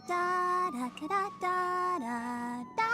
da da da da da da.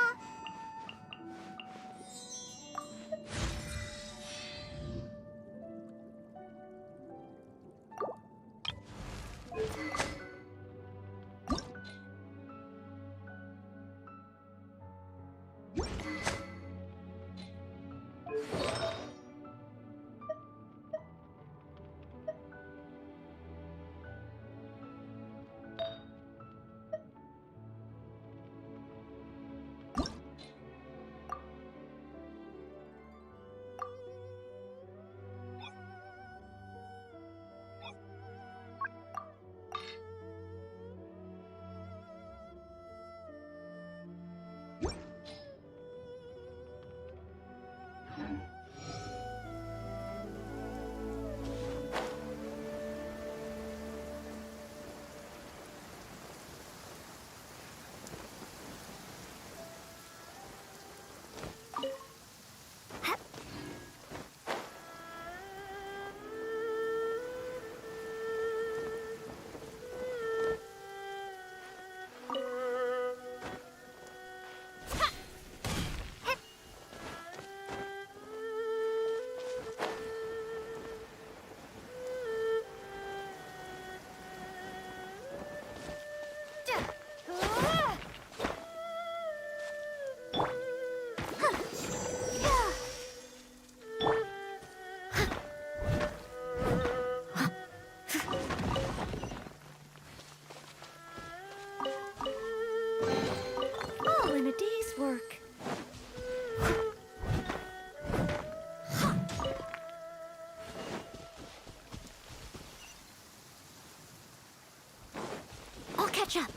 All in a day's work. I'll catch up.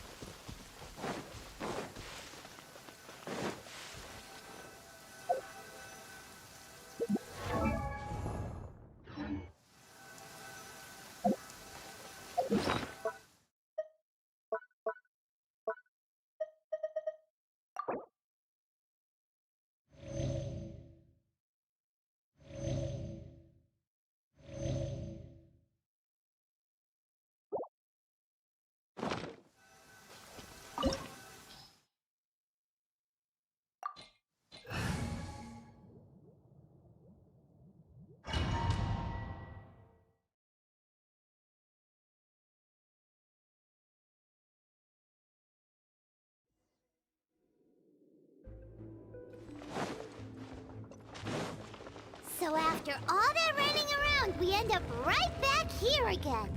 So after all that running around, we end up right back here again.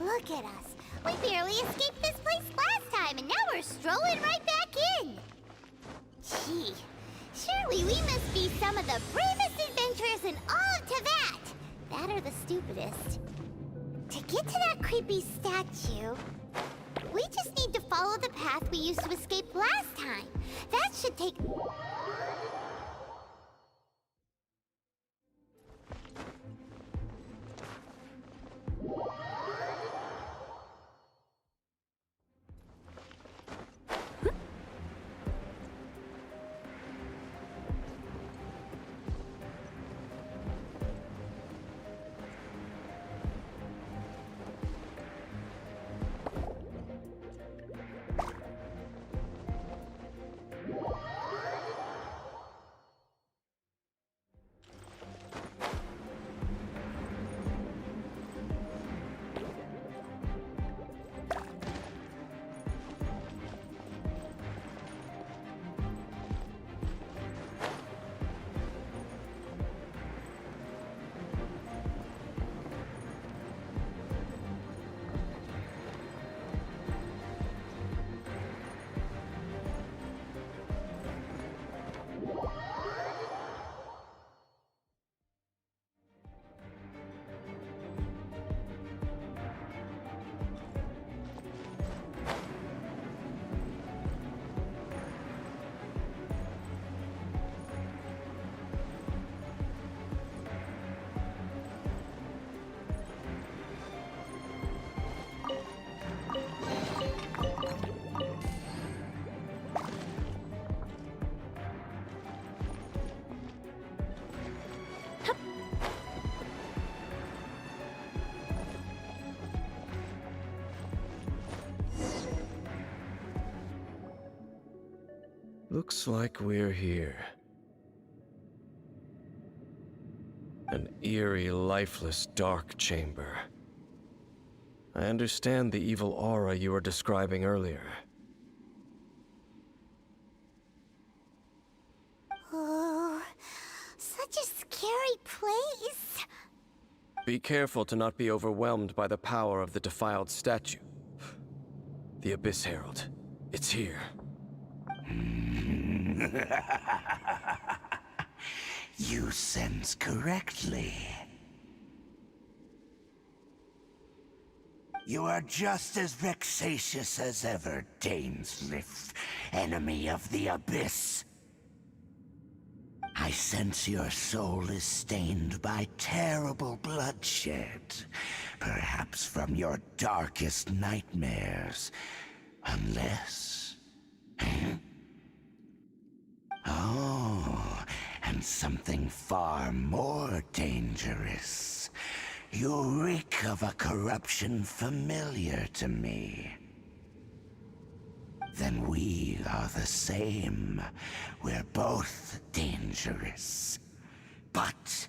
Look at us. We barely escaped this place last time, and now we're strolling right back in. Gee, surely we must be some of the bravest adventurers in all of Teyvat. That or the stupidest. To get to that creepy statue, we just need to follow the path we used to escape last time. That should take... Looks like we're here. An eerie, lifeless, dark chamber. I understand the evil aura you were describing earlier. Oh, such a scary place. Be careful to not be overwhelmed by the power of the defiled statue. The Abyss Herald. It's here. You sense correctly. You are just as vexatious as ever, Dainsleif, enemy of the Abyss. I sense your soul is stained by terrible bloodshed, perhaps from your darkest nightmares, unless... Oh, and something far more dangerous. You reek of a corruption familiar to me. Then we are the same. We're both dangerous. But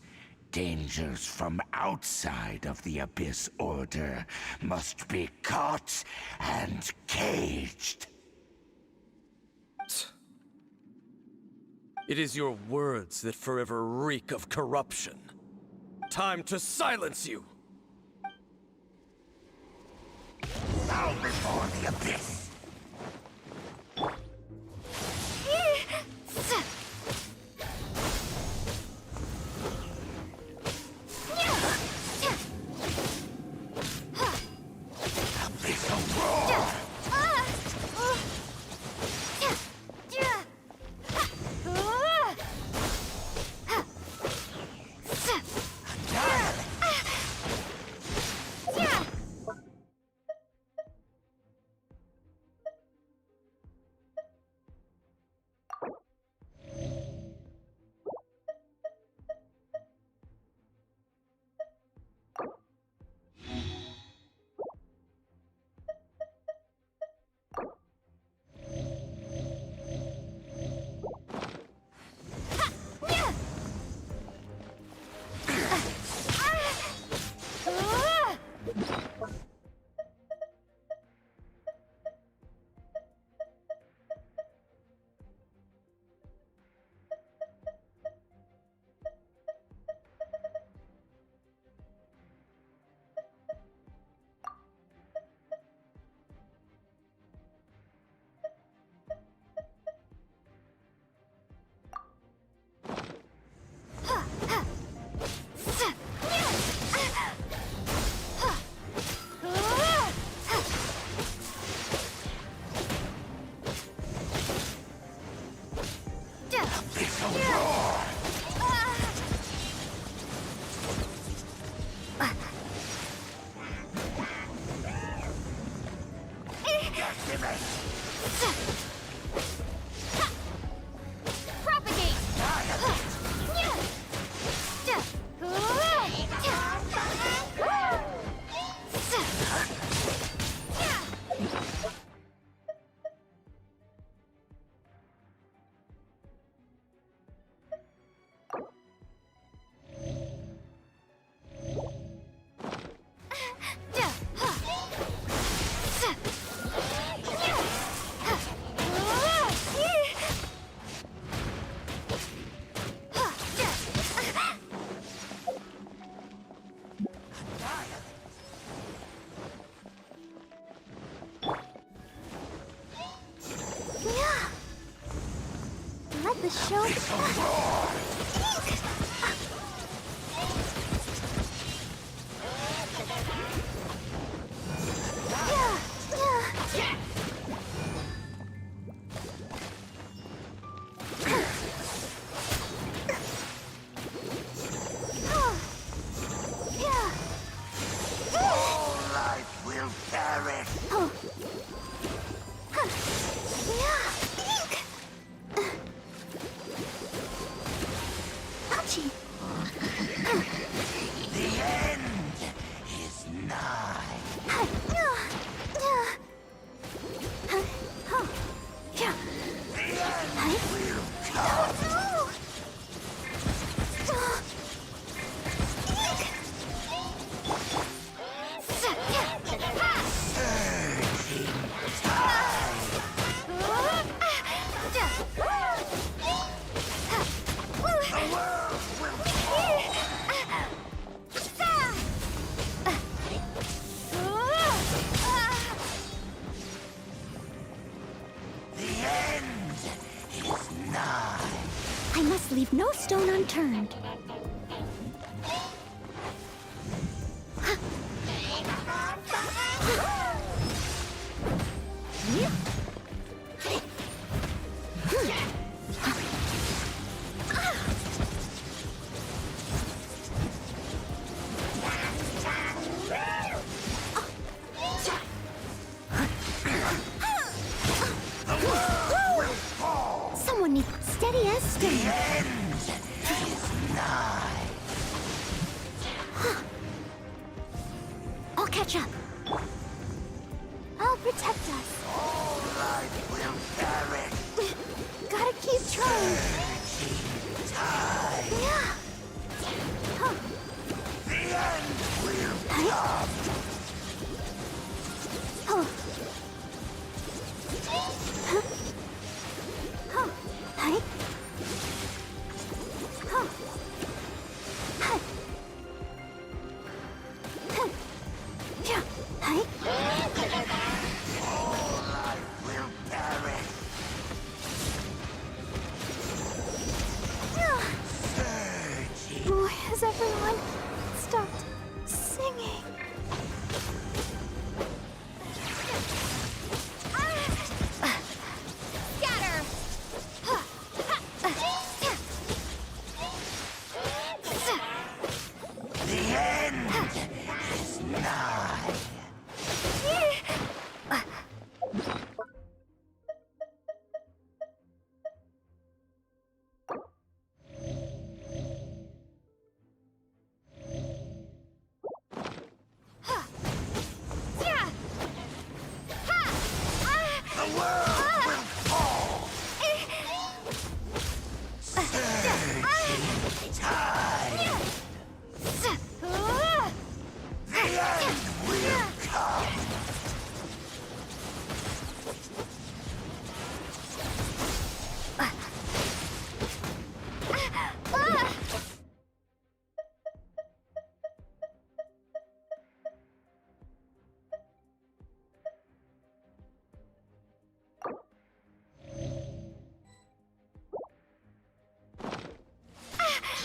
dangers from outside of the Abyss Order must be caught and caged. It is your words that forever reek of corruption. Time to silence you! Bow before the Abyss! Abyssal roar! Let the show All life will perish. I must leave no stone unturned. Someone needs steady as stone. I'll catch up. I'll protect us. All life will perish. Gotta keep trying. Time. Yeah. Huh. The end will Hey. come. Oh. Huh. Huh. Hey. Huh. Hey. Huh. Yeah. Hey. All life will perish. Yeah. Surging. Why has everyone stopped singing? Scatter! The end is nigh. The world will fall. Surging tide. The end will come.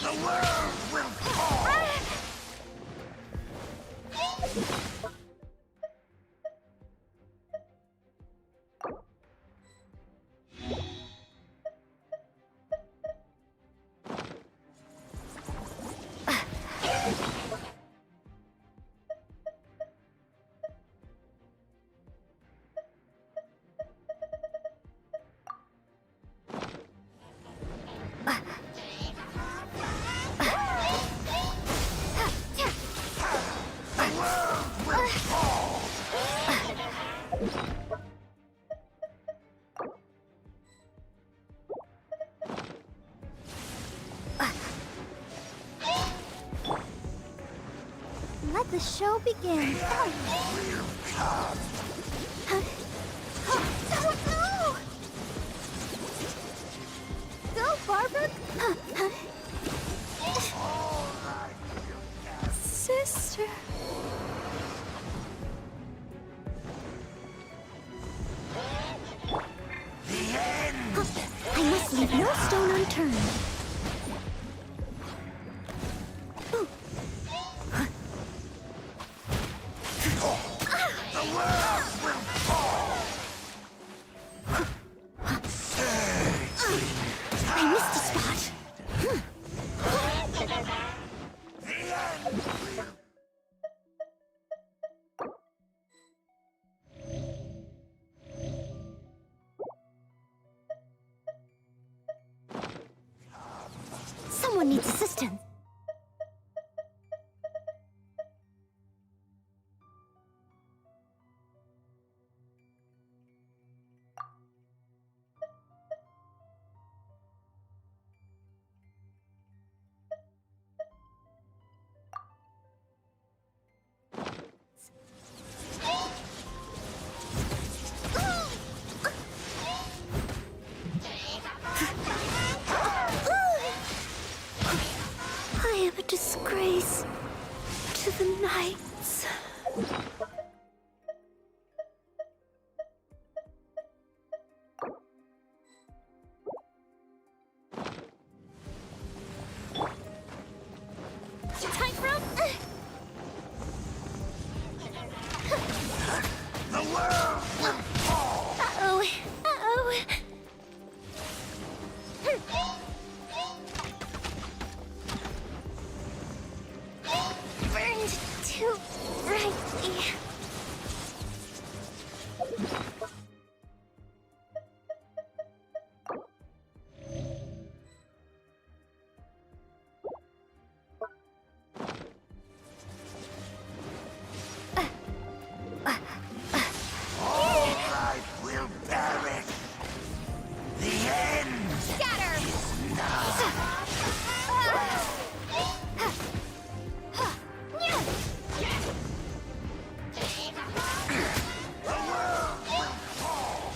The world will fall. The world will fall. Let the show begin. Will come. Oh, no! Go, Barbara! All life will perish. Sister. The end. I must leave no stone unturned. The world will fall. Surging I missed a spot. the end will come. nights. Time for The world will fall! Uh-oh. Uh-oh. Burned too brightly. All life will perish! The end Scatter! is nigh! The world will fall!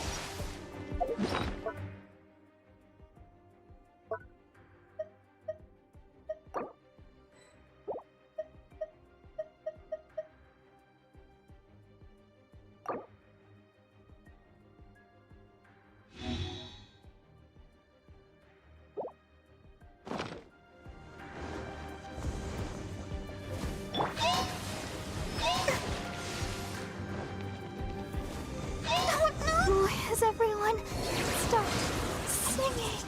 Why has everyone stopped singing?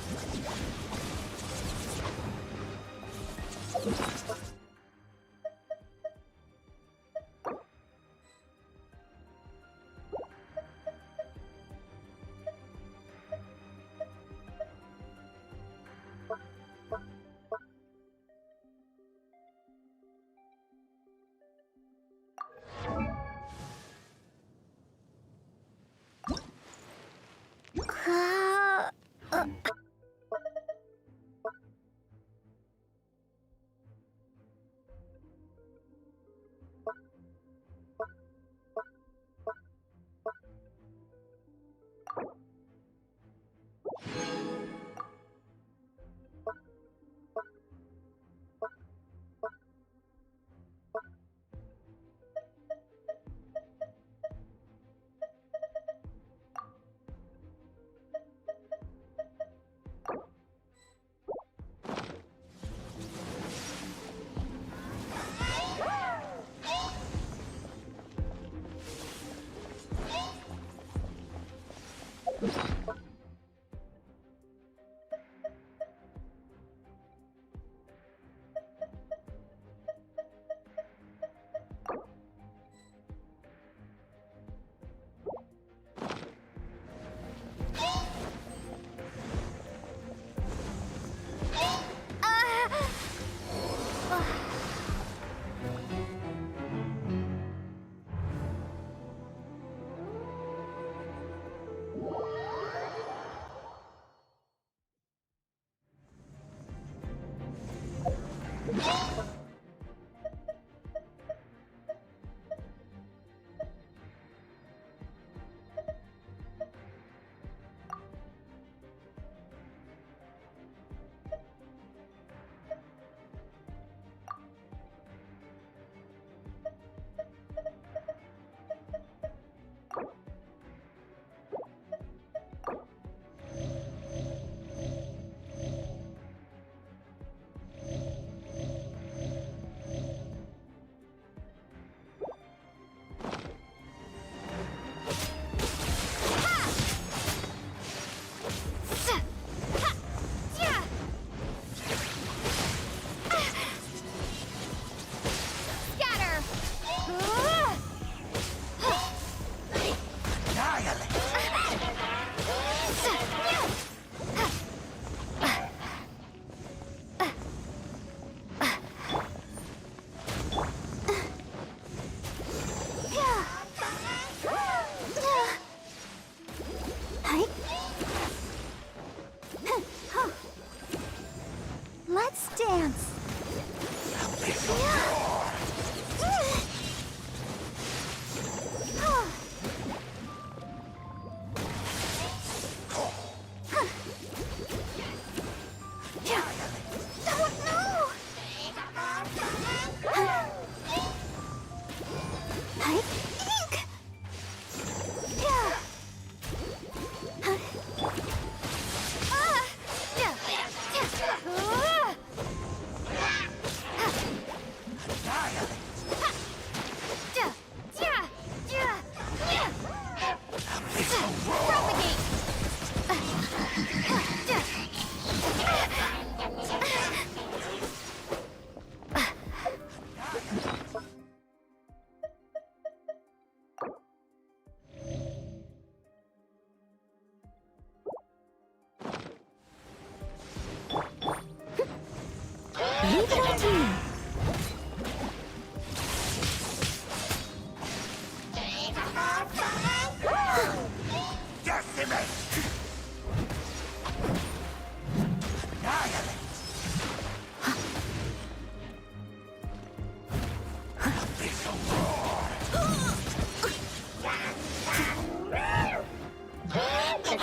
The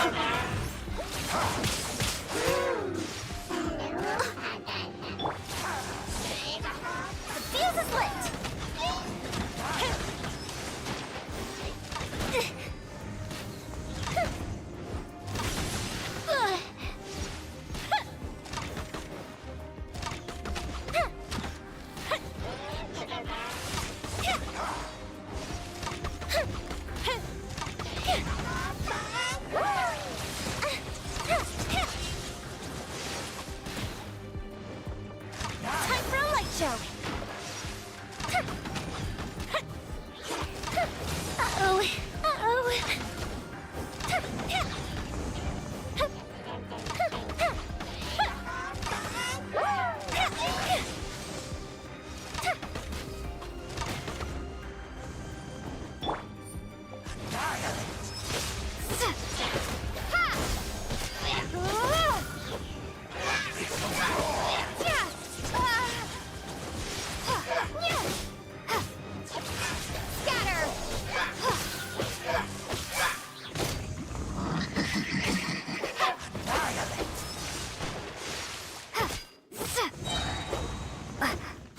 fuse is lit! Time for a light show! Uh-oh. Uh-oh.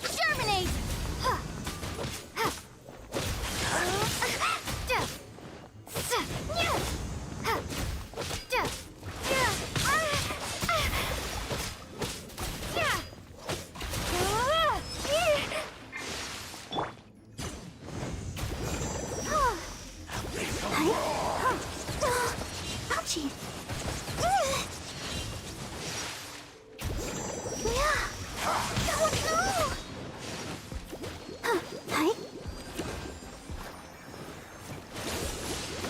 Germinate! Ouchie! Hi.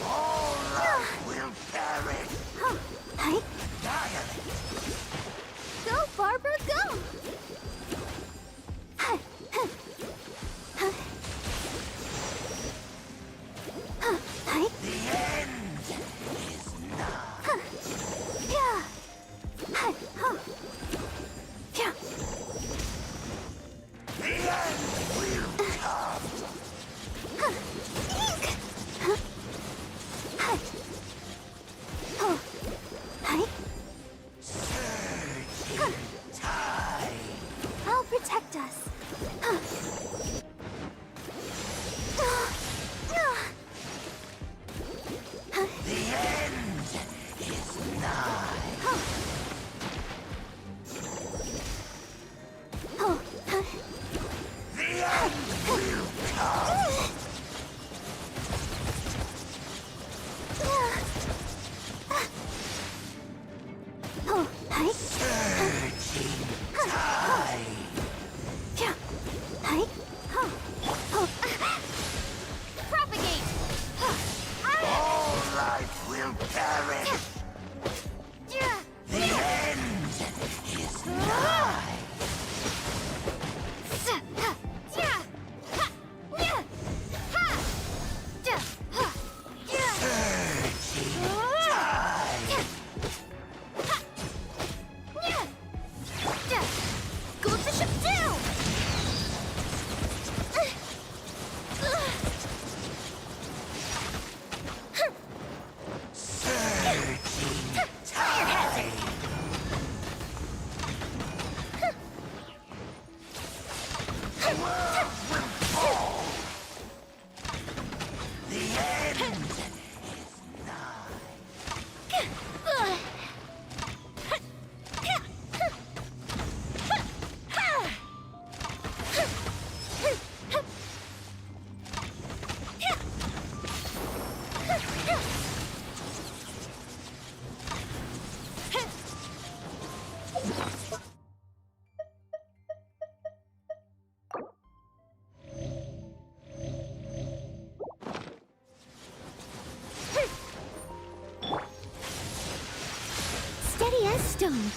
All life will perish. Hi. Go, Barbara, go! Hi. The end is nigh. Yeah. Hi. Yeah. The end will come. Hi. Surging tide. I'll protect us. The end is nigh. The end will come. Hi. Surging tide. Yeah. Hi. Propagate. All life will perish. Yeah. The end is nigh. Surging tide. Go to ship down! Surging tide. The world will fall. The end is nigh. Steady as stone.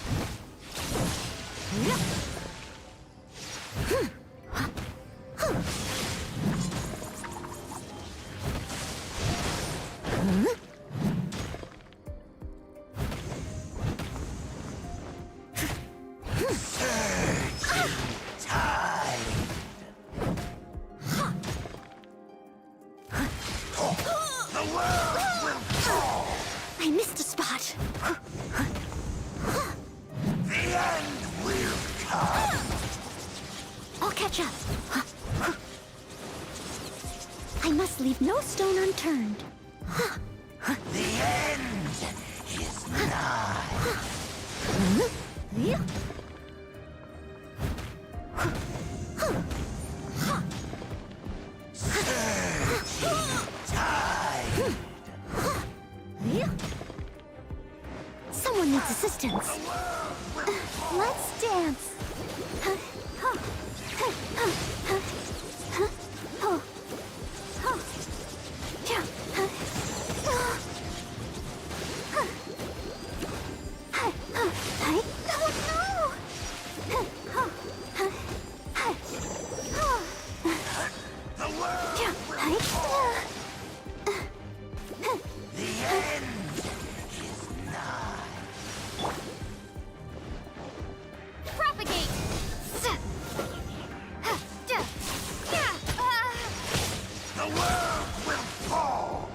missed a spot. The end will come. I'll catch up. I must leave no stone unturned. The end is nigh. Tide. Someone needs assistance. Let's dance. The world The end is nigh. Propagate! The world will fall.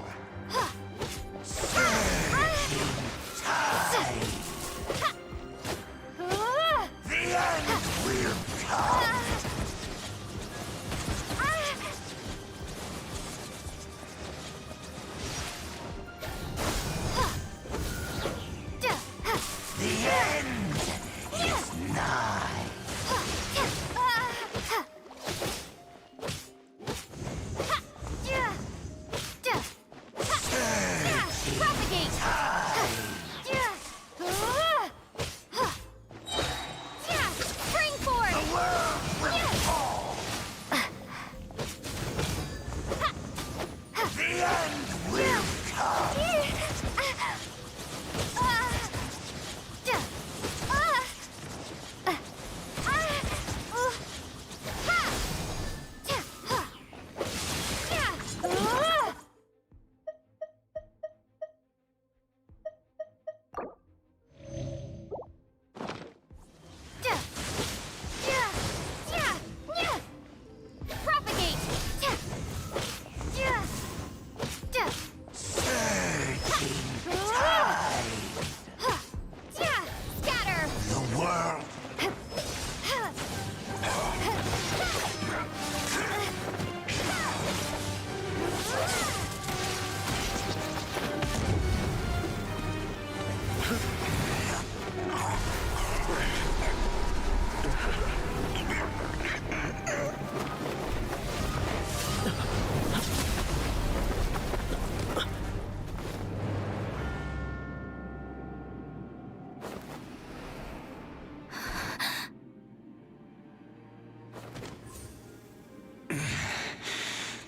Surging tide. The end will come. The end is nigh. Propagate! Springboard! The world will fall. The end will come. Propagate! Surging tide. Scatter! The world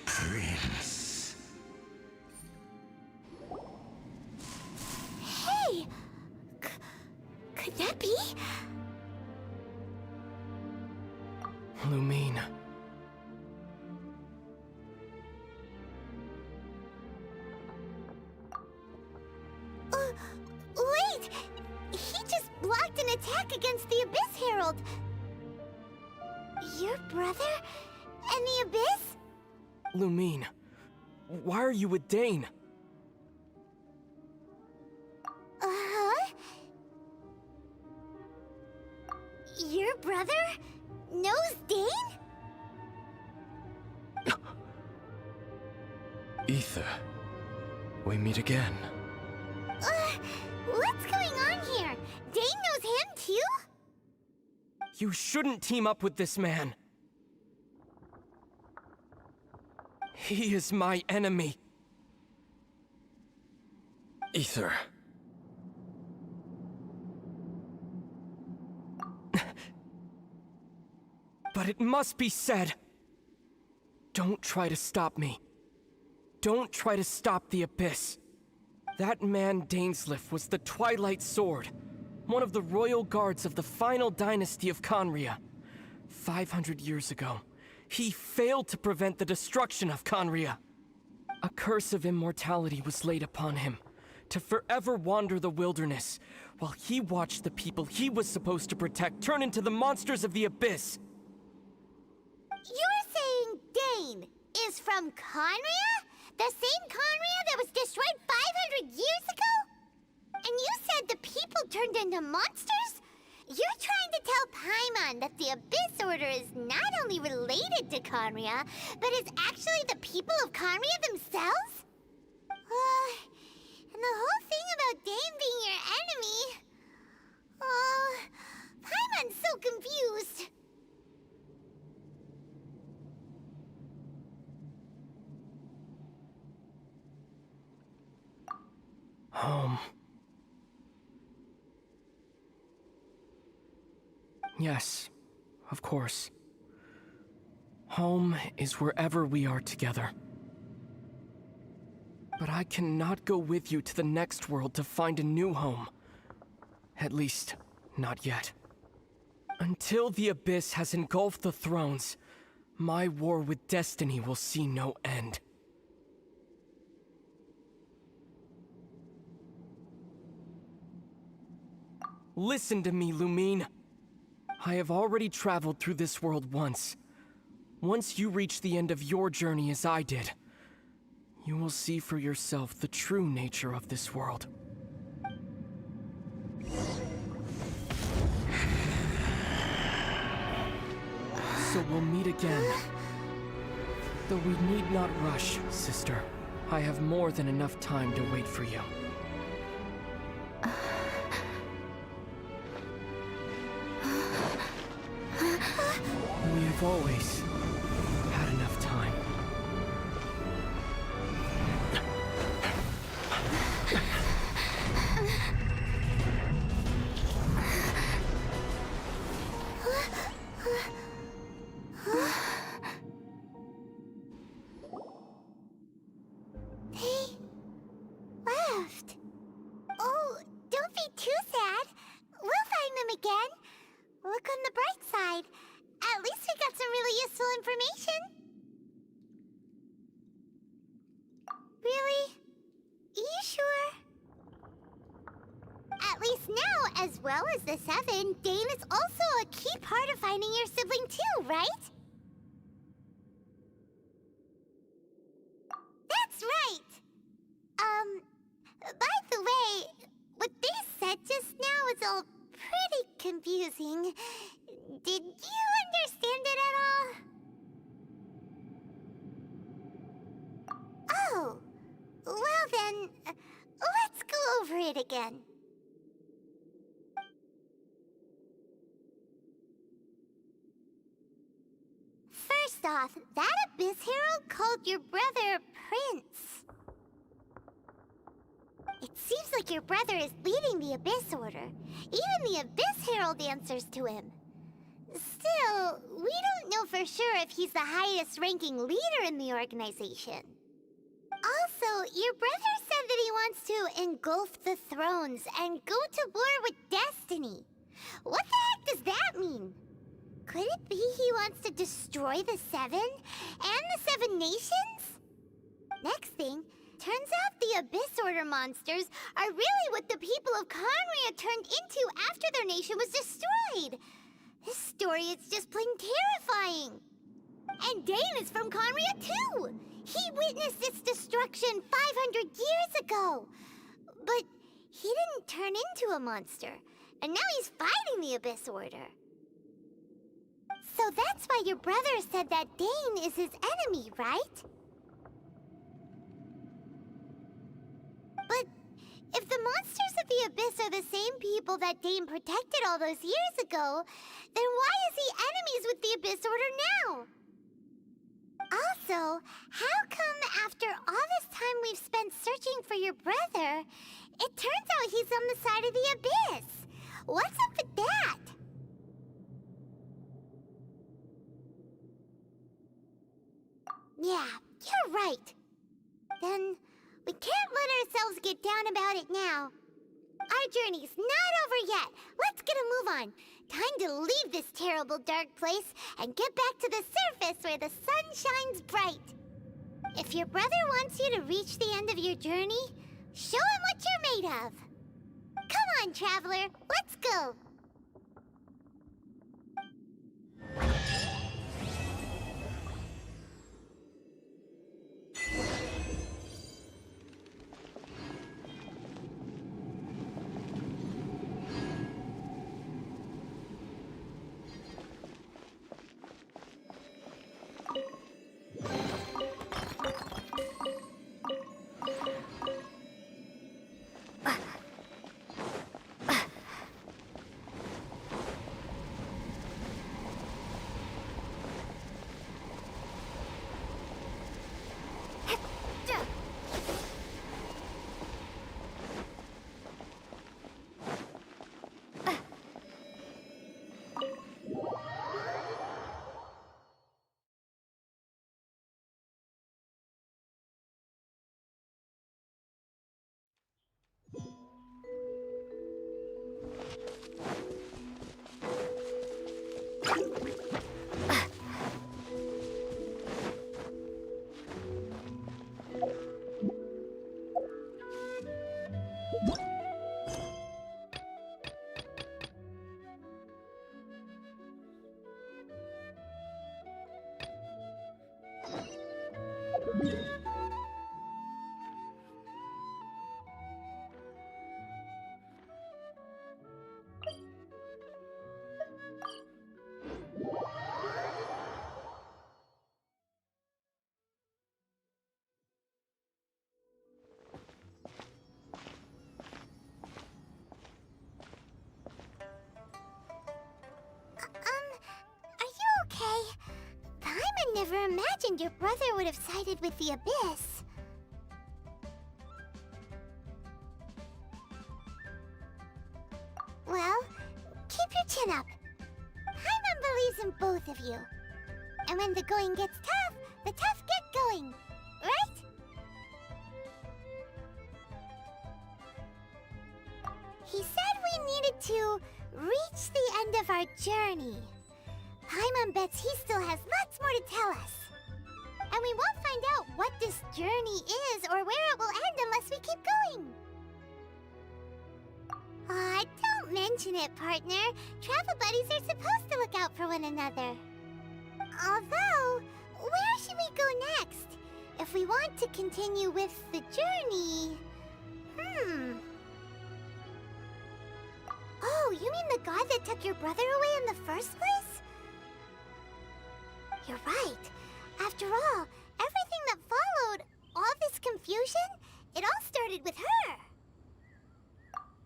Prince. Hey! Could that be? Lumine. Wait! He just blocked an attack against the Abyss Herald! Your brother? And the Abyss? Lumine, why are you with Dane? Uh-huh? Your brother knows Dane? Ether. We meet again. What's going on here? Dane knows him too? You shouldn't team up with this man. He is my enemy. Ether. But it must be said. Don't try to stop me. Don't try to stop the Abyss. That man Dainsleif was the Twilight Sword, one of the royal guards of the final dynasty of Conria. 500 years ago, he failed to prevent the destruction of Conria. A curse of immortality was laid upon him, to forever wander the wilderness, while he watched the people he was supposed to protect turn into the monsters of the Abyss. You're saying Dane is from Conria? The same Conria that was destroyed 500 years ago? turned into monsters? You're trying to tell Paimon that the Abyss Order is not only related to Khaenri'ah, but is actually the people of Khaenri'ah themselves? And the whole thing about Dane being your enemy... Oh, Paimon's so confused. Home. Yes, of course. Home is wherever we are together. But I cannot go with you to the next world to find a new home. At least, not yet. Until the Abyss has engulfed the thrones, my war with destiny will see no end. Listen to me, Lumine. I have already traveled through this world once. Once you reach the end of your journey as I did, you will see for yourself the true nature of this world. So we'll meet again. Though we need not rush, sister. I have more than enough time to wait for you. We have always had enough time. They left. Oh, don't be too sad. We'll find them again. Look on the bright side. At least we got some really useful information. Really? You sure? At least now, as well as the Seven, Dane is also a key part of finding your sibling too, right? That's right! By the way, what they said just now is all pretty confusing. Did you understand it at all? Oh, well then, let's go over it again. First off, that Abyss Herald called your brother Prince. It seems like your brother is leading the Abyss Order. Even the Abyss Herald answers to him. Still, we don't know for sure if he's the highest-ranking leader in the organization. Also, your brother said that he wants to engulf the thrones and go to war with destiny. What the heck does that mean? Could it be he wants to destroy the Seven and the Seven Nations? Next thing, turns out the Abyss Order monsters are really what the people of Khaenri'ah turned into after their nation was destroyed. This story is just plain terrifying. And Dane is from Khaenri'ah too. He witnessed its destruction 500 years ago. But he didn't turn into a monster. And now he's fighting the Abyss Order. So that's why your brother said that Dane is his enemy, right? But if the monsters of the Abyss are the same people that Dane protected all those years ago, then why is he enemies with the Abyss Order now? Also, how come after all this time we've spent searching for your brother, it turns out he's on the side of the Abyss? What's up with that? Yeah, you're right. Then we can't let ourselves get down about it now. Our journey's not over yet. Let's get a move on. Time to leave this terrible dark place and get back to the surface where the sun shines bright. If your brother wants you to reach the end of your journey, show him what you're made of. Come on, traveler. Let's go. never imagined your brother would have sided with the Abyss. Well, keep your chin up. Paimon believes in both of you. And when the going gets tough, the tough get going. Right? He said we needed to reach the end of our journey. Paimon bets he still has lots more to tell us. And we won't find out what this journey is or where it will end unless we keep going. Aw, don't mention it, partner. Travel buddies are supposed to look out for one another. Although, where should we go next? If we want to continue with the journey... Oh, you mean the god that took your brother away in the first place? You're right. After all, everything that followed, all this confusion, it all started with her.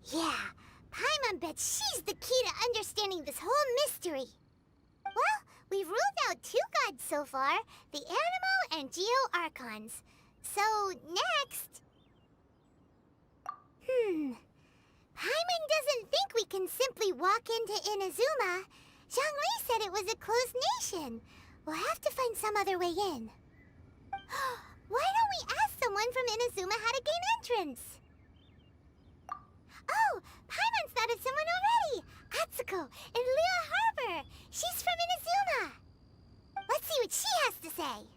Yeah, Paimon bets she's the key to understanding this whole mystery. Well, we've ruled out 2 gods so far, the Anemo and Geo Archons. So, next... Paimon doesn't think we can simply walk into Inazuma. Zhongli said it was a closed nation. We'll have to find some other way in. Why don't we ask someone from Inazuma how to gain entrance? Oh, Paimon's thought of someone already! Atsuko, in Liyue Harbor! She's from Inazuma! Let's see what she has to say!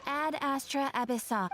Ad Astra Abyssa.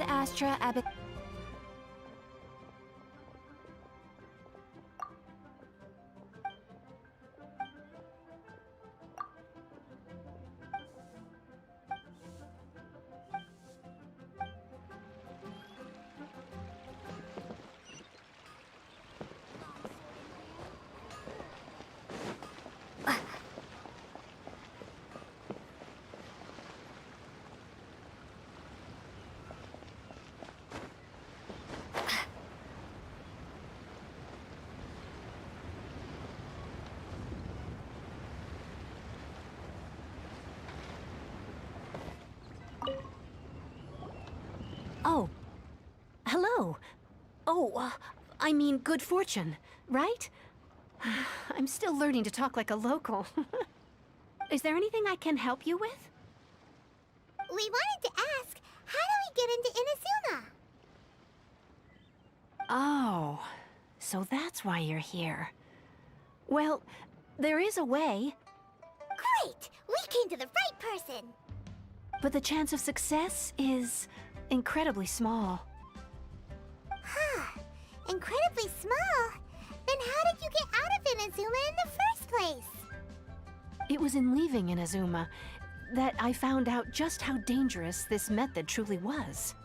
Ad Astra Ab... Oh. Hello. Oh, I mean good fortune, right? I'm still learning to talk like a local. Is there anything I can help you with? We wanted to ask, how do we get into Inazuma? Oh, so that's why you're here. Well, there is a way, Great! We came to the right person! but the chance of success is incredibly small. Huh. Incredibly small? Then how did you get out of Inazuma in the first place? It was in leaving Inazuma that I found out just how dangerous this method truly was.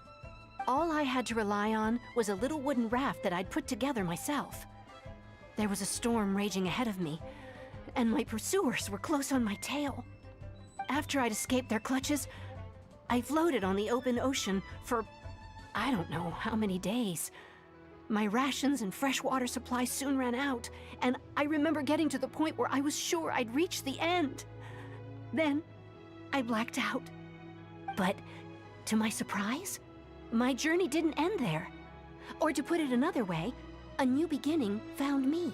All I had to rely on was a little wooden raft that I'd put together myself. There was a storm raging ahead of me, and my pursuers were close on my tail. After I'd escaped their clutches, I floated on the open ocean for I don't know how many days. My rations and fresh water supply soon ran out, and I remember getting to the point where I was sure I'd reached the end. Then, I blacked out. But, to my surprise, my journey didn't end there. Or to put it another way, a new beginning found me.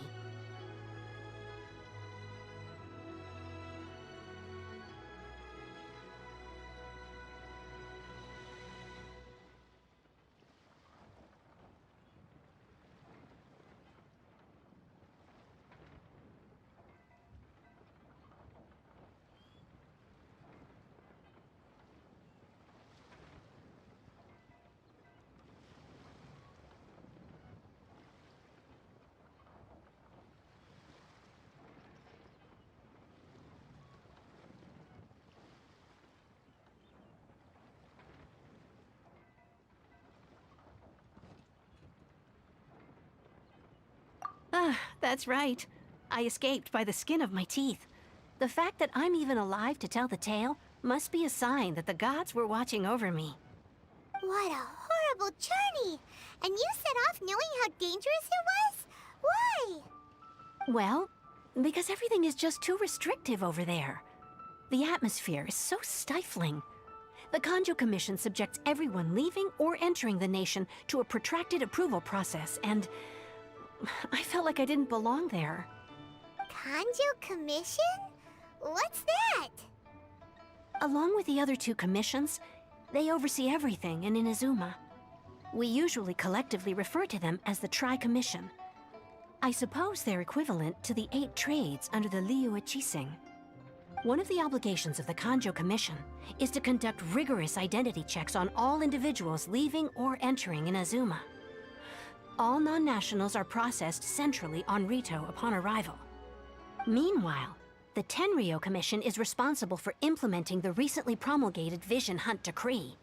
Ah, that's right. I escaped by the skin of my teeth. The fact that I'm even alive to tell the tale must be a sign that the gods were watching over me. What a horrible journey! And you set off knowing how dangerous it was? Why? Well, because everything is just too restrictive over there. The atmosphere is so stifling. The Kanjo Commission subjects everyone leaving or entering the nation to a protracted approval process, and I felt like I didn't belong there. Kanjo Commission? What's that? Along with the other two commissions, they oversee everything in Inazuma. We usually collectively refer to them as the Tri-Commission. I suppose they're equivalent to the 8 trades under the Liyue Qixing. One of the obligations of the Kanjo Commission is to conduct rigorous identity checks on all individuals leaving or entering Inazuma. All non-nationals are processed centrally on Rito upon arrival. Meanwhile, the Tenryo Commission is responsible for implementing the recently promulgated Vision Hunt Decree.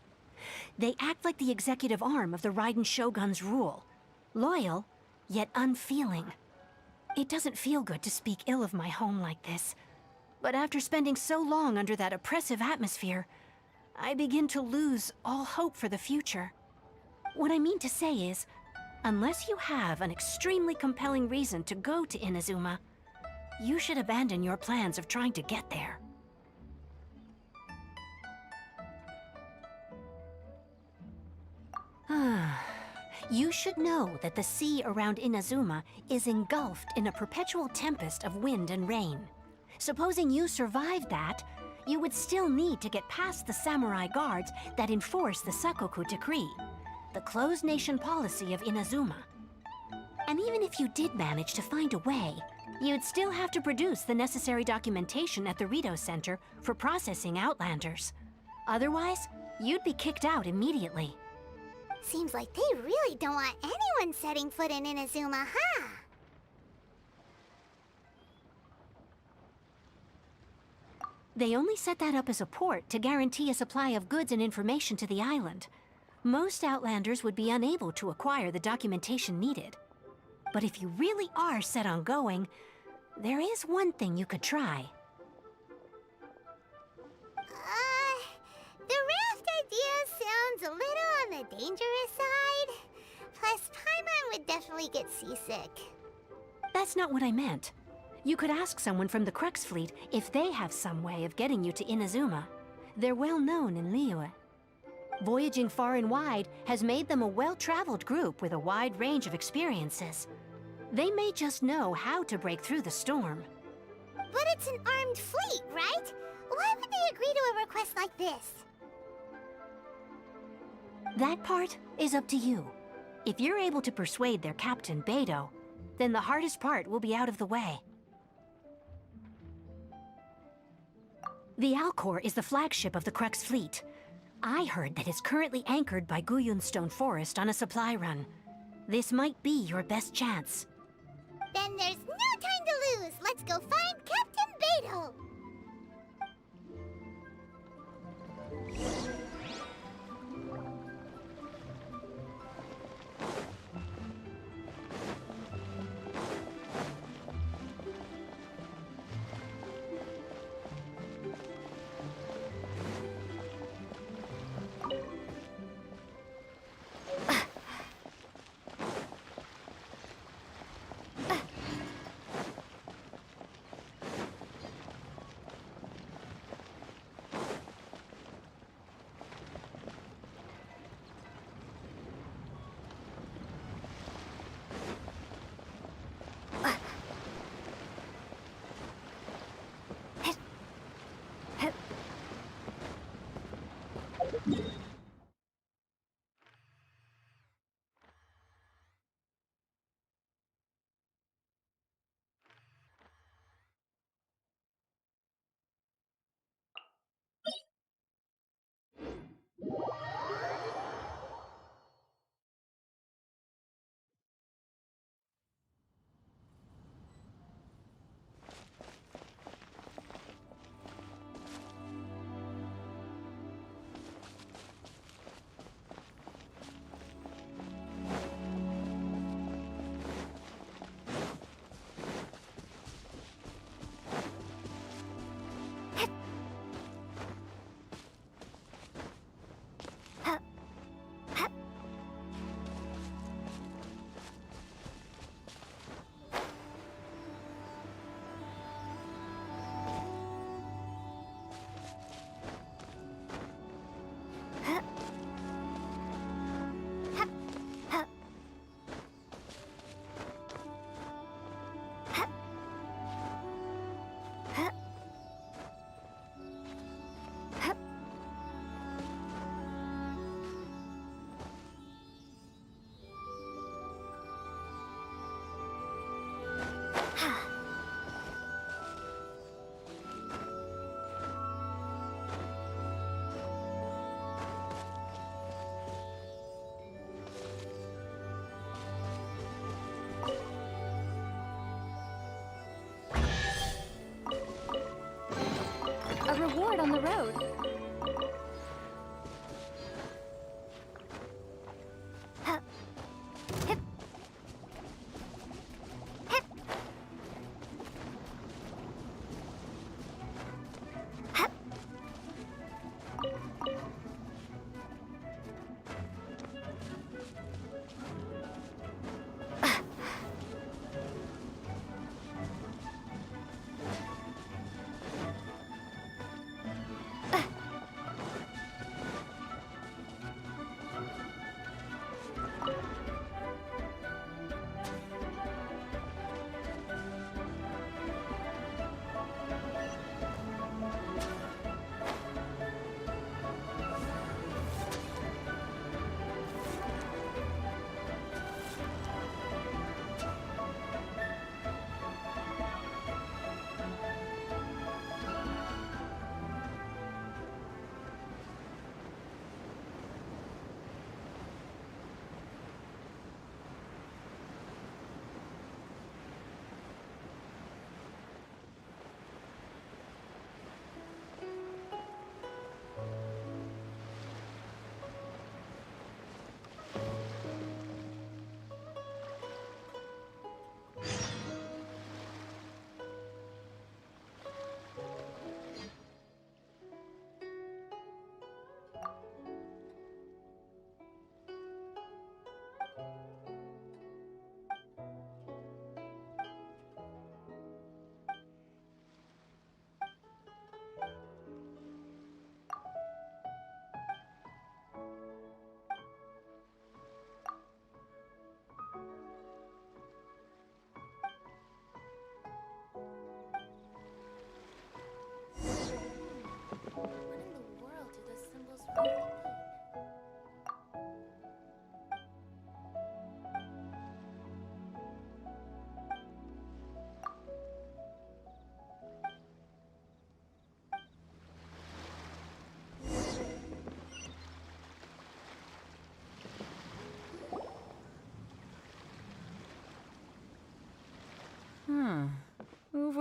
They act like the executive arm of the Raiden Shogun's rule. Loyal, yet unfeeling. It doesn't feel good to speak ill of my home like this. But after spending so long under that oppressive atmosphere, I begin to lose all hope for the future. What I mean to say is, unless you have an extremely compelling reason to go to Inazuma, you should abandon your plans of trying to get there. You should know that the sea around Inazuma is engulfed in a perpetual tempest of wind and rain. Supposing you survived that, you would still need to get past the samurai guards that enforce the Sakoku Decree, the closed nation policy of Inazuma. And even if you did manage to find a way, you'd still have to produce the necessary documentation at the Rito Center for processing Outlanders. Otherwise, you'd be kicked out immediately. Seems like they really don't want anyone setting foot in Inazuma, huh? They only set that up as a port to guarantee a supply of goods and information to the island. Most Outlanders would be unable to acquire the documentation needed. But if you really are set on going, there is one thing you could try. The raft idea sounds a little on the dangerous side. Plus, Paimon would definitely get seasick. That's not what I meant. You could ask someone from the Crux fleet if they have some way of getting you to Inazuma. They're well known in Liyue. Voyaging far and wide has made them a well-traveled group with a wide range of experiences. They may just know how to break through the storm. But it's an armed fleet, right? Why would they agree to a request like this? That part is up to you. If you're able to persuade their captain, Beidou, then the hardest part will be out of the way. The Alcor is the flagship of the Crux fleet. I heard that it's currently anchored by Guyunstone Forest on a supply run. This might be your best chance. Then there's no time to lose. Let's go find Captain Beidou. A reward on the road.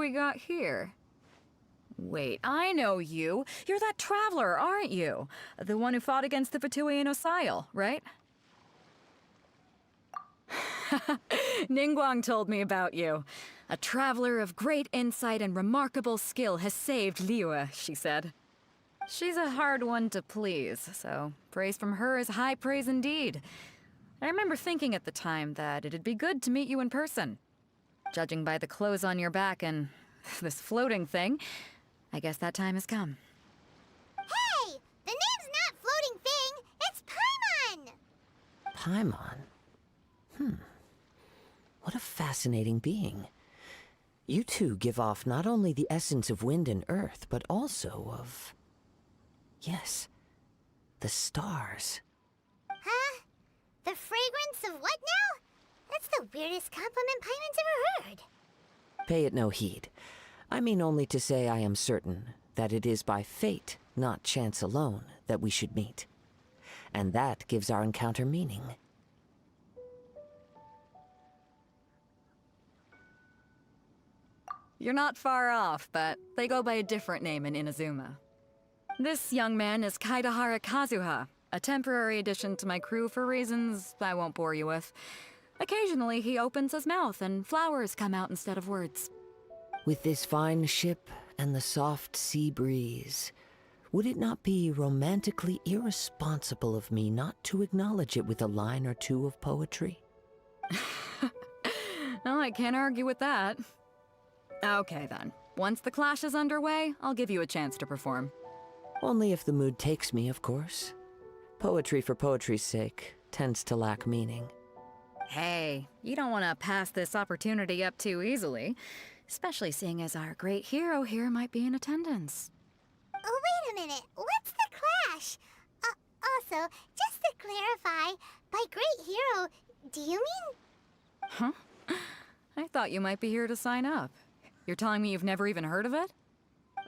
we got here? Wait, I know you. You're that traveler, aren't you? The one who fought against the Fatui and Osile, right? Ningguang told me about you. A traveler of great insight and remarkable skill has saved Liyue, she said. She's a hard one to please, so praise from her is high praise indeed. I remember thinking at the time that it'd be good to meet you in person. Judging by the clothes on your back and this floating thing, I guess that time has come. Hey! The name's not Floating Thing, it's Paimon! Paimon? What a fascinating being. You two give off not only the essence of wind and earth, but also of... yes, the stars. Huh? The fragrance of what now? That's the weirdest compliment Paimon's ever heard. Pay it no heed. I mean only to say I am certain that it is by fate, not chance alone, that we should meet. And that gives our encounter meaning. You're not far off, but they go by a different name in Inazuma. This young man is Kaidahara Kazuha, a temporary addition to my crew for reasons I won't bore you with. Occasionally, he opens his mouth and flowers come out instead of words. With this fine ship and the soft sea breeze, would it not be romantically irresponsible of me not to acknowledge it with a line or two of poetry? Well, I can't argue with that. Okay then. Once the clash is underway, I'll give you a chance to perform. Only if the mood takes me, of course. Poetry for poetry's sake tends to lack meaning. Hey, you don't want to pass this opportunity up too easily, especially seeing as our great hero here might be in attendance. Oh, wait a minute. What's the clash? Also, just to clarify, by great hero, do you mean... Huh? I thought you might be here to sign up. You're telling me you've never even heard of it?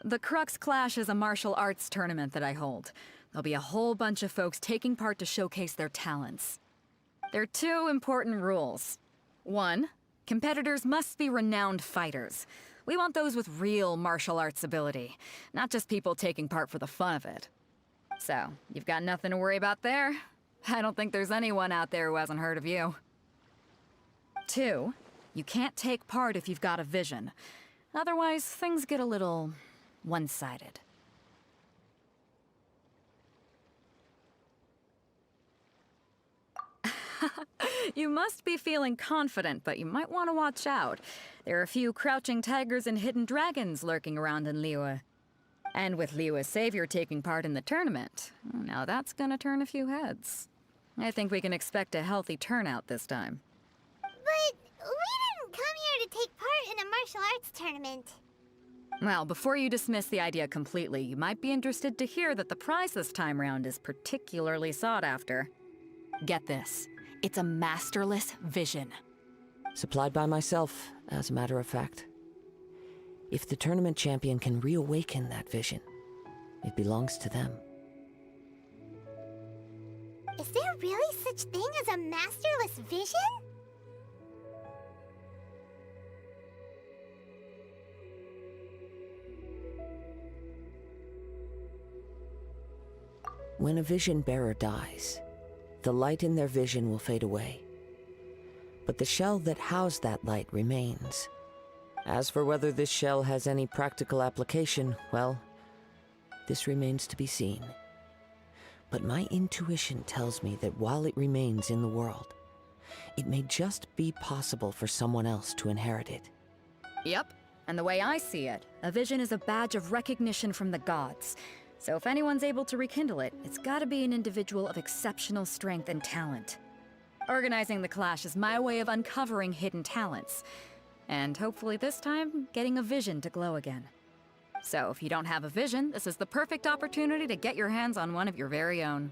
The Crux Clash is a martial arts tournament that I hold. There'll be a whole bunch of folks taking part to showcase their talents. There are 2 important rules. 1, competitors must be renowned fighters. We want those with real martial arts ability, not just people taking part for the fun of it. So, you've got nothing to worry about there. I don't think there's anyone out there who hasn't heard of you. 2, you can't take part if you've got a vision. Otherwise, things get a little one-sided. You must be feeling confident, but you might want to watch out. There are a few crouching tigers and hidden dragons lurking around in Liyue. And with Liyue's savior taking part in the tournament, now that's gonna turn a few heads. I think we can expect a healthy turnout this time. But we didn't come here to take part in a martial arts tournament. Well, before you dismiss the idea completely, you might be interested to hear that the prize this time round is particularly sought after. Get this. It's a masterless vision. Supplied by myself, as a matter of fact. If the tournament champion can reawaken that vision, it belongs to them. Is there really such thing as a masterless vision? When a vision bearer dies, the light in their vision will fade away. But the shell that housed that light remains. As for whether this shell has any practical application, well, this remains to be seen. But my intuition tells me that while it remains in the world, it may just be possible for someone else to inherit it. Yep, and the way I see it, a vision is a badge of recognition from the gods. So if anyone's able to rekindle it, it's gotta be an individual of exceptional strength and talent. Organizing the clash is my way of uncovering hidden talents. And hopefully this time, getting a vision to glow again. So if you don't have a vision, this is the perfect opportunity to get your hands on one of your very own.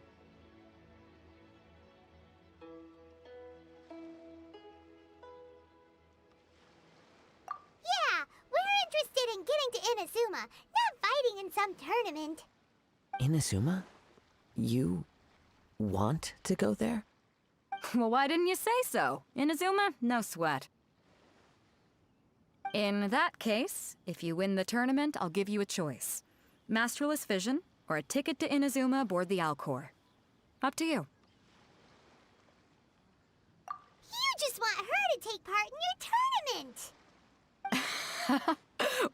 Yeah, we're interested in getting to Inazuma, not fighting in some tournament. Inazuma? You want to go there? Well, why didn't you say so? Inazuma? No sweat. In that case, if you win the tournament, I'll give you a choice. Masterless Vision, or a ticket to Inazuma aboard the Alcor. Up to you. You just want her to take part in your tournament!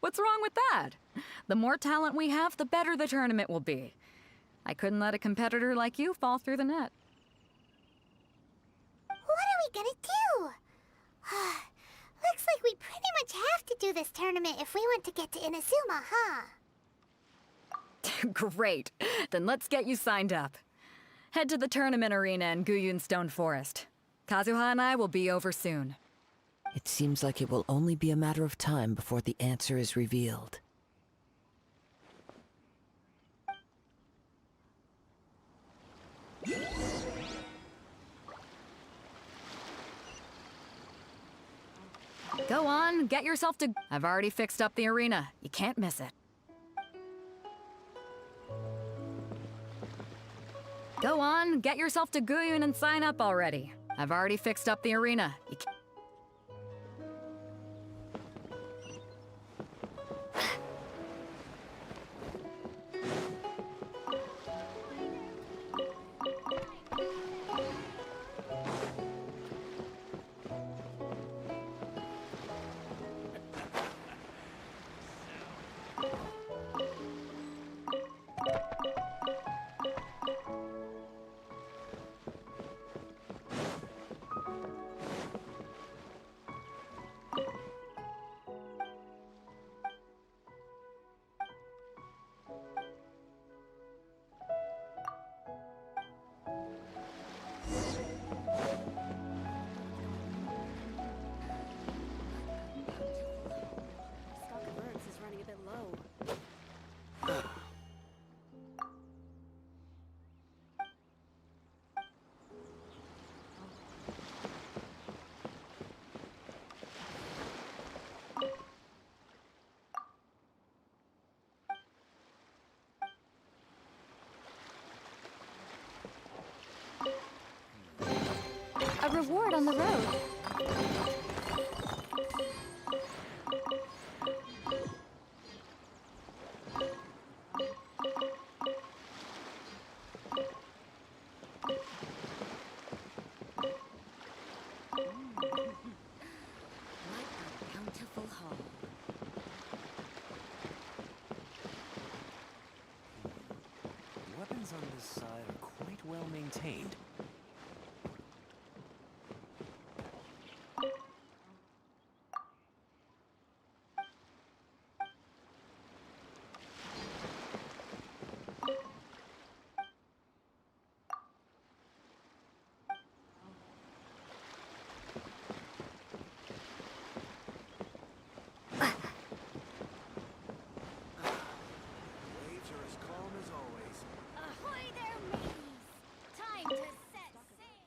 What's wrong with that? The more talent we have, the better the tournament will be. I couldn't let a competitor like you fall through the net. What are we gonna do? Looks like we pretty much have to do this tournament if we want to get to Inazuma, huh? Great. Then let's get you signed up. Head to the tournament arena in Guyun Stone Forest. Kazuha and I will be over soon. It seems like it will only be a matter of time before the answer is revealed. Go on, get yourself to... I've already fixed up the arena. You can't miss it. Go on, get yourself to Guyun and sign up already. I've already fixed up the arena. You can't... A reward on the road. Bountiful hall. Weapons on this side are quite well maintained. Waves are as calm as always. Ahoy there, mateys! Time to set sail!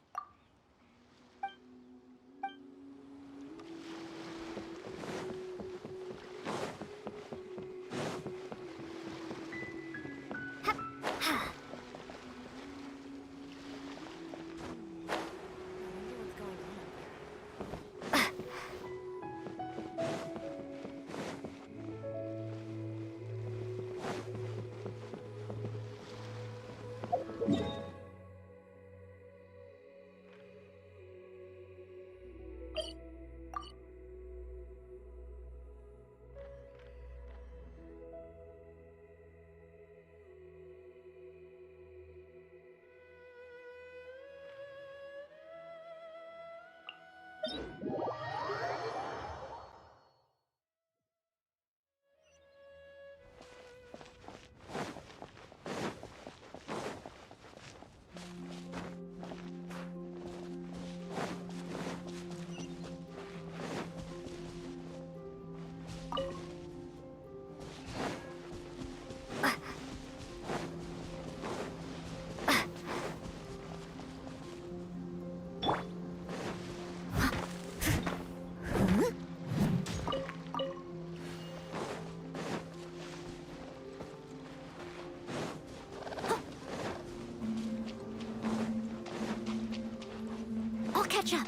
I'll catch up.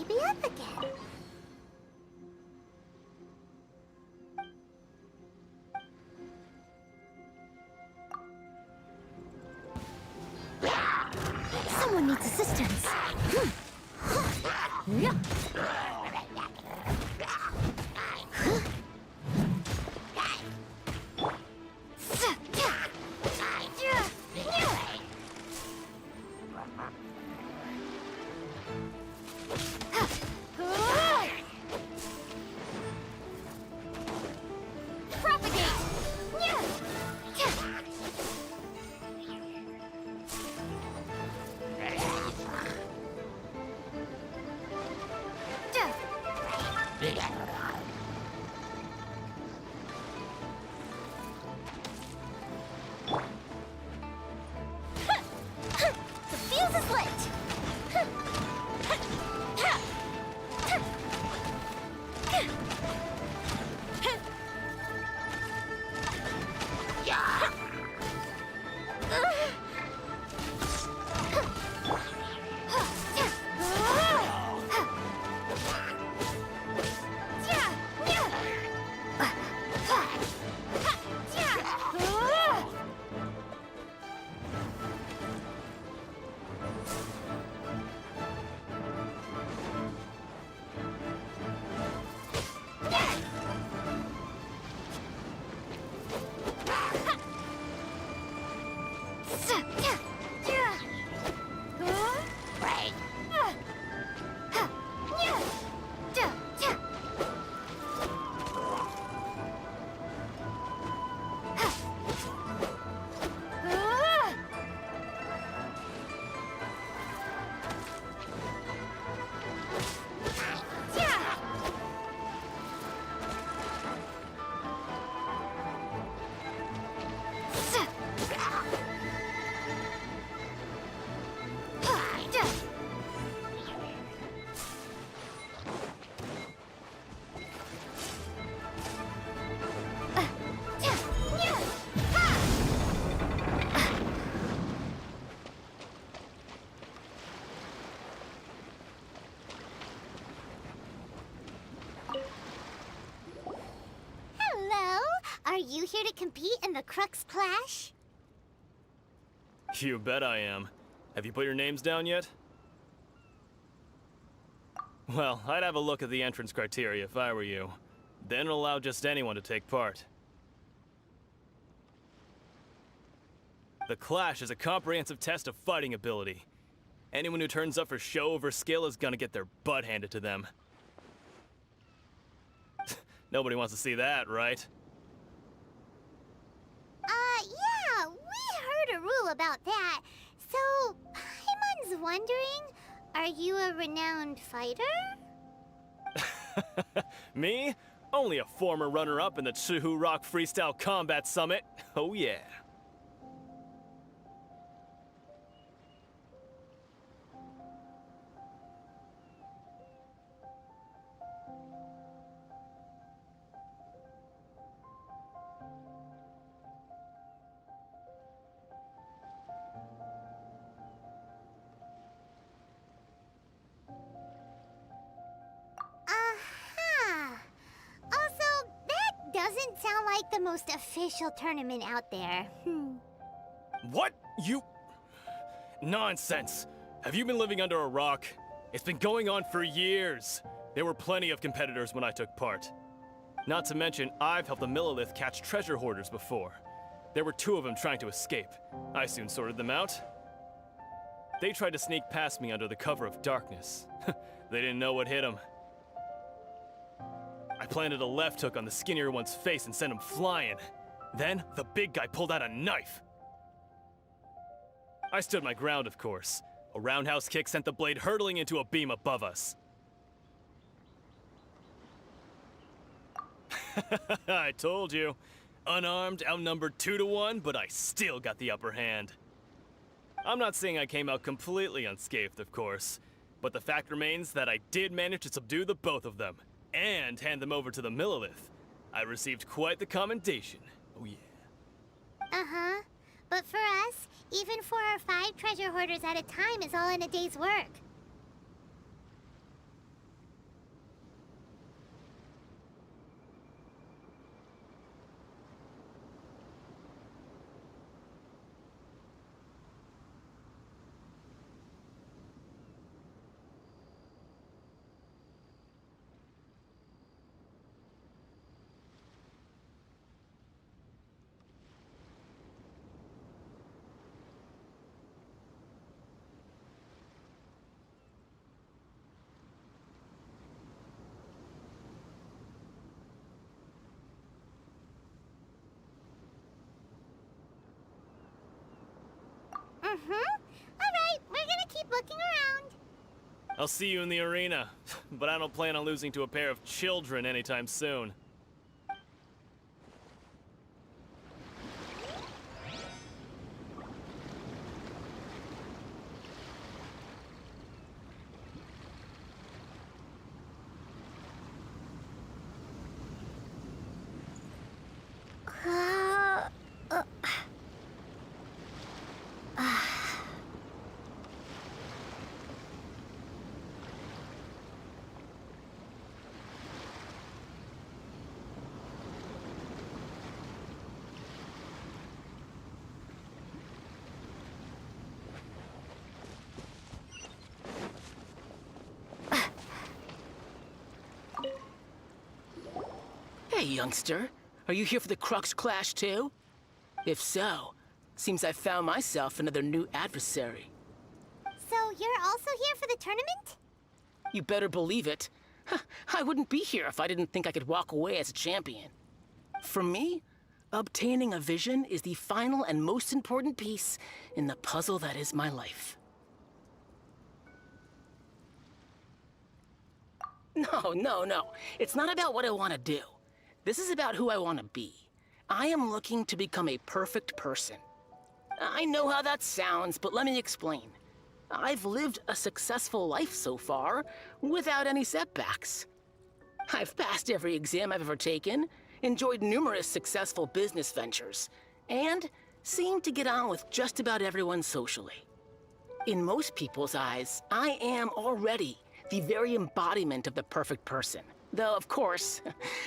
be up again. Someone needs assistance. Yeah. The fuse is lit! Hello? Are you here to compete in the Crux Clash? You bet I am. Have you put your names down yet? Well, I'd have a look at the entrance criteria if I were you. Then allow just anyone to take part. The Clash is a comprehensive test of fighting ability. Anyone who turns up for show over skill is gonna get their butt handed to them. Nobody wants to see that, right? Yeah, we heard a rule about that. So, Paimon's wondering, are you a renowned fighter? Me? Only a former runner-up in the Chihu Rock Freestyle Combat Summit. Oh yeah. Also, that doesn't sound like the most official tournament out there. What? You... Nonsense. Have you been living under a rock? It's been going on for years. There were plenty of competitors when I took part. Not to mention, I've helped the Millelith catch treasure hoarders before. There were 2 of them trying to escape. I soon sorted them out. They tried to sneak past me under the cover of darkness. They didn't know what hit them. I planted a left hook on the skinnier one's face and sent him flying. Then, the big guy pulled out a knife. I stood my ground, of course. A roundhouse kick sent the blade hurtling into a beam above us. I told you. Unarmed, outnumbered 2 to 1, but I still got the upper hand. I'm not saying I came out completely unscathed, of course, but the fact remains that I did manage to subdue the both of them, and hand them over to the Millelith. I received quite the commendation. Oh yeah. Uh-huh. But for us, even 4 or 5 treasure hoarders at a time is all in a day's work. Alright, we're gonna keep looking around. I'll see you in the arena, but I don't plan on losing to a pair of children anytime soon. Hey, youngster. Are you here for the Crux Clash too? If so, seems I found myself another new adversary. So you're also here for the tournament? You better believe it. I wouldn't be here if I didn't think I could walk away as a champion. For me, obtaining a vision is the final and most important piece in the puzzle that is my life. No. It's not about what I want to do. This is about who I want to be. I am looking to become a perfect person. I know how that sounds, but let me explain. I've lived a successful life so far, without any setbacks. I've passed every exam I've ever taken, enjoyed numerous successful business ventures, and seem to get on with just about everyone socially. In most people's eyes, I am already the very embodiment of the perfect person. Though, of course,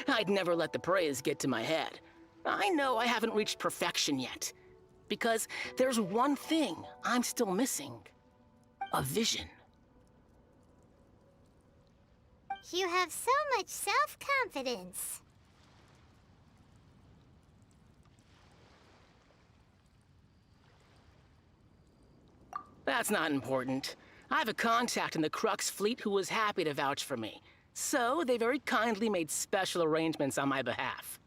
I'd never let the praise get to my head. I know I haven't reached perfection yet, because there's one thing I'm still missing. A vision. You have so much self-confidence. That's not important. I have a contact in the Crux fleet who was happy to vouch for me. So, they very kindly made special arrangements on my behalf.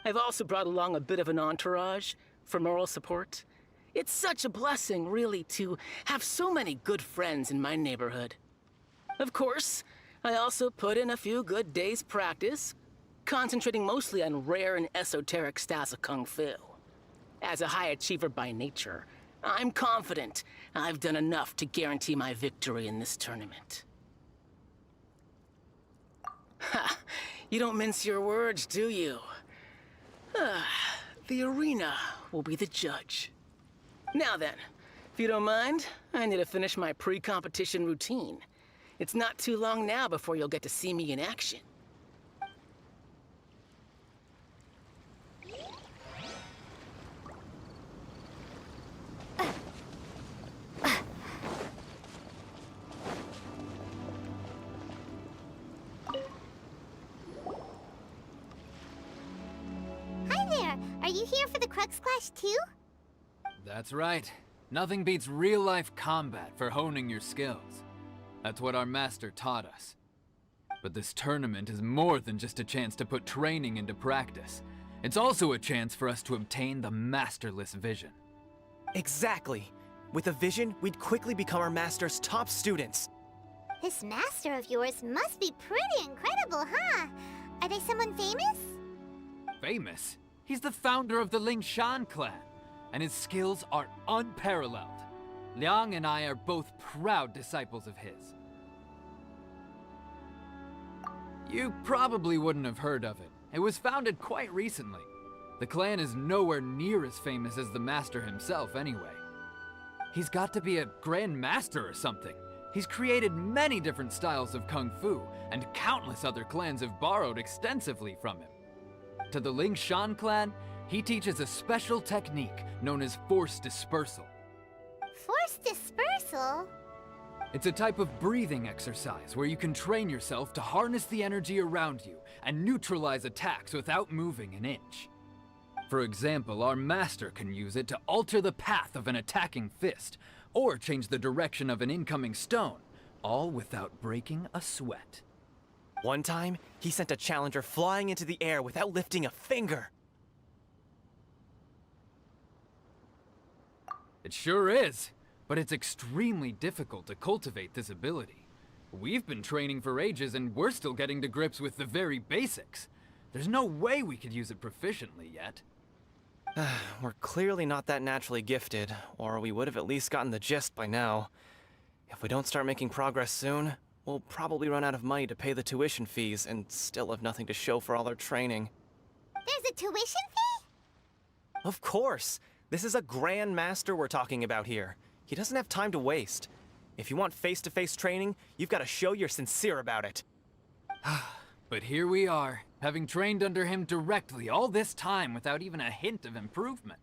I've also brought along a bit of an entourage for moral support. It's such a blessing, really, to have so many good friends in my neighborhood. Of course, I also put in a few good days' practice, concentrating mostly on rare and esoteric styles of Kung Fu. As a high achiever by nature, I'm confident I've done enough to guarantee my victory in this tournament. Ha! You don't mince your words, do you? The arena will be the judge. Now then, if you don't mind, I need to finish my pre-competition routine. It's not too long now before you'll get to see me in action. Hi there! Are you here for the Crux Clash too? That's right. Nothing beats real-life combat for honing your skills. That's what our master taught us. But this tournament is more than just a chance to put training into practice. It's also a chance for us to obtain the masterless vision. Exactly. With a vision, we'd quickly become our master's top students. This master of yours must be pretty incredible, huh? Are they someone famous? Famous? He's the founder of the Lingshan clan, and his skills are unparalleled. Liang and I are both proud disciples of his. You probably wouldn't have heard of it. It was founded quite recently. The clan is nowhere near as famous as the master himself anyway. He's got to be a grand master or something. He's created many different styles of Kung Fu, and countless other clans have borrowed extensively from him. To the Lingshan clan, he teaches a special technique known as Force Dispersal. Force dispersal? It's a type of breathing exercise where you can train yourself to harness the energy around you and neutralize attacks without moving an inch. For example, our master can use it to alter the path of an attacking fist, or change the direction of an incoming stone, all without breaking a sweat. One time, he sent a challenger flying into the air without lifting a finger. It sure is, but it's extremely difficult to cultivate this ability. We've been training for ages and we're still getting to grips with the very basics. There's no way we could use it proficiently yet. We're clearly not that naturally gifted, or we would have at least gotten the gist by now. If we don't start making progress soon, we'll probably run out of money to pay the tuition fees and still have nothing to show for all our training. There's a tuition fee? Of course! This is a Grand Master we're talking about here. He doesn't have time to waste. If you want face-to-face training, you've got to show you're sincere about it. But here we are, having trained under him directly all this time without even a hint of improvement.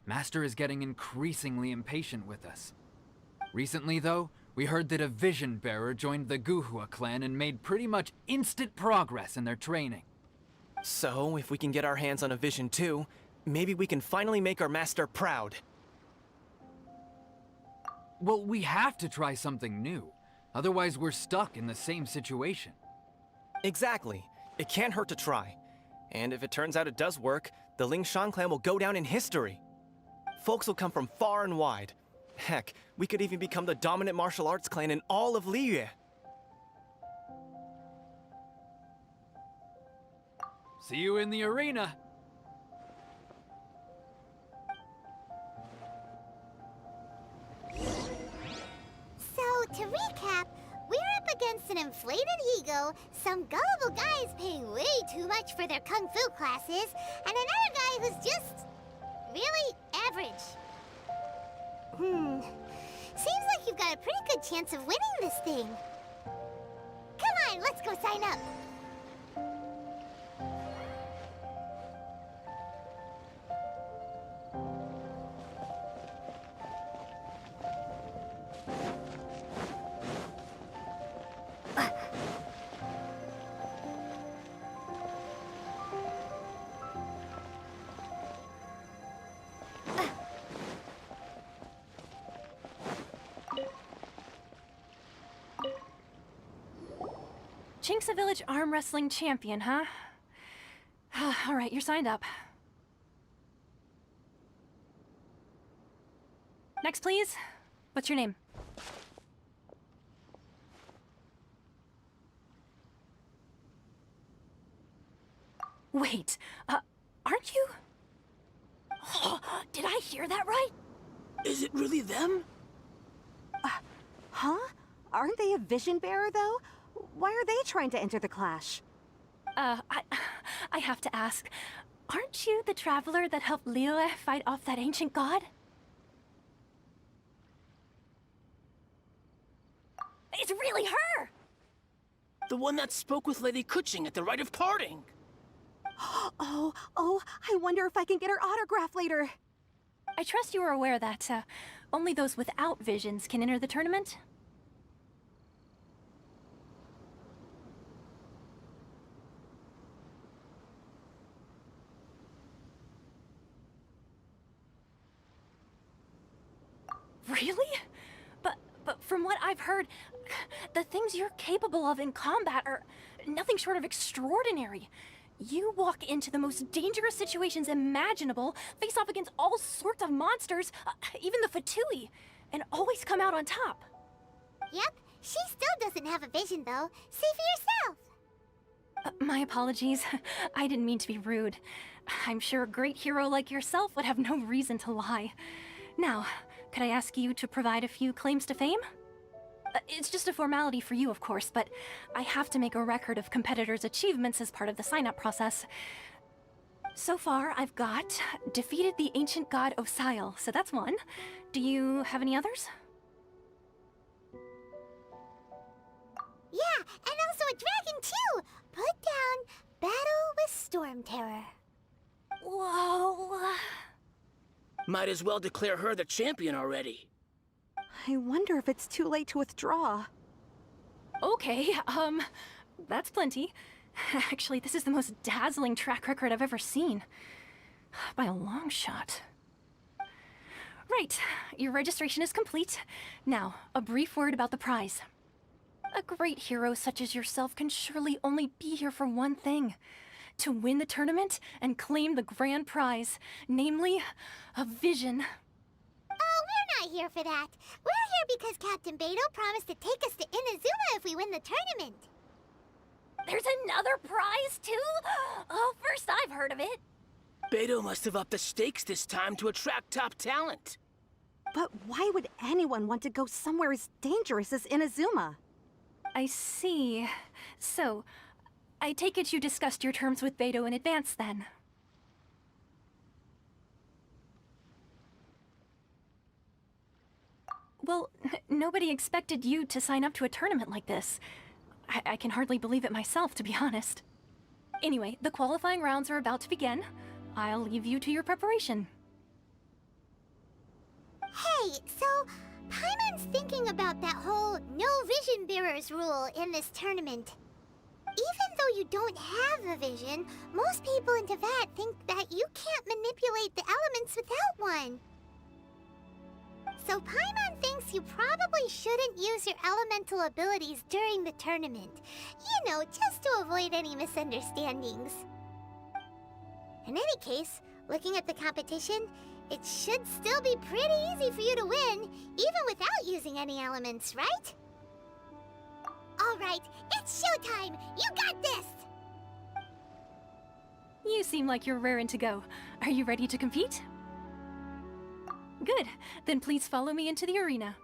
Master is getting increasingly impatient with us. Recently, though, we heard that a Vision Bearer joined the Guhua clan and made pretty much instant progress in their training. So, if we can get our hands on a Vision too, maybe we can finally make our master proud. Well, we have to try something new. Otherwise, we're stuck in the same situation. Exactly. It can't hurt to try. And if it turns out it does work, the Lingshan clan will go down in history. Folks will come from far and wide. Heck, we could even become the dominant martial arts clan in all of Liyue. See you in the arena. So, to recap, we're up against an inflated ego, some gullible guys paying way too much for their kung fu classes, and another guy who's just really average. Seems like you've got a pretty good chance of winning this thing. Come on, let's go sign up. Chinksa Village Arm Wrestling Champion, huh? All right, you're signed up. Next, please. What's your name? Wait, aren't you? Did I hear that right? Is it really them? Huh? Aren't they a Vision Bearer, though? Why are they trying to enter the clash? I have to ask, aren't you the traveler that helped Liyue fight off that ancient god? It's really her! The one that spoke with Lady Kuching at the Rite of Parting. Oh, I wonder if I can get her autograph later. I trust you are aware that, only those without visions can enter the tournament? Really? But from what I've heard, the things you're capable of in combat are nothing short of extraordinary. You walk into the most dangerous situations imaginable, face off against all sorts of monsters, even the Fatui, and always come out on top. Yep, she still doesn't have a vision, though. See for yourself. My apologies. I didn't mean to be rude. I'm sure a great hero like yourself would have no reason to lie. Now, could I ask you to provide a few claims to fame? It's just a formality for you, of course, but I have to make a record of competitors' achievements as part of the sign-up process. So far, I've got defeated the ancient god Osial, so that's one. Do you have any others? Yeah, and also a dragon, too! Put down Battle with Storm Terror. Whoa... Might as well declare her the champion already. I wonder if it's too late to withdraw. Okay, that's plenty. Actually, this is the most dazzling track record I've ever seen. By a long shot. Right, your registration is complete. Now, a brief word about the prize. A great hero such as yourself can surely only be here for one thing. To win the tournament and claim the grand prize, namely, a vision. Oh, here for that. We're here because Captain Beto promised to take us to Inazuma if we win the tournament. There's another prize, too? Oh, first I've heard of it. Beto must have upped the stakes this time to attract top talent. But why would anyone want to go somewhere as dangerous as Inazuma? I see. So, I take it you discussed your terms with Beto in advance, then? Well, nobody expected you to sign up to a tournament like this. I can hardly believe it myself, to be honest. Anyway, the qualifying rounds are about to begin. I'll leave you to your preparation. Hey, so Paimon's thinking about that whole no vision bearers rule in this tournament. Even though you don't have a vision, most people in Teyvat think that you can't manipulate the elements without one. So Paimon thinks you probably shouldn't use your elemental abilities during the tournament. You know, just to avoid any misunderstandings. In any case, looking at the competition, it should still be pretty easy for you to win, even without using any elements, right? Alright, it's showtime! You got this! You seem like you're raring to go. Are you ready to compete? Good. Then please follow me into the arena.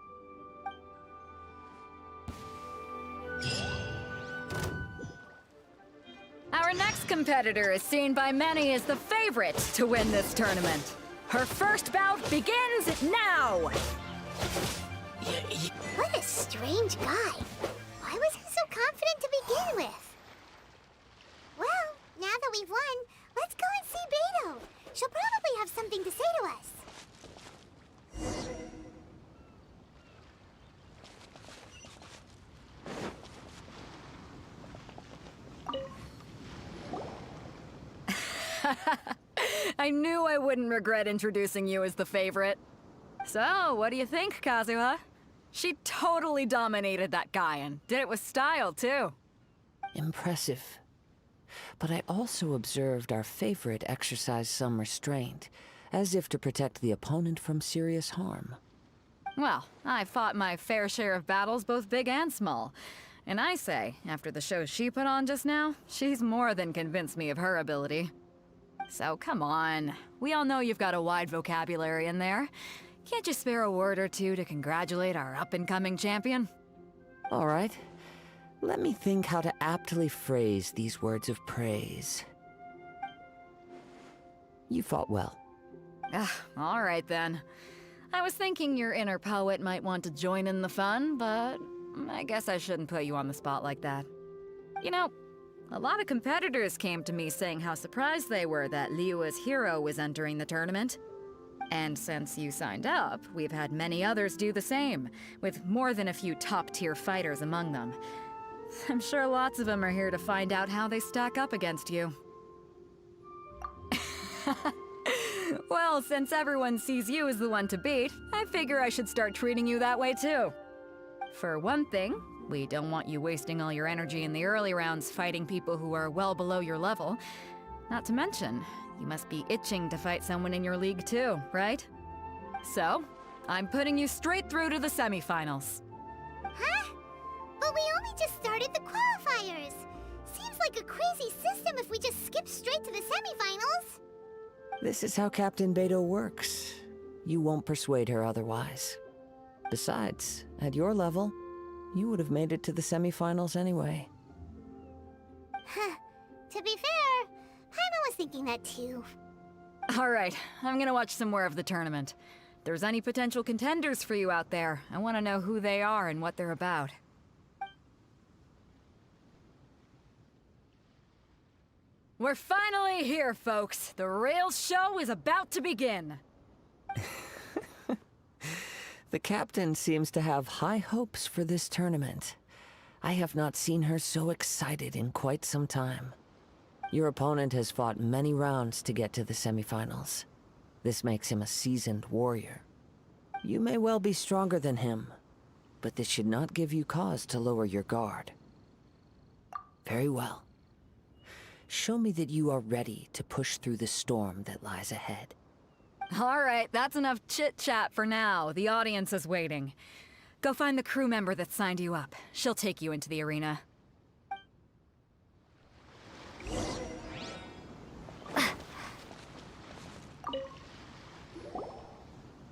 Our next competitor is seen by many as the favorite to win this tournament. Her first bout begins now! What a strange guy. Why was he so confident to begin with? Well, now that we've won, let's go and see Beto. She'll probably have something to say to us. I knew I wouldn't regret introducing you as the favorite. So, what do you think, Kazuha? She totally dominated that guy and did it with style, too. Impressive. But I also observed our favorite exercise some restraint, as if to protect the opponent from serious harm. Well, I fought my fair share of battles, both big and small. And I say, after the show she put on just now, she's more than convinced me of her ability. So come on, we all know you've got a wide vocabulary in there. Can't you spare a word or two to congratulate our up-and-coming champion? All right. Let me think how to aptly phrase these words of praise. You fought well. All right then. I was thinking your inner poet might want to join in the fun, but I guess I shouldn't put you on the spot like that. You know, a lot of competitors came to me saying how surprised they were that Liyue's hero was entering the tournament. And since you signed up, we've had many others do the same, with more than a few top-tier fighters among them. I'm sure lots of them are here to find out how they stack up against you. Well, since everyone sees you as the one to beat, I figure I should start treating you that way too. For one thing, we don't want you wasting all your energy in the early rounds fighting people who are well below your level. Not to mention, you must be itching to fight someone in your league too, right? So, I'm putting you straight through to the semifinals. Huh? But we only just started the qualifiers. Seems like a crazy system if we just skip straight to the semifinals. This is how Captain Beto works. You won't persuade her otherwise. Besides, at your level, you would have made it to the semifinals anyway. Huh. To be fair, Paimon was thinking that too. All right, I'm gonna watch some more of the tournament. If there's any potential contenders for you out there, I want to know who they are and what they're about. We're finally here, folks. The real show is about to begin. The captain seems to have high hopes for this tournament. I have not seen her so excited in quite some time. Your opponent has fought many rounds to get to the semifinals. This makes him a seasoned warrior. You may well be stronger than him, but this should not give you cause to lower your guard. Very well. Show me that you are ready to push through the storm that lies ahead. All right, that's enough chit-chat for now. The audience is waiting. Go find the crew member that signed you up. She'll take you into the arena.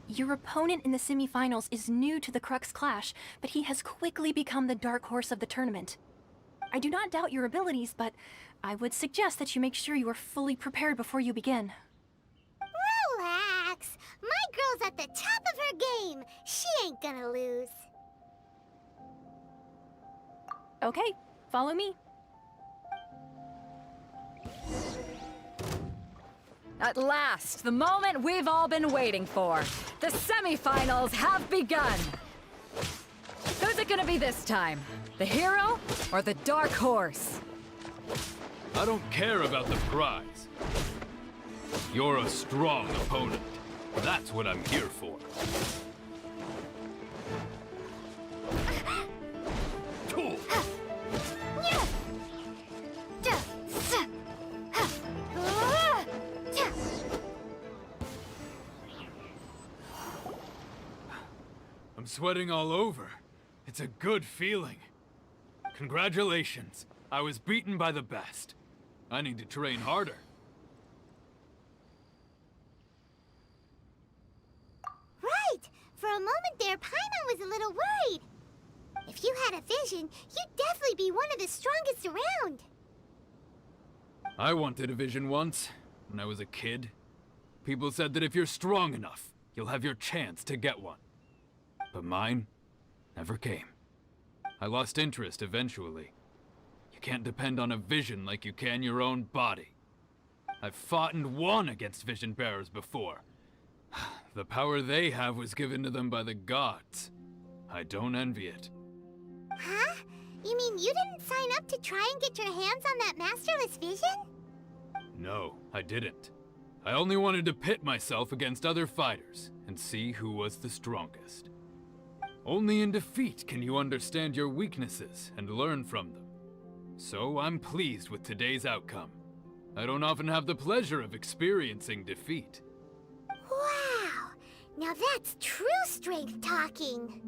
Your opponent in the semifinals is new to the Crux Clash, but he has quickly become the dark horse of the tournament. I do not doubt your abilities, but I would suggest that you make sure you are fully prepared before you begin. Relax. My girl's at the top of her game. She ain't gonna lose. Okay, follow me. At last, the moment we've all been waiting for. The semifinals have begun. Who's it gonna be this time? The hero or the dark horse? I don't care about the prize. You're a strong opponent. That's what I'm here for. I'm sweating all over. It's a good feeling. Congratulations. I was beaten by the best. I need to train harder. Right! For a moment there, Paimon was a little worried. If you had a vision, you'd definitely be one of the strongest around. I wanted a vision once, when I was a kid. People said that if you're strong enough, you'll have your chance to get one. But mine never came. I lost interest eventually. You can't depend on a vision like you can your own body. I've fought and won against vision bearers before. The power they have was given to them by the gods. I don't envy it. Huh? You mean you didn't sign up to try and get your hands on that masterless vision? No, I didn't. I only wanted to pit myself against other fighters and see who was the strongest. Only in defeat can you understand your weaknesses and learn from them. So I'm pleased with today's outcome. I don't often have the pleasure of experiencing defeat. Wow! Now that's true strength talking.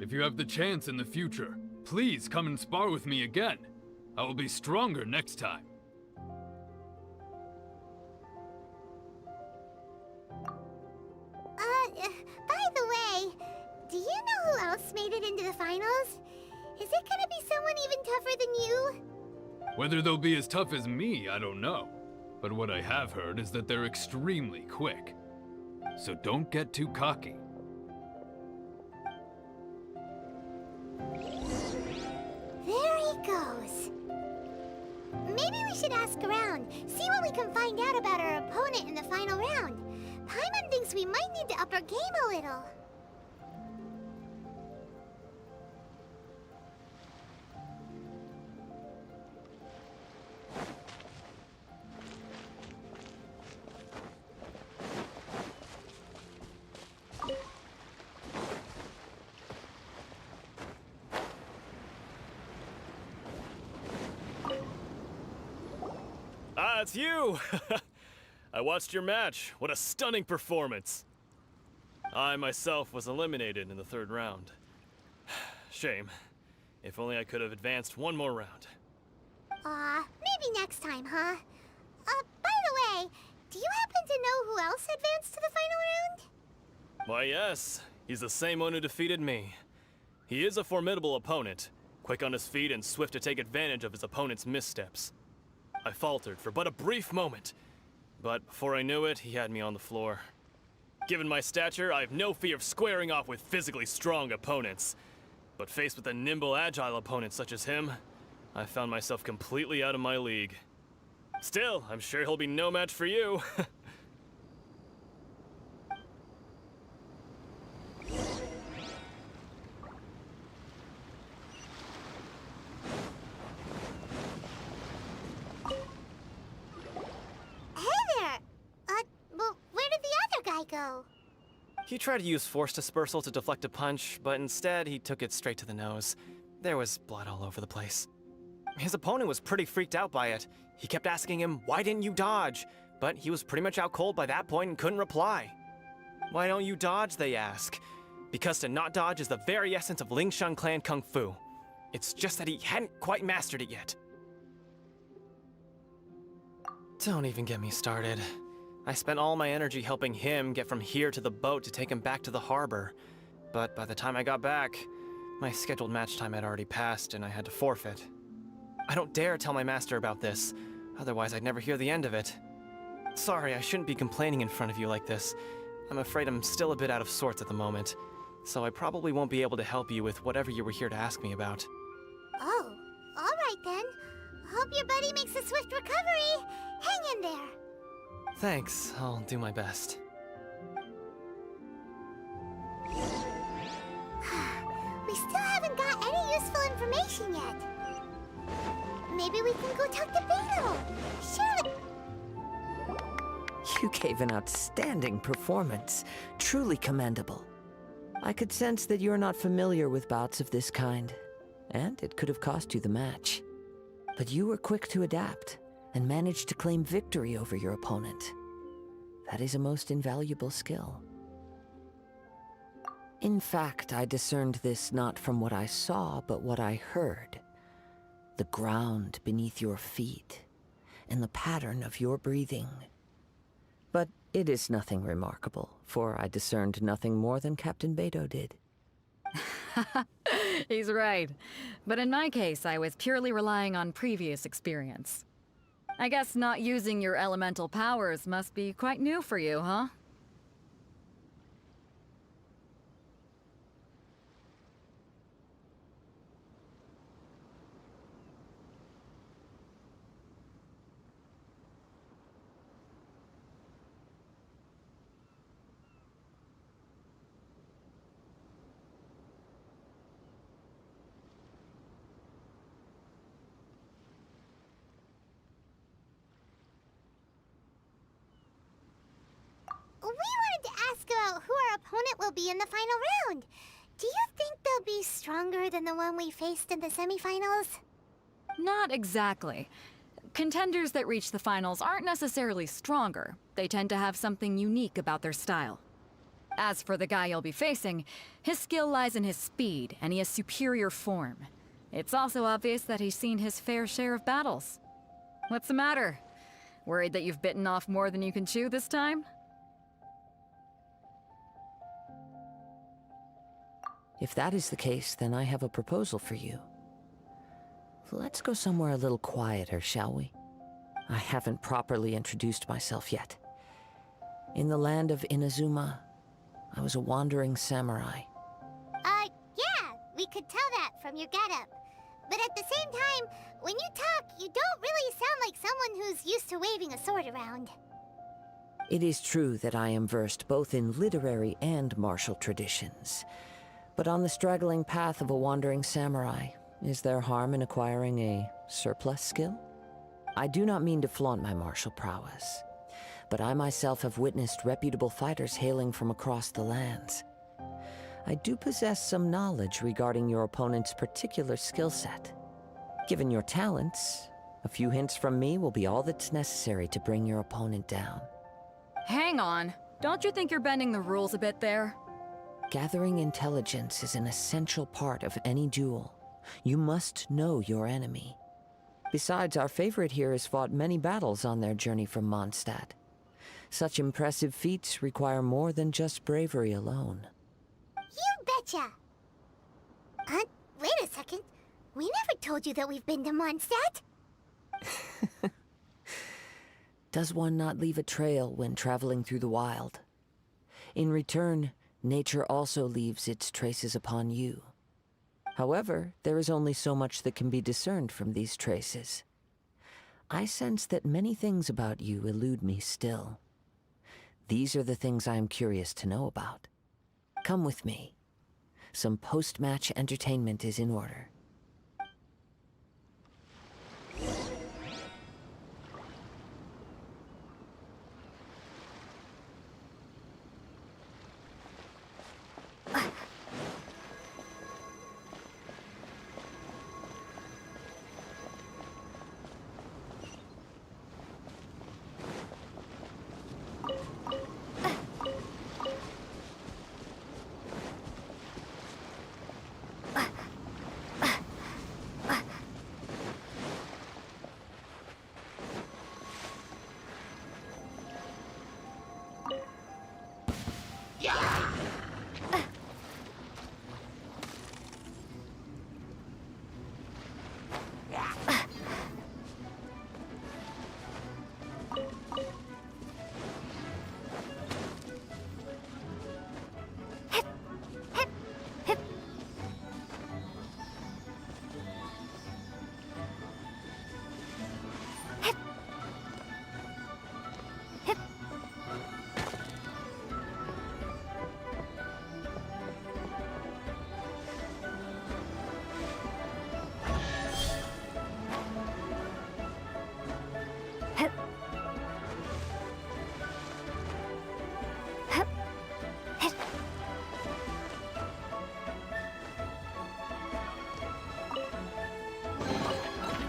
If you have the chance in the future, please come and spar with me again. I will be stronger next time. By the way, do you know who else made it into the finals? Is it gonna be someone even tougher than you? Whether they'll be as tough as me, I don't know. But what I have heard is that they're extremely quick. So don't get too cocky. There he goes. Maybe we should ask around, see what we can find out about our opponent in the final round. Paimon thinks we might need to up our game a little. Ah, it's you! I watched your match. What a stunning performance. I myself was eliminated in the third round. Shame. If only I could have advanced one more round. Maybe next time, huh? By the way, do you happen to know who else advanced to the final round? Why, yes. He's the same one who defeated me. He is a formidable opponent, quick on his feet and swift to take advantage of his opponent's missteps. I faltered for but a brief moment, but before I knew it, he had me on the floor. Given my stature, I have no fear of squaring off with physically strong opponents. But faced with a nimble, agile opponent such as him, I found myself completely out of my league. Still, I'm sure he'll be no match for you. Go. He tried to use force dispersal to deflect a punch, but instead he took it straight to the nose. There was blood all over the place. His opponent was pretty freaked out by it. He kept asking him, "Why didn't you dodge?" but he was pretty much out cold by that point and couldn't reply. Why don't you dodge, they ask. Because to not dodge is the very essence of Lingshan clan kung fu. It's just that he hadn't quite mastered it yet. Don't even get me started. I spent all my energy helping him get from here to the boat to take him back to the harbor. But by the time I got back, my scheduled match time had already passed and I had to forfeit. I don't dare tell my master about this, otherwise I'd never hear the end of it. Sorry, I shouldn't be complaining in front of you like this. I'm afraid I'm still a bit out of sorts at the moment, so I probably won't be able to help you with whatever you were here to ask me about. Oh, all right then. Hope your buddy makes a swift recovery. Hang in there. Thanks, I'll do my best. We still haven't got any useful information yet. Maybe we can go talk to Beto. Surely. You gave an outstanding performance. Truly commendable. I could sense that you're not familiar with bouts of this kind, and it could have cost you the match. But you were quick to adapt, and managed to claim victory over your opponent. That is a most invaluable skill. In fact, I discerned this not from what I saw, but what I heard. The ground beneath your feet, and the pattern of your breathing. But it is nothing remarkable, for I discerned nothing more than Captain Beto did. He's right. But in my case, I was purely relying on previous experience. I guess not using your elemental powers must be quite new for you, huh? We wanted to ask about who our opponent will be in the final round. Do you think they'll be stronger than the one we faced in the semifinals? Not exactly. Contenders that reach the finals aren't necessarily stronger. They tend to have something unique about their style. As for the guy you'll be facing, his skill lies in his speed, and he has superior form. It's also obvious that he's seen his fair share of battles. What's the matter? Worried that you've bitten off more than you can chew this time? If that is the case, then I have a proposal for you. Let's go somewhere a little quieter, shall we? I haven't properly introduced myself yet. In the land of Inazuma, I was a wandering samurai. Yeah, we could tell that from your getup. But at the same time, when you talk, you don't really sound like someone who's used to waving a sword around. It is true that I am versed both in literary and martial traditions. But on the straggling path of a wandering samurai, is there harm in acquiring a surplus skill? I do not mean to flaunt my martial prowess, but I myself have witnessed reputable fighters hailing from across the lands. I do possess some knowledge regarding your opponent's particular skill set. Given your talents, a few hints from me will be all that's necessary to bring your opponent down. Hang on. Don't you think you're bending the rules a bit there? Gathering intelligence is an essential part of any duel. You must know your enemy. Besides, our favorite here has fought many battles on their journey from Mondstadt. Such impressive feats require more than just bravery alone. You betcha! Wait a second. We never told you that we've been to Mondstadt. Does one not leave a trail when traveling through the wild? In return, nature also leaves its traces upon you. However, there is only so much that can be discerned from these traces. I sense that many things about you elude me still. These are the things I am curious to know about. Come with me. Some post-match entertainment is in order.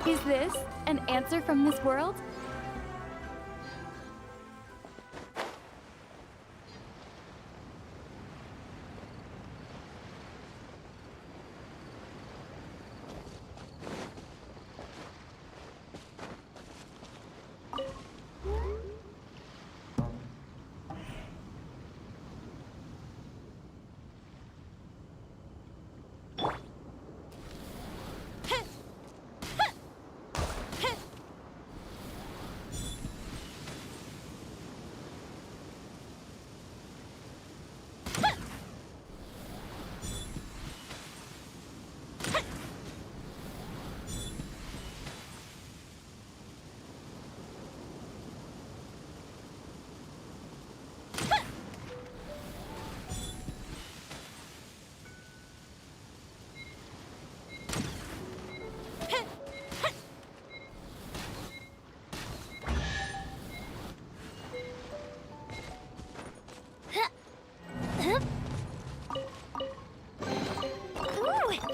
Is this an answer from this world?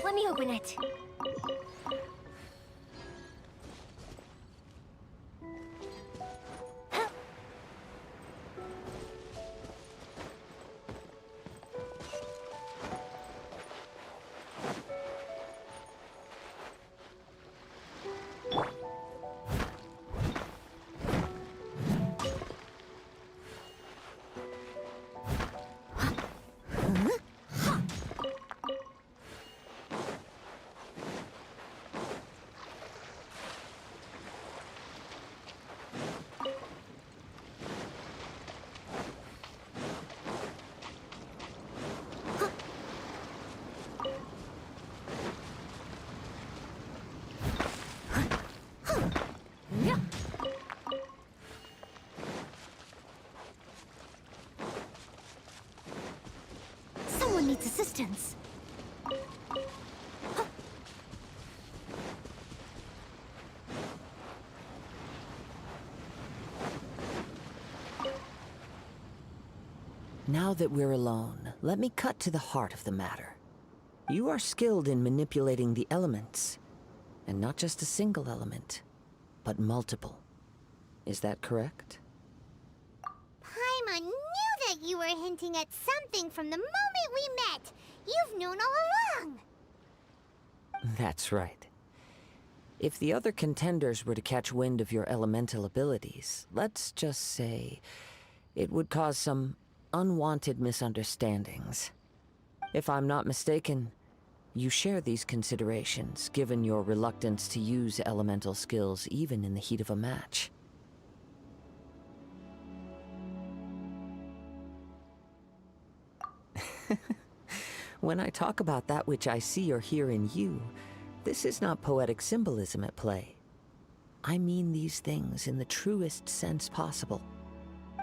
Let me open it. Someone needs assistance. Now that we're alone, let me cut to the heart of the matter. You are skilled in manipulating the elements, and not just a single element, but multiple. Is that correct? Paimon knew that you were hinting at something from the moment we met. You've known all along. That's right. If the other contenders were to catch wind of your elemental abilities, let's just say it would cause some unwanted misunderstandings. If I'm not mistaken, you share these considerations, given your reluctance to use elemental skills even in the heat of a match. When I talk about that which I see or hear in you, this is not poetic symbolism at play. I mean these things in the truest sense possible.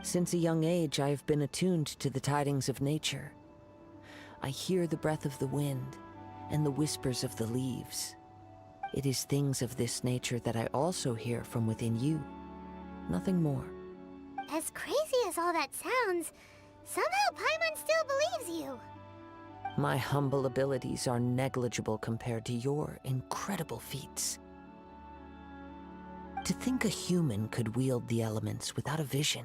Since a young age, I have been attuned to the tidings of nature. I hear the breath of the wind and the whispers of the leaves. It is things of this nature that I also hear from within you. Nothing more. As crazy as all that sounds, somehow Paimon still believes you. My humble abilities are negligible compared to your incredible feats. To think a human could wield the elements without a vision,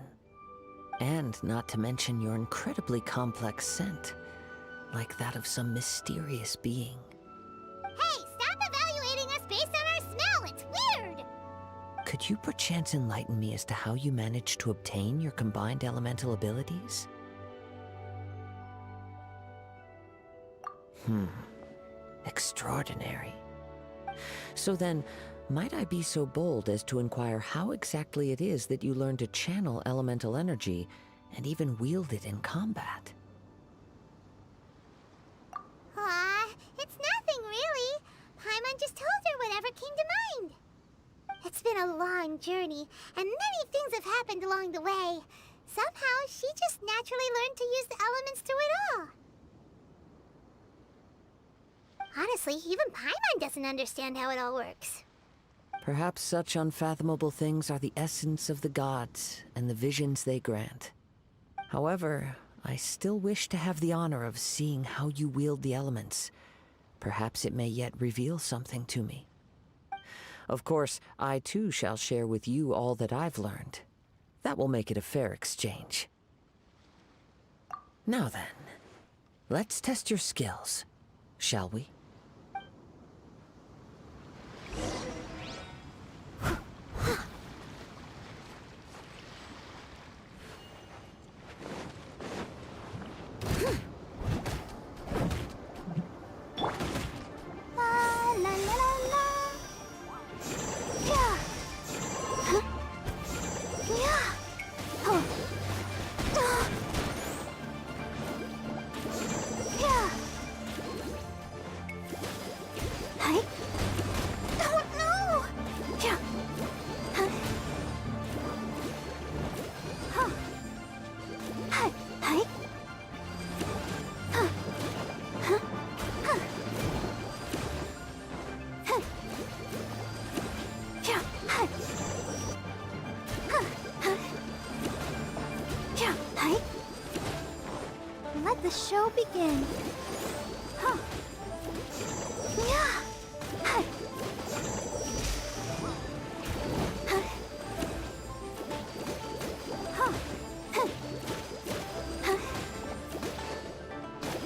and not to mention your incredibly complex scent, like that of some mysterious being. Hey, stop evaluating us based on our smell! It's weird! Could you perchance enlighten me as to how you managed to obtain your combined elemental abilities? Extraordinary. So then, might I be so bold as to inquire how exactly it is that you learned to channel elemental energy and even wield it in combat? It's nothing really. Paimon just told her whatever came to mind. It's been a long journey, and many things have happened along the way. Somehow, she just naturally learned to use the elements through it all. Honestly, even Paimon doesn't understand how it all works. Perhaps such unfathomable things are the essence of the gods and the visions they grant. However, I still wish to have the honor of seeing how you wield the elements. Perhaps it may yet reveal something to me. Of course, I too shall share with you all that I've learned. That will make it a fair exchange. Now then, let's test your skills, shall we? Let the show begin. Huh. Yeah. Huh. Huh. Huh. Huh. Huh.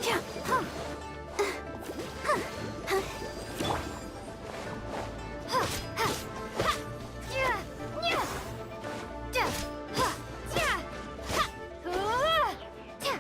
Yeah. Huh. Huh. Huh. Huh. Huh. Huh. Yeah. Yeah. Yeah. Huh. Yeah. Huh. Yeah.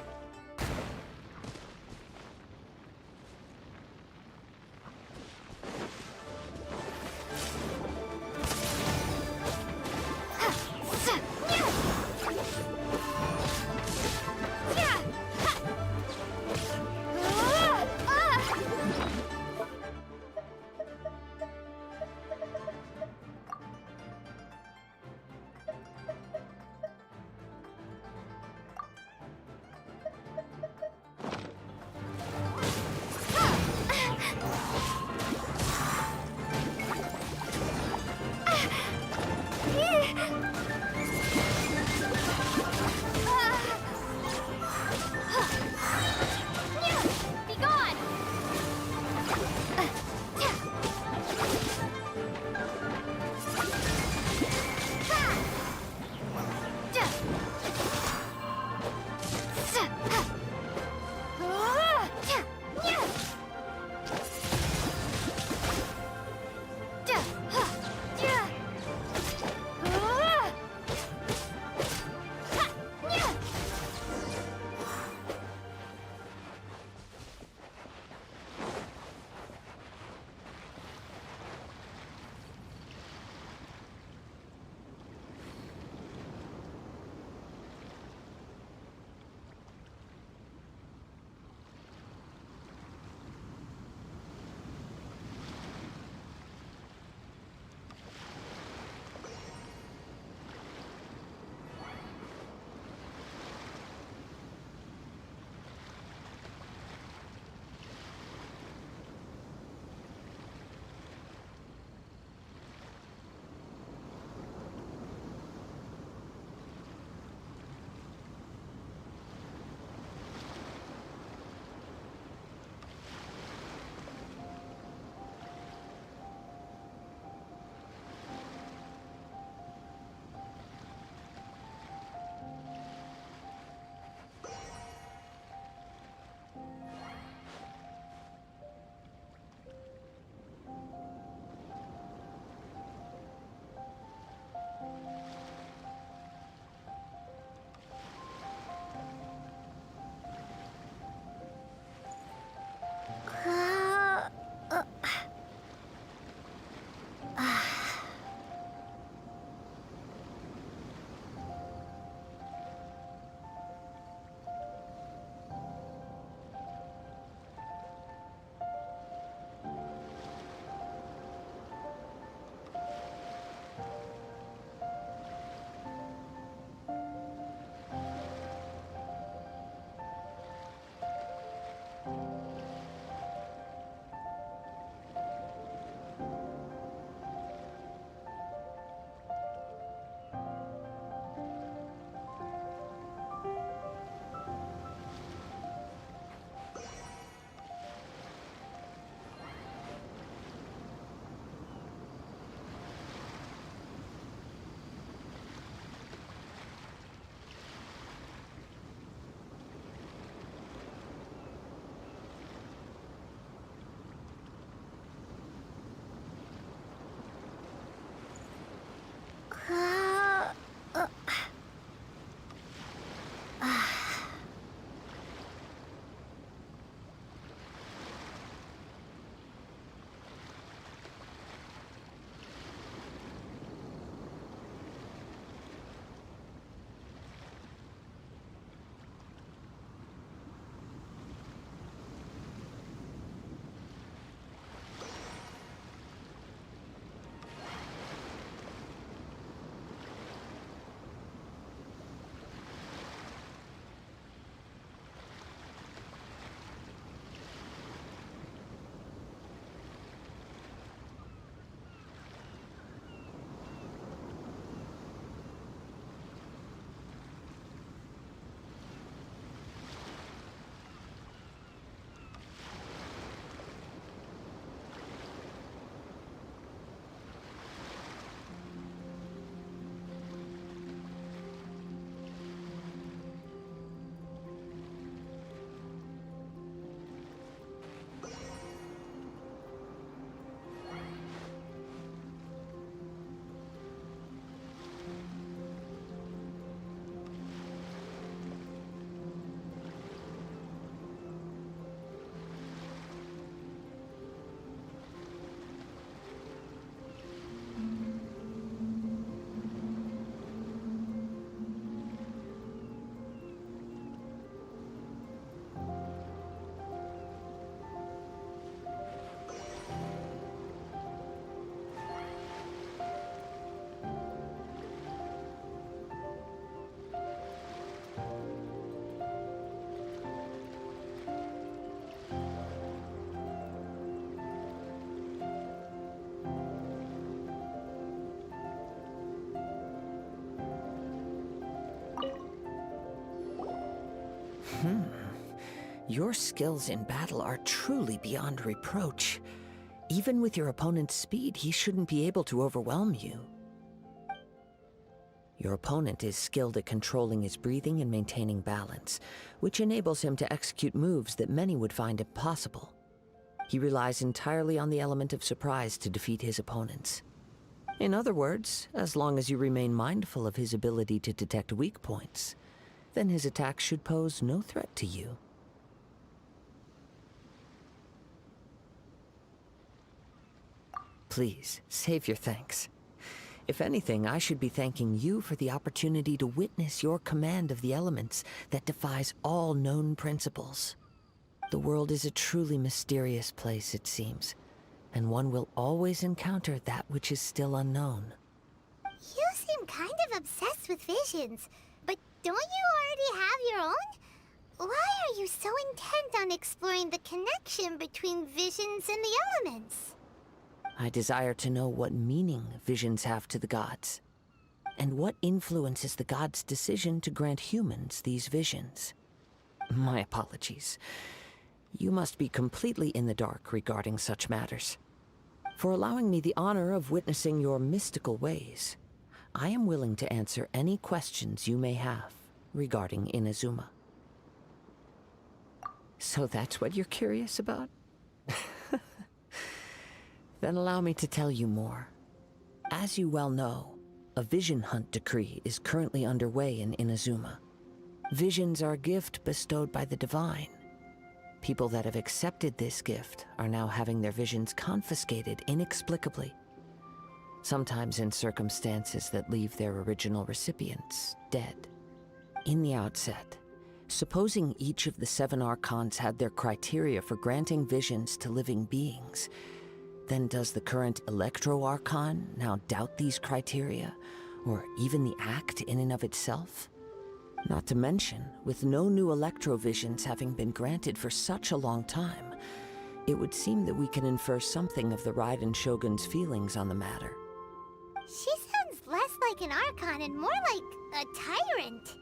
Be gone! your skills in battle are truly beyond reproach. Even with your opponent's speed, he shouldn't be able to overwhelm you. Your opponent is skilled at controlling his breathing and maintaining balance, which enables him to execute moves that many would find impossible. He relies entirely on the element of surprise to defeat his opponents. In other words, as long as you remain mindful of his ability to detect weak points, then his attacks should pose no threat to you. Please, save your thanks. If anything, I should be thanking you for the opportunity to witness your command of the elements that defies all known principles. The world is a truly mysterious place, it seems, and one will always encounter that which is still unknown. You seem kind of obsessed with visions, but don't you already have your own? Why are you so intent on exploring the connection between visions and the elements? I desire to know what meaning visions have to the gods, and what influences the gods' decision to grant humans these visions. My apologies. You must be completely in the dark regarding such matters. For allowing me the honor of witnessing your mystical ways, I am willing to answer any questions you may have regarding Inazuma. So that's what you're curious about? Then allow me to tell you more. As you well know, a vision hunt decree is currently underway in Inazuma. Visions are a gift bestowed by the divine. People that have accepted this gift are now having their visions confiscated inexplicably, sometimes in circumstances that leave their original recipients dead. In the outset, supposing each of the 7 Archons had their criteria for granting visions to living beings, then does the current Electro Archon now doubt these criteria, or even the act in and of itself? Not to mention, with no new Electrovisions having been granted for such a long time, it would seem that we can infer something of the Raiden Shogun's feelings on the matter. She sounds less like an Archon and more like a tyrant.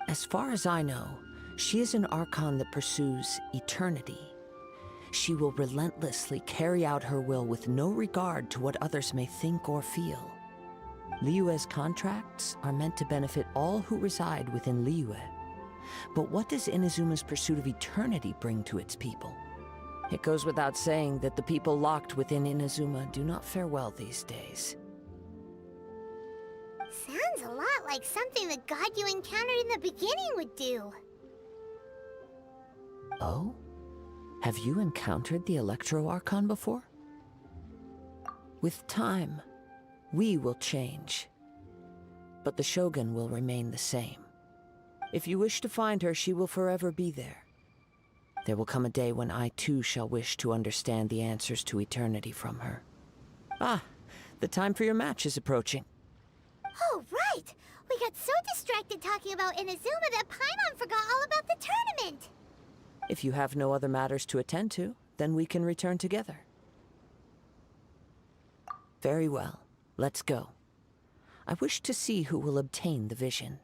As far as I know, she is an Archon that pursues eternity. She will relentlessly carry out her will with no regard to what others may think or feel. Liyue's contracts are meant to benefit all who reside within Liyue. But what does Inazuma's pursuit of eternity bring to its people? It goes without saying that the people locked within Inazuma do not fare well these days. Sounds a lot like something the god you encountered in the beginning would do. Oh? Have you encountered the Electro Archon before? With time, we will change, but the Shogun will remain the same. If you wish to find her, she will forever be there. There will come a day when I too shall wish to understand the answers to eternity from her. Ah, the time for your match is approaching. Oh, right! We got so distracted talking about Inazuma that Paimon forgot all about the tournament! If you have no other matters to attend to, then we can return together. Very well. Let's go. I wish to see who will obtain the vision.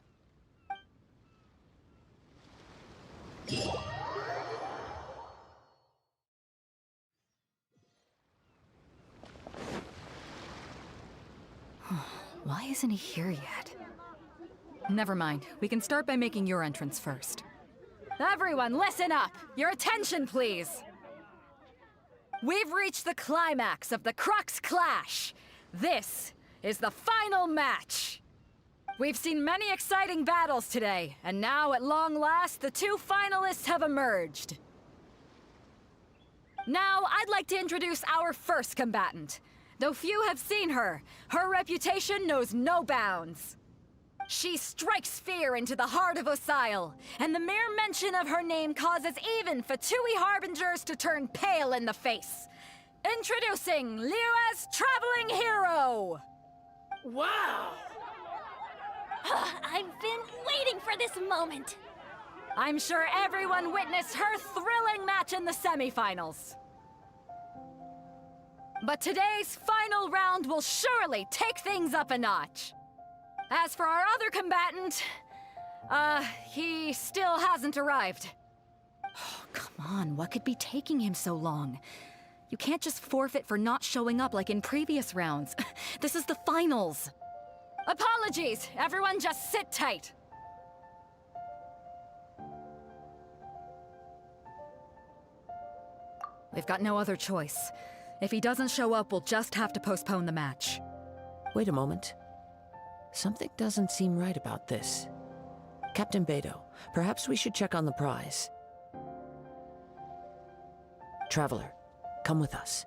Why isn't he here yet? Never mind. We can start by making your entrance first. Everyone, listen up! Your attention, please! We've reached the climax of the Crux Clash! This is the final match! We've seen many exciting battles today, and now, at long last, the 2 finalists have emerged. Now, I'd like to introduce our first combatant. Though few have seen her, her reputation knows no bounds. She strikes fear into the heart of Osile, and the mere mention of her name causes even Fatui Harbingers to turn pale in the face. Introducing Liyue's traveling hero! Wow! I've been waiting for this moment. I'm sure everyone witnessed her thrilling match in the semifinals. But today's final round will surely take things up a notch. As for our other combatant, he still hasn't arrived. Come on, what could be taking him so long? You can't just forfeit for not showing up like in previous rounds. This is the finals. Apologies! Everyone just sit tight! We've got no other choice. If he doesn't show up, we'll just have to postpone the match. Wait a moment. Something doesn't seem right about this. Captain Beidou, perhaps we should check on the prize. Traveler, come with us.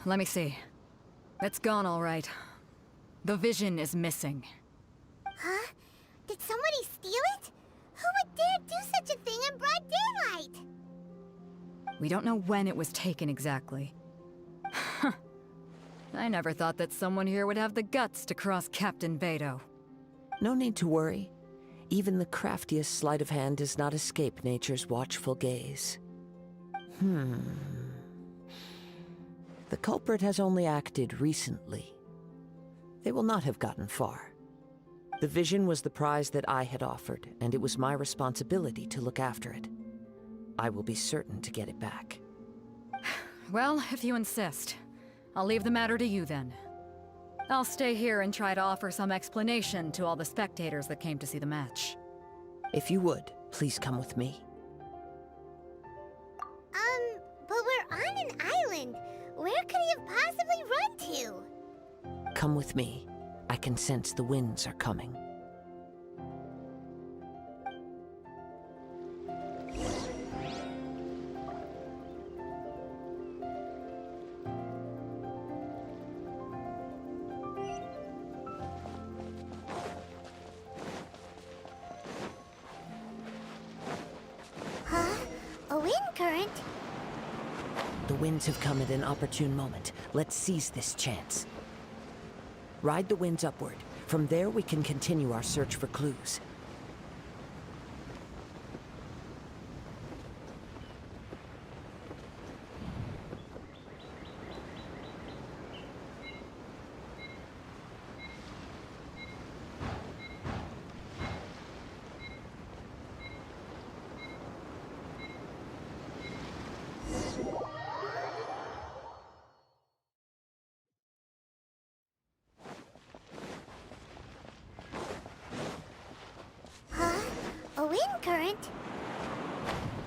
Let me see. It's gone all right. The vision is missing. Huh? Did somebody steal it? Who would dare do such a thing in broad daylight? We don't know when it was taken exactly. I never thought that someone here would have the guts to cross Captain Beidou. No need to worry. Even the craftiest sleight of hand does not escape nature's watchful gaze. The culprit has only acted recently. They will not have gotten far. The vision was the prize that I had offered, and it was my responsibility to look after it. I will be certain to get it back. Well, if you insist. I'll leave the matter to you then. I'll stay here and try to offer some explanation to all the spectators that came to see the match. If you would, please come with me. But we're on an island. Where could he have possibly run to? Come with me. I can sense the winds are coming. Huh? A wind current? The winds have come at an opportune moment. Let's seize this chance. Ride the winds upward. From there, we can continue our search for clues. A wind current?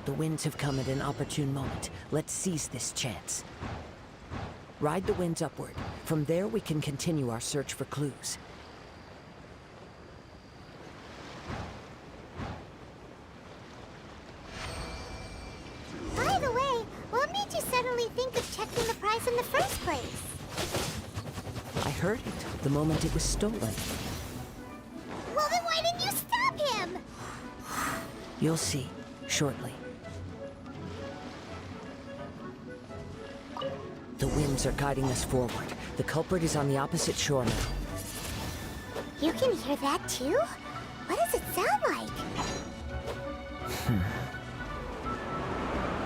The winds have come at an opportune moment. Let's seize this chance. Ride the winds upward. From there, we can continue our search for clues. By the way, what made you suddenly think of checking the prize in the first place? I heard it the moment it was stolen. Well, then why didn't you stop him? You'll see, shortly. The winds are guiding us forward. The culprit is on the opposite shore now. You can hear that too? What does it sound like?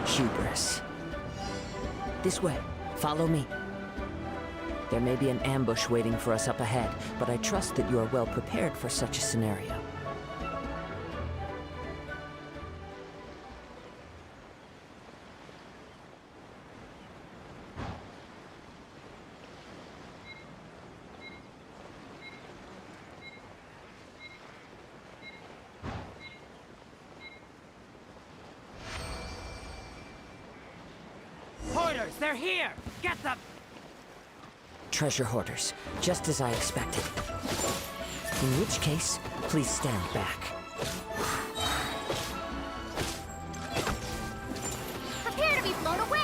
Hubris. This way. Follow me. There may be an ambush waiting for us up ahead, but I trust that you are well prepared for such a scenario. hoarders! They're here! Get them! Treasure hoarders, just as I expected. In which case, please stand back. Prepare to be blown away!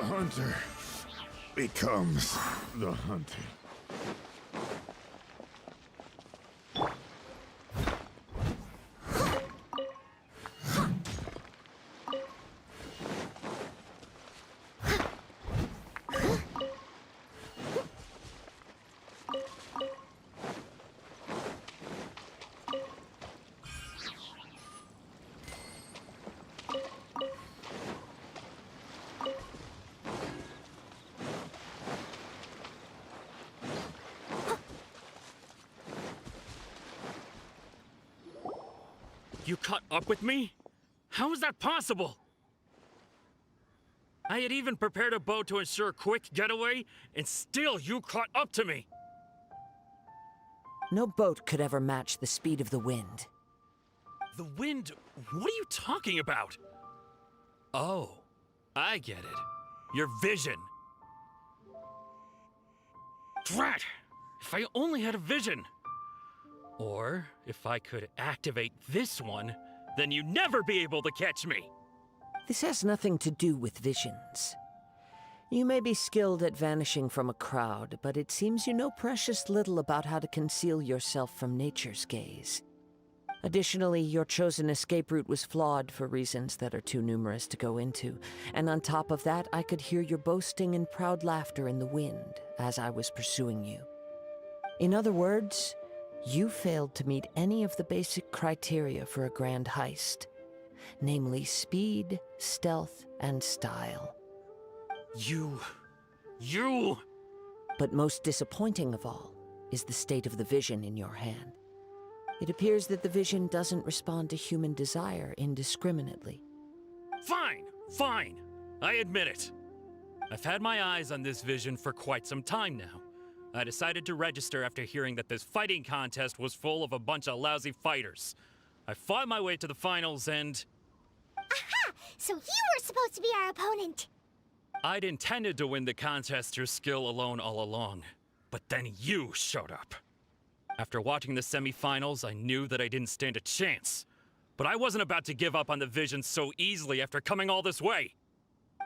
Hunter becomes the hunted. You caught up with me? How is that possible? I had even prepared a boat to ensure a quick getaway, and still you caught up to me! No boat could ever match the speed of the wind. The wind? What are you talking about? Oh, I get it. Your vision. Drat! If I only had a vision! Or, if I could activate this one, then you'd never be able to catch me! This has nothing to do with visions. You may be skilled at vanishing from a crowd, but it seems you know precious little about how to conceal yourself from nature's gaze. Additionally, your chosen escape route was flawed for reasons that are too numerous to go into, and on top of that, I could hear your boasting and proud laughter in the wind as I was pursuing you. In other words, you failed to meet any of the basic criteria for a grand heist, namely speed, stealth, and style. You... But most disappointing of all is the state of the vision in your hand. It appears that the vision doesn't respond to human desire indiscriminately. Fine! I admit it. I've had my eyes on this vision for quite some time now. I decided to register after hearing that this fighting contest was full of a bunch of lousy fighters. I fought my way to the finals and... Aha! So you were supposed to be our opponent! I'd intended to win the contest through skill alone all along, but then you showed up. After watching the semifinals, I knew that I didn't stand a chance. But I wasn't about to give up on the vision so easily after coming all this way.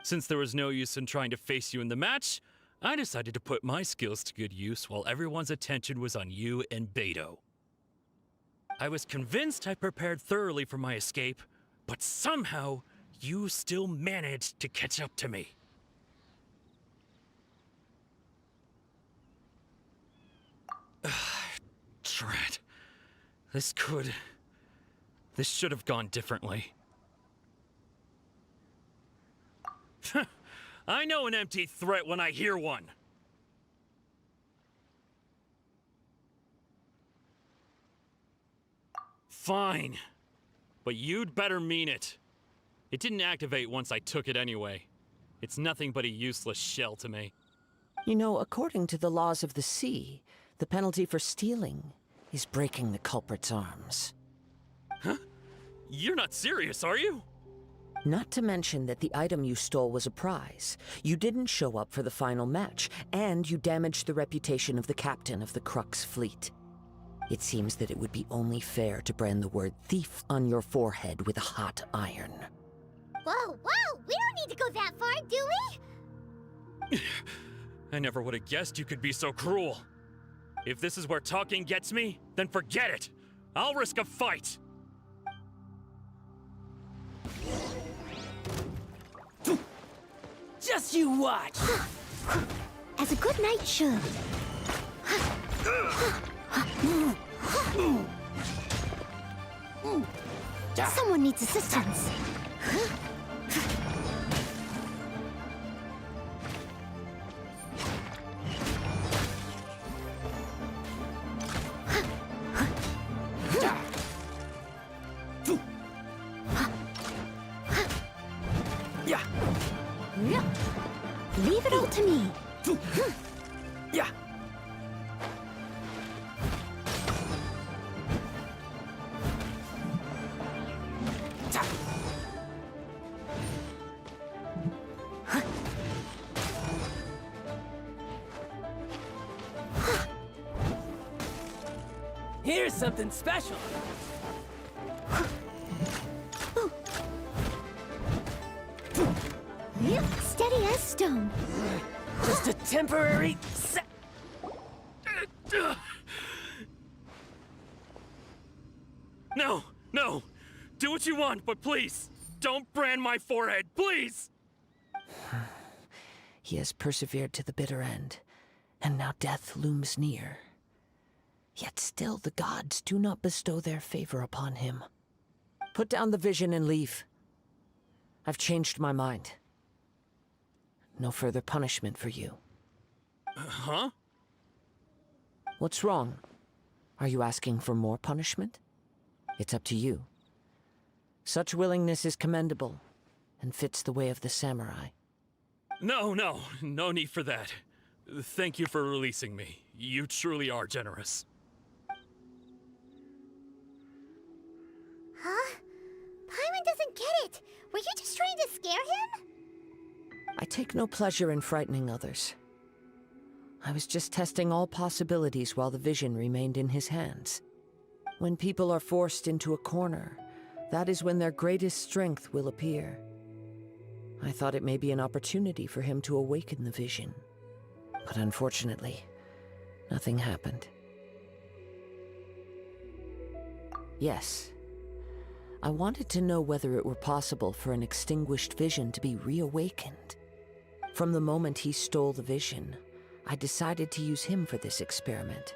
Since there was no use in trying to face you in the match, I decided to put my skills to good use while everyone's attention was on you and Beidou. I was convinced I prepared thoroughly for my escape, but somehow you still managed to catch up to me. Drat. This should have gone differently. I know an empty threat when I hear one. Fine. But you'd better mean it. It didn't activate once I took it anyway. It's nothing but a useless shell to me. You know, according to the laws of the sea, the penalty for stealing is breaking the culprit's arms. Huh? You're not serious, are you? Not to mention that the item you stole was a prize. You didn't show up for the final match, and you damaged the reputation of the captain of the Crux fleet. It seems that it would be only fair to brand the word thief on your forehead with a hot iron. Whoa! We don't need to go that far, do we? I never would have guessed you could be so cruel. If this is where talking gets me, then forget it. I'll risk a fight. Just you watch! As a good knight should. Someone needs assistance. Yeah. Yeah. Leave it all to me. Yeah. Here's something special. Yep, steady as stone. Just a temporary No, no. Do what you want, but please, don't brand my forehead, please! He has persevered to the bitter end, and now death looms near. Yet still the gods do not bestow their favor upon him. Put down the vision and leave. I've changed my mind. No further punishment for you. Huh? What's wrong? Are you asking for more punishment? It's up to you. Such willingness is commendable, and fits the way of the samurai. No, no. No need for that. Thank you for releasing me. You truly are generous. Huh? Paimon doesn't get it. Were you just trying to scare him? I take no pleasure in frightening others. I was just testing all possibilities while the vision remained in his hands. When people are forced into a corner, that is when their greatest strength will appear. I thought it may be an opportunity for him to awaken the vision. But unfortunately, nothing happened. Yes. I wanted to know whether it were possible for an extinguished vision to be reawakened. From the moment he stole the vision, I decided to use him for this experiment.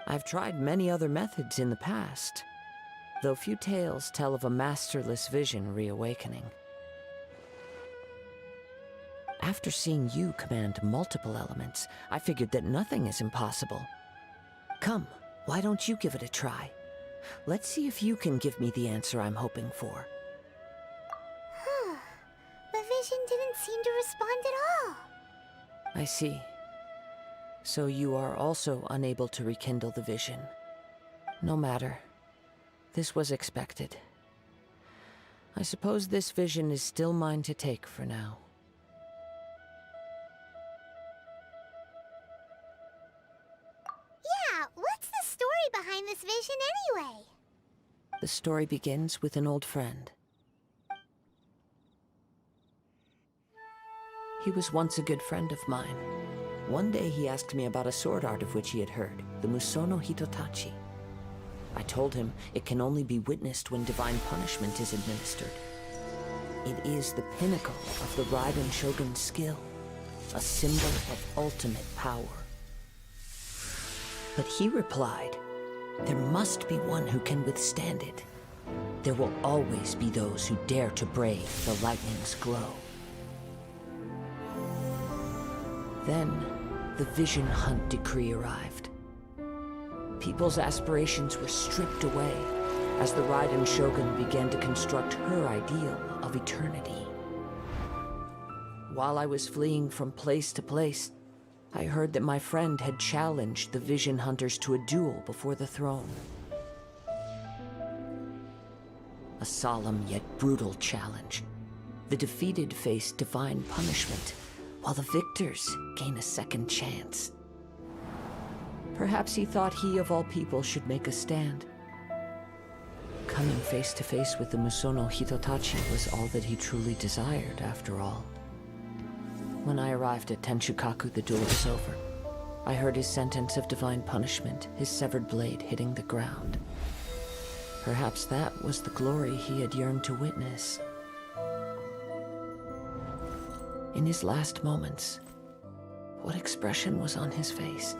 I've tried many other methods in the past, though few tales tell of a masterless vision reawakening. After seeing you command multiple elements, I figured that nothing is impossible. Come, why don't you give it a try? Let's see if you can give me the answer I'm hoping for. The vision didn't seem to respond at all. I see. So you are also unable to rekindle the vision. No matter. This was expected. I suppose this vision is still mine to take for now. Yeah, what's the story behind this vision anyway? The story begins with an old friend. He was once a good friend of mine. One day he asked me about a sword art of which he had heard, the Musono Hitotachi. I told him it can only be witnessed when divine punishment is administered. It is the pinnacle of the Raiden Shogun's skill, a symbol of ultimate power. But he replied, there must be one who can withstand it. There will always be those who dare to brave the lightning's glow. Then, the Vision Hunt decree arrived. People's aspirations were stripped away as the Raiden Shogun began to construct her ideal of eternity. While I was fleeing from place to place, I heard that my friend had challenged the Vision Hunters to a duel before the throne. A solemn yet brutal challenge. The defeated face divine punishment, while the victors gain a second chance. Perhaps he thought he of all people should make a stand. Coming face to face with the Musono Hitotachi was all that he truly desired, after all. When I arrived at Tenshukaku, the duel was over. I heard his sentence of divine punishment, his severed blade hitting the ground. Perhaps that was the glory he had yearned to witness. In his last moments, what expression was on his face?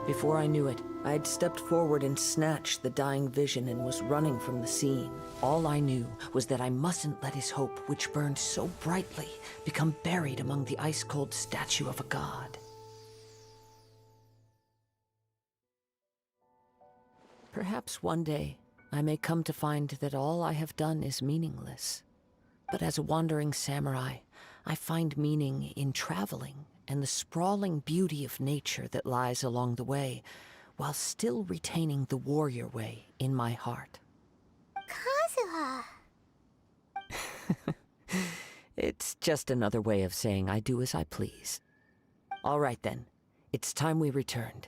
Before I knew it, I had stepped forward and snatched the dying vision and was running from the scene. All I knew was that I mustn't let his hope, which burned so brightly, become buried among the ice-cold statue of a god. Perhaps one day, I may come to find that all I have done is meaningless. But as a wandering samurai, I find meaning in traveling and the sprawling beauty of nature that lies along the way, while still retaining the warrior way in my heart. Kazuha! It's just another way of saying I do as I please. All right then, it's time we returned.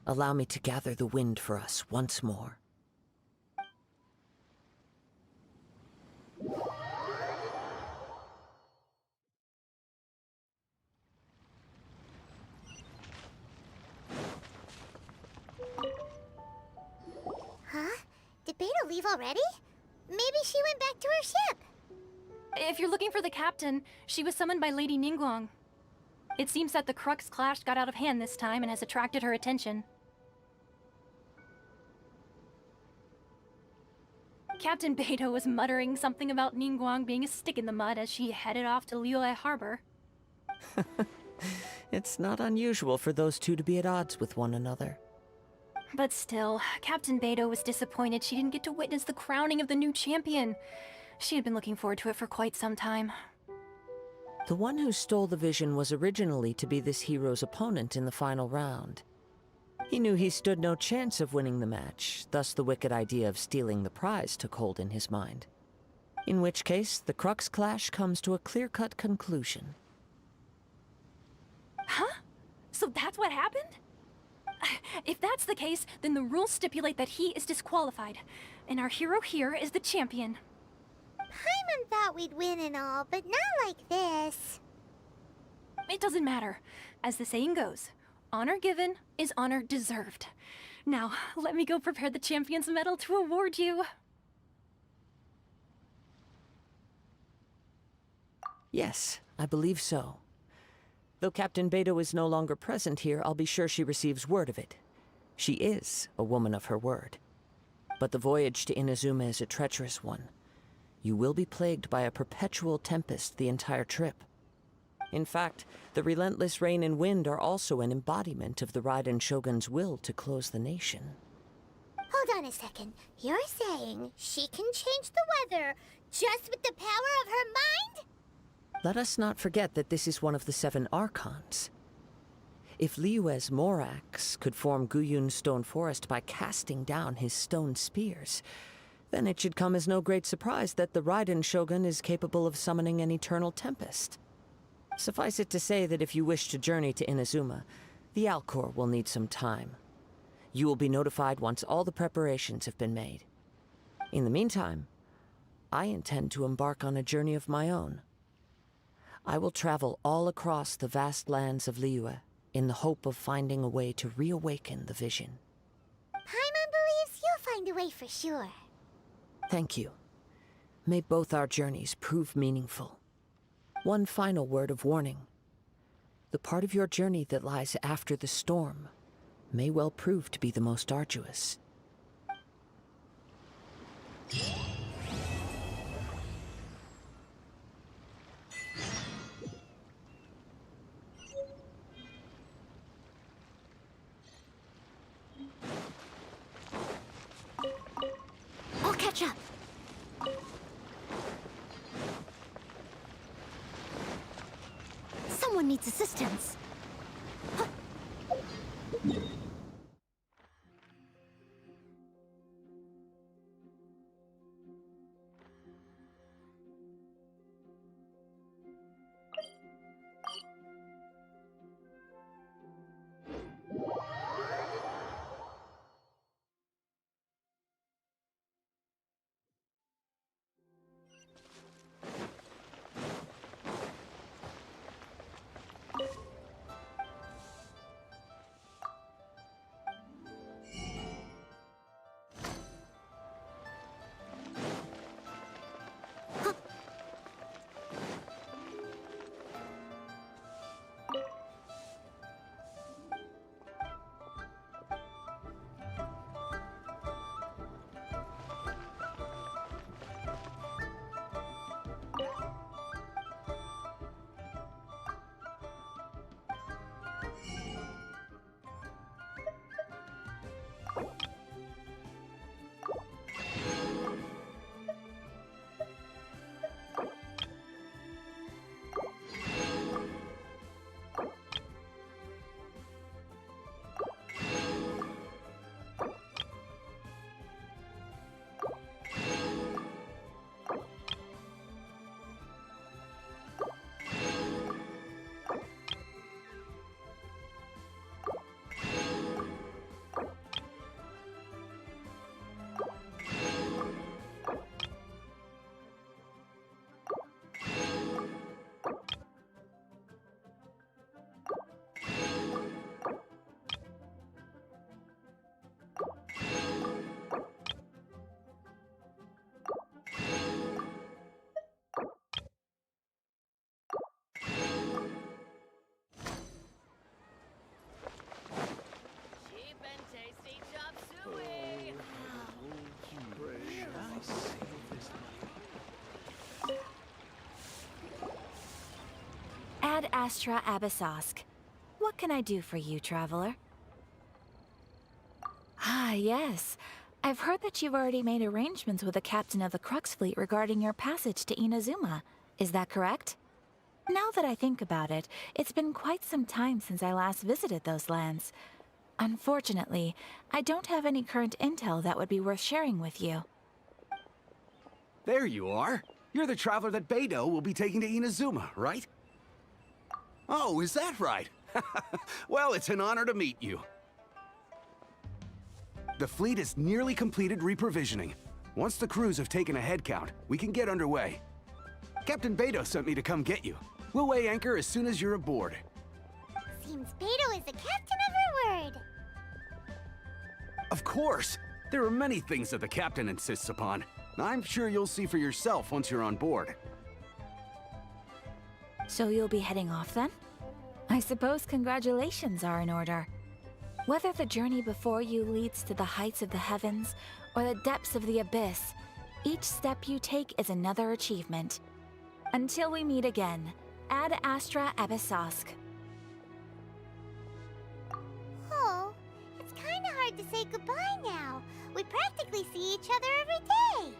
Allow me to gather the wind for us once more. Huh? Did Beto leave already? Maybe she went back to her ship. If you're looking for the captain, she was summoned by Lady Ningguang. It seems that the Crux Clash got out of hand this time and has attracted her attention. Captain Beto was muttering something about Ningguang being a stick in the mud as she headed off to Liyue Harbor. It's not unusual for those two to be at odds with one another. But still, Captain Beto was disappointed she didn't get to witness the crowning of the new champion. She had been looking forward to it for quite some time. The one who stole the vision was originally to be this hero's opponent in the final round. He knew he stood no chance of winning the match, thus the wicked idea of stealing the prize took hold in his mind. In which case, the Crux Clash comes to a clear-cut conclusion. Huh? So that's what happened? If that's the case, then the rules stipulate that he is disqualified, and our hero here is the champion. Paimon thought we'd win and all, but not like this. It doesn't matter. As the saying goes, honor given is honor deserved. Now, let me go prepare the champion's medal to award you. Yes, I believe so. Though Captain Beto is no longer present here, I'll be sure she receives word of it. She is a woman of her word. But the voyage to Inazuma is a treacherous one. You will be plagued by a perpetual tempest the entire trip. In fact, the relentless rain and wind are also an embodiment of the Raiden Shogun's will to close the nation. Hold on a second. You're saying she can change the weather just with the power of her mind? Let us not forget that this is one of the 7 Archons. If Liyue's Morax could form Guyun's stone forest by casting down his stone spears, then it should come as no great surprise that the Raiden Shogun is capable of summoning an eternal tempest. Suffice it to say that if you wish to journey to Inazuma, the Alcor will need some time. You will be notified once all the preparations have been made. In the meantime, I intend to embark on a journey of my own. I will travel all across the vast lands of Liyue in the hope of finding a way to reawaken the vision. Paimon believes you'll find a way for sure. Thank you. May both our journeys prove meaningful. One final word of warning. The part of your journey that lies after the storm may well prove to be the most arduous. I'll catch up. Someone needs assistance. Astra Abyssosque. What can I do for you, traveler? Ah, yes. I've heard that you've already made arrangements with the captain of the Crux fleet regarding your passage to Inazuma. Is that correct? Now that I think about it, it's been quite some time since I last visited those lands. Unfortunately, I don't have any current intel that would be worth sharing with you. There you are. You're the traveler that Beidou will be taking to Inazuma, right? Oh, is that right? Well, it's an honor to meet you. The fleet has nearly completed reprovisioning. Once the crews have taken a head count, we can get underway. Captain Beidou sent me to come get you. We'll weigh anchor as soon as you're aboard. Seems Beidou is the captain of her word. Of course! There are many things that the captain insists upon. I'm sure you'll see for yourself once you're on board. So you'll be heading off then? I suppose congratulations are in order. Whether the journey before you leads to the heights of the heavens or the depths of the abyss, each step you take is another achievement. Until we meet again, Ad Astra Abyssosque. Oh, it's kinda hard to say goodbye now. We practically see each other every day.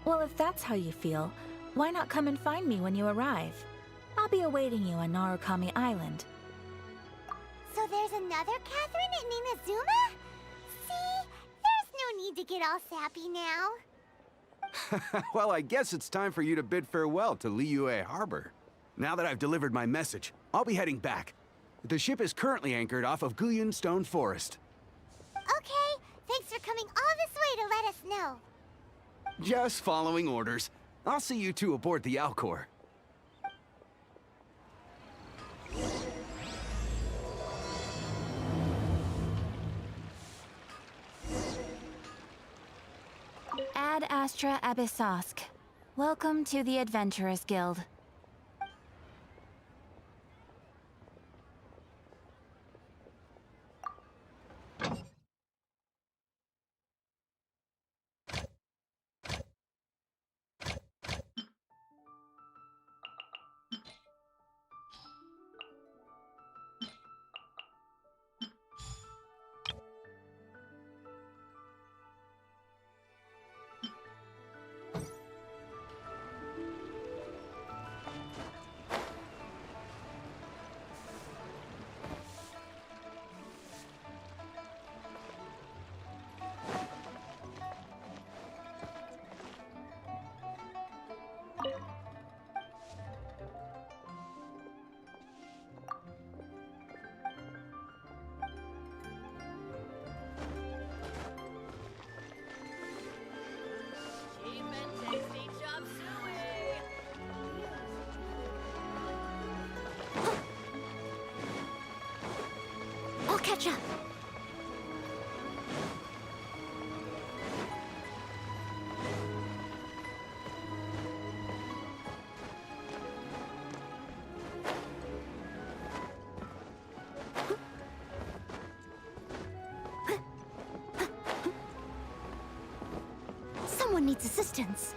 Well, if that's how you feel, why not come and find me when you arrive? I'll be awaiting you on Narukami Island. So there's another Catherine in Inazuma? See? There's no need to get all sappy now. Well, I guess it's time for you to bid farewell to Liyue Harbor. Now that I've delivered my message, I'll be heading back. The ship is currently anchored off of Guyun Stone Forest. Okay, thanks for coming all this way to let us know. Just following orders. I'll see you two aboard the Alcor. Ad Astra Abyssosque. Welcome to the Adventurers Guild. I'll catch up. Someone needs assistance.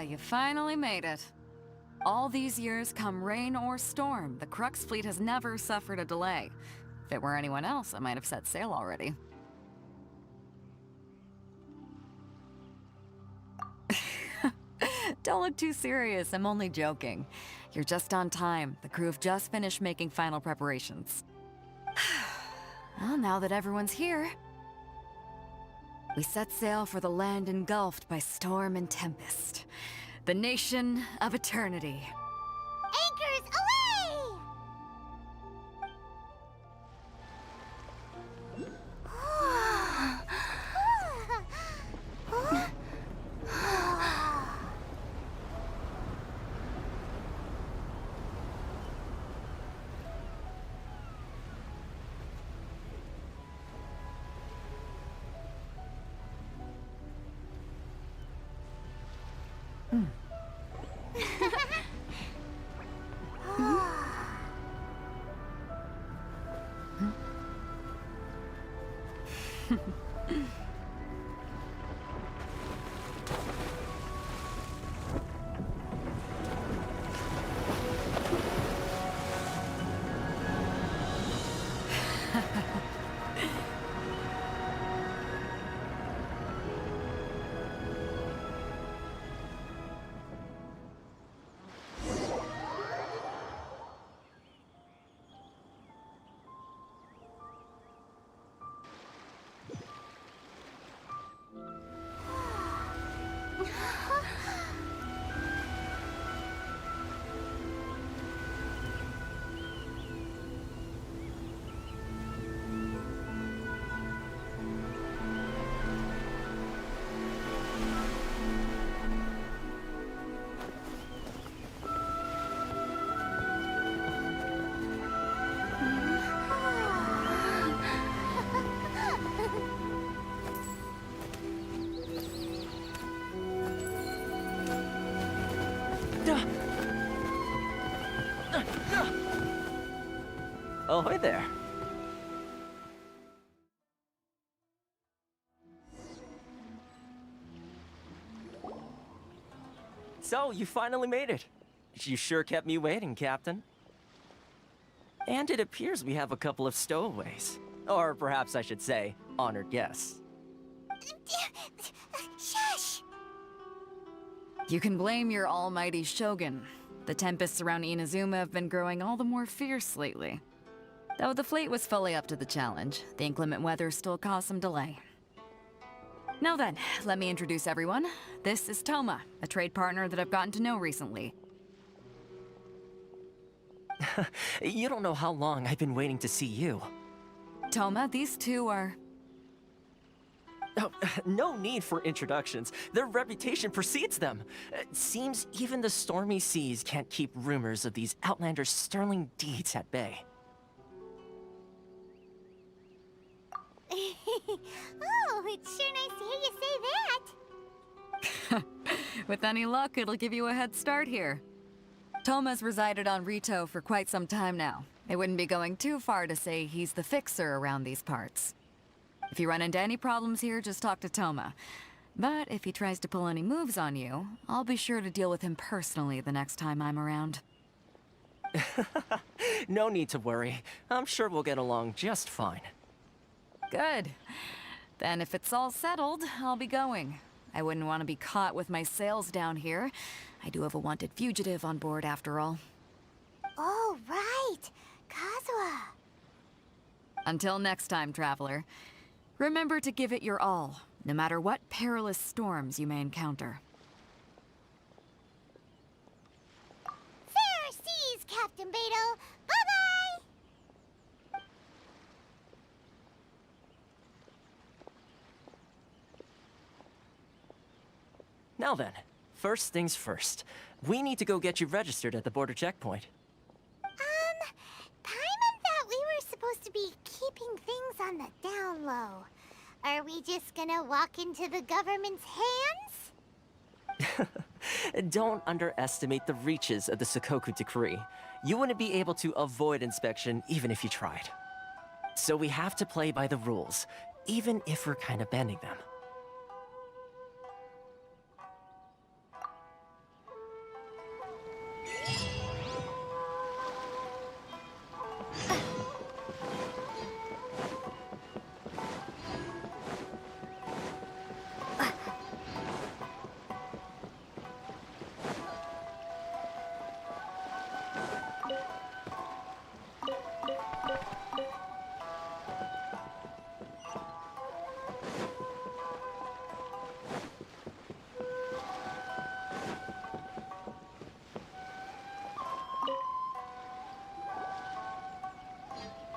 you finally made it. All these years, come rain or storm, the Crux fleet has never suffered a delay. If it were anyone else, I might have set sail already. Don't look too serious, I'm only joking. You're just on time. The crew have just finished making final preparations. Well, now that everyone's here, we set sail for the land engulfed by storm and tempest. The nation of eternity. Anchors away! Ahoy there. So, you finally made it. You sure kept me waiting, Captain. And it appears we have a couple of stowaways. Or perhaps I should say, honored guests. Shush! You can blame your almighty Shogun. The tempests around Inazuma have been growing all the more fierce lately. Though the fleet was fully up to the challenge, the inclement weather still caused some delay. Now then, let me introduce everyone. This is Toma, a trade partner that I've gotten to know recently. You don't know how long I've been waiting to see you. Toma, these two are... Oh, no need for introductions. Their reputation precedes them. Seems even the stormy seas can't keep rumors of these outlanders' sterling deeds at bay. Oh, it's sure nice to hear you say that. With any luck, it'll give you a head start here. Toma's resided on Rito for quite some time now. It wouldn't be going too far to say he's the fixer around these parts. If you run into any problems here, just talk to Toma. But if he tries to pull any moves on you, I'll be sure to deal with him personally the next time I'm around. No need to worry. I'm sure we'll get along just fine. Good. Then if it's all settled, I'll be going. I wouldn't want to be caught with my sails down here. I do have a wanted fugitive on board after all. Oh, right. Kazuha. Until next time, traveler. Remember to give it your all, no matter what perilous storms you may encounter. Fair seas, Captain Beidou. Bye-bye! Now then, first things first. We need to go get you registered at the border checkpoint. Paimon thought we were supposed to be keeping things on the down low. Are we just gonna walk into the government's hands? Don't underestimate the reaches of the Sakoku Decree. You wouldn't be able to avoid inspection even if you tried. So we have to play by the rules, even if we're kind of bending them.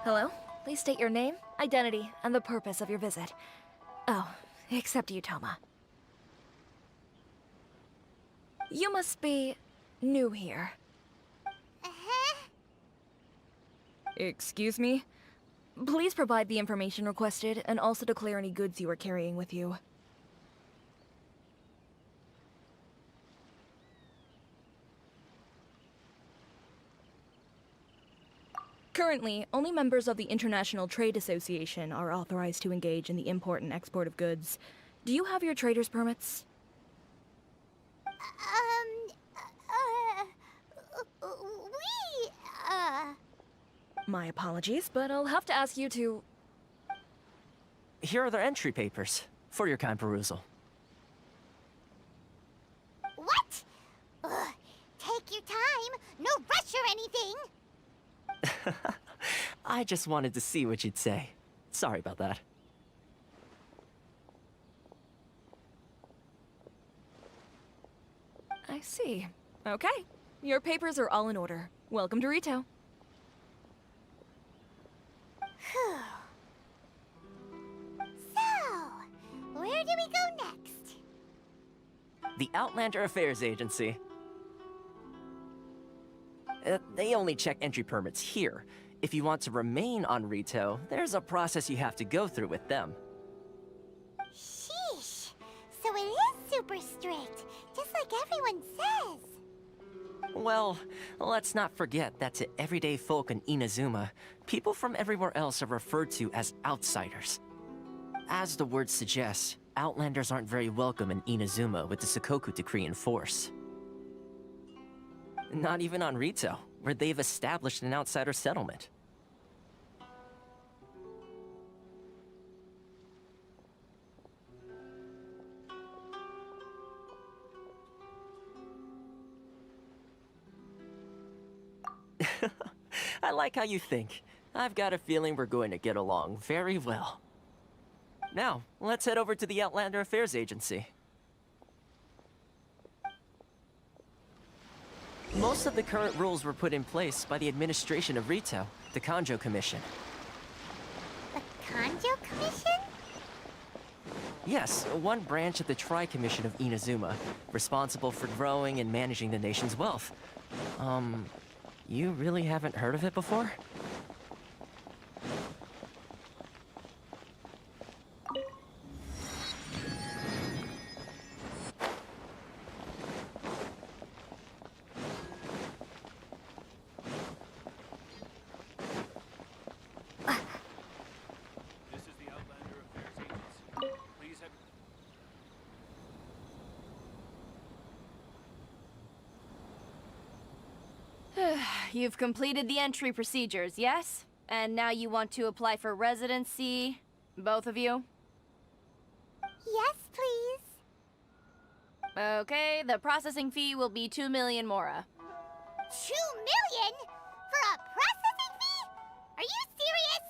Hello? Please state your name, identity, and the purpose of your visit. Oh, except you, Toma. You must be new here. Excuse me? Please provide the information requested, and also declare any goods you are carrying with you. Currently, only members of the International Trade Association are authorized to engage in the import and export of goods. Do you have your trader's permits? My apologies, but I'll have to ask you to... Here are their entry papers, for your kind perusal. What? Ugh, take your time. No rush or anything. I just wanted to see what you'd say. Sorry about that. I see. Okay. Your papers are all in order. Welcome to Rito. So, where do we go next? The Outlander Affairs Agency. They only check entry permits here. If you want to remain on Rito, there's a process you have to go through with them. Sheesh. So it is super strict, just like everyone says. Well, let's not forget that to everyday folk in Inazuma, people from everywhere else are referred to as outsiders. As the word suggests, Outlanders aren't very welcome in Inazuma with the Sakoku Decree in force. Not even on Rito, where they've established an outsider settlement. I like how you think. I've got a feeling we're going to get along very well. Now, let's head over to the Outlander Affairs Agency. Most of the current rules were put in place by the administration of Rito, the Kanjo Commission. The Kanjo Commission? Yes, one branch of the Tri-Commission of Inazuma, responsible for growing and managing the nation's wealth. You really haven't heard of it before? You've completed the entry procedures, yes? And now you want to apply for residency? Both of you? Yes, please. Okay, the processing fee will be 2 million mora. 2 million? For a processing fee? Are you serious?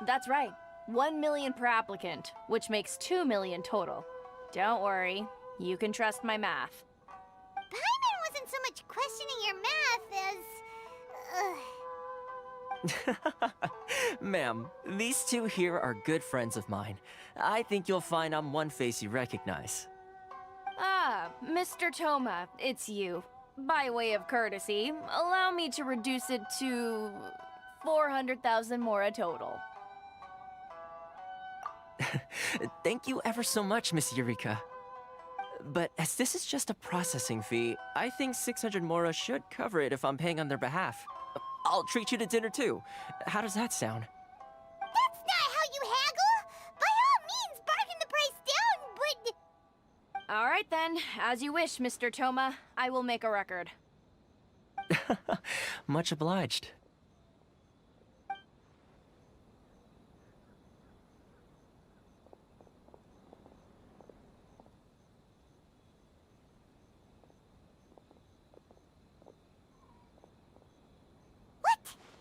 That's right. 1 million per applicant, which makes 2 million total. Don't worry, you can trust my math. Paimon wasn't so much questioning your math as... Ma'am, these two here are good friends of mine. I think you'll find I'm one face you recognize. Ah, Mr. Toma, it's you. By way of courtesy, allow me to reduce it to 400,000 mora total. Thank you ever so much, Miss Eureka. But as this is just a processing fee, I think 600 mora should cover it if I'm paying on their behalf. I'll treat you to dinner too. How does that sound? That's not how you haggle! By all means, bargain the price down, but... All right then, as you wish, Mr. Toma. I will make a record. Much obliged.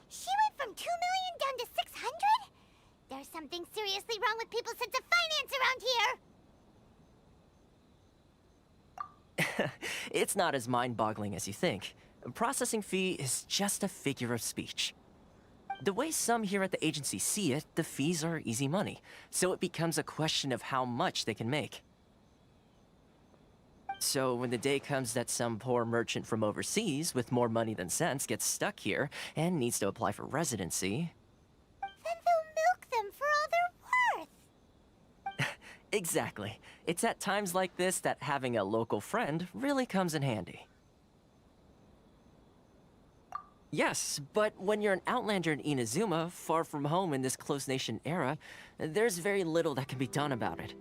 She went from 2 million down to 600? There's something seriously wrong with people's sense of finance around here! It's not as mind-boggling as you think. A processing fee is just a figure of speech. The way some here at the agency see it, the fees are easy money, so it becomes a question of how much they can make. So when the day comes that some poor merchant from overseas with more money than sense gets stuck here and needs to apply for residency... Then they'll milk them for all they're worth. Exactly. It's at times like this that having a local friend really comes in handy. Yes, but when you're an outlander in Inazuma, far from home in this close nation era, there's very little that can be done about it.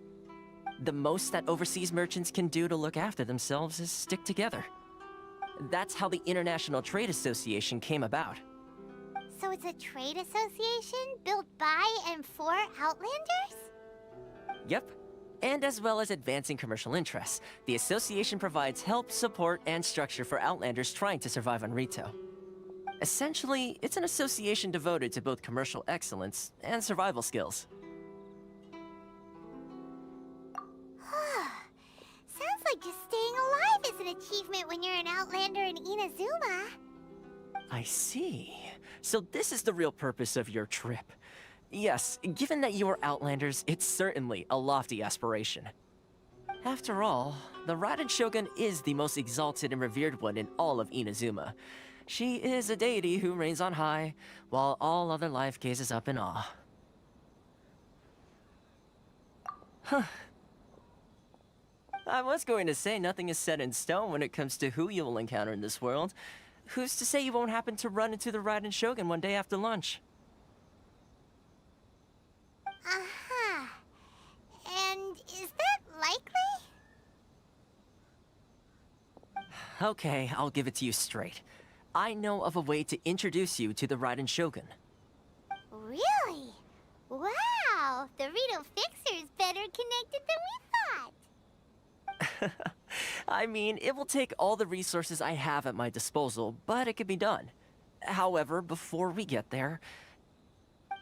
The most that overseas merchants can do to look after themselves is stick together. That's how the International Trade Association came about. So it's a trade association built by and for Outlanders? Yep. And as well as advancing commercial interests, the association provides help, support, and structure for Outlanders trying to survive on Rito. Essentially, it's an association devoted to both commercial excellence and survival skills. Sounds like just staying alive is an achievement when you're an Outlander in Inazuma. I see. So this is the real purpose of your trip. Yes, given that you are Outlanders, it's certainly a lofty aspiration. After all, the Raiden Shogun is the most exalted and revered one in all of Inazuma. She is a deity who reigns on high, while all other life gazes up in awe. Huh. I was going to say nothing is set in stone when it comes to who you will encounter in this world. Who's to say you won't happen to run into the Raiden Shogun one day after lunch? Uh-huh. And is that likely? Okay, I'll give it to you straight. I know of a way to introduce you to the Raiden Shogun. Really? Wow! The Rito Fixer is better connected than we thought. I mean, it will take all the resources I have at my disposal, but it can be done. However, before we get there,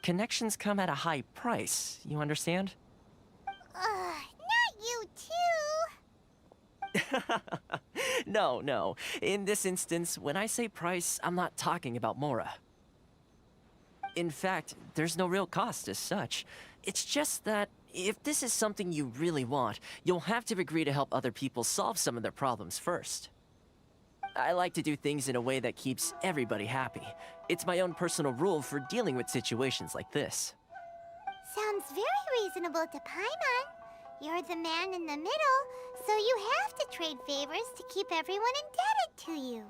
connections come at a high price, you understand? Not you too! No. In this instance, when I say price, I'm not talking about Mora. In fact, there's no real cost as such. It's just that if this is something you really want, you'll have to agree to help other people solve some of their problems first. I like to do things in a way that keeps everybody happy. It's my own personal rule for dealing with situations like this. Sounds very reasonable to Paimon. You're the man in the middle, so you have to trade favors to keep everyone indebted to you.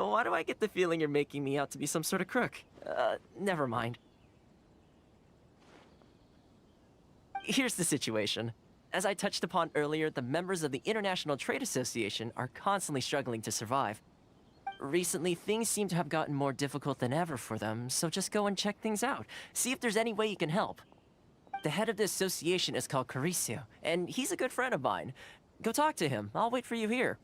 Why do I get the feeling you're making me out to be some sort of crook? Never mind. Here's the situation. As I touched upon earlier, the members of the International Trade Association are constantly struggling to survive. Recently, things seem to have gotten more difficult than ever for them, so just go and check things out. See if there's any way you can help. The head of the association is called Caricio, and he's a good friend of mine. Go talk to him. I'll wait for you here.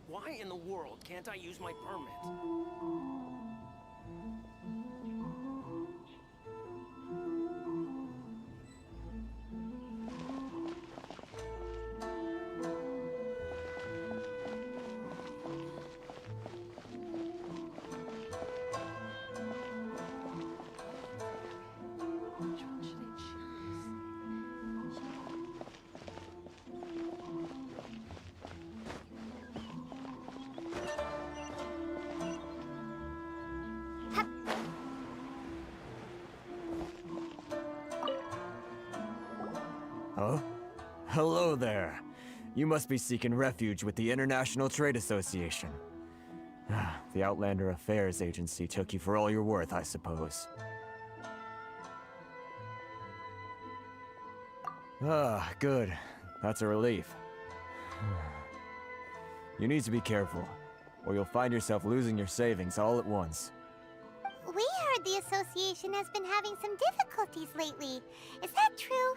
Why in the world can't I use my permit? Oh? Hello there. You must be seeking refuge with the International Trade Association. The Outlander Affairs Agency took you for all you're worth, I suppose. Ah, good. That's a relief. You need to be careful, or you'll find yourself losing your savings all at once. We heard the association has been having some difficulties lately. Is that true?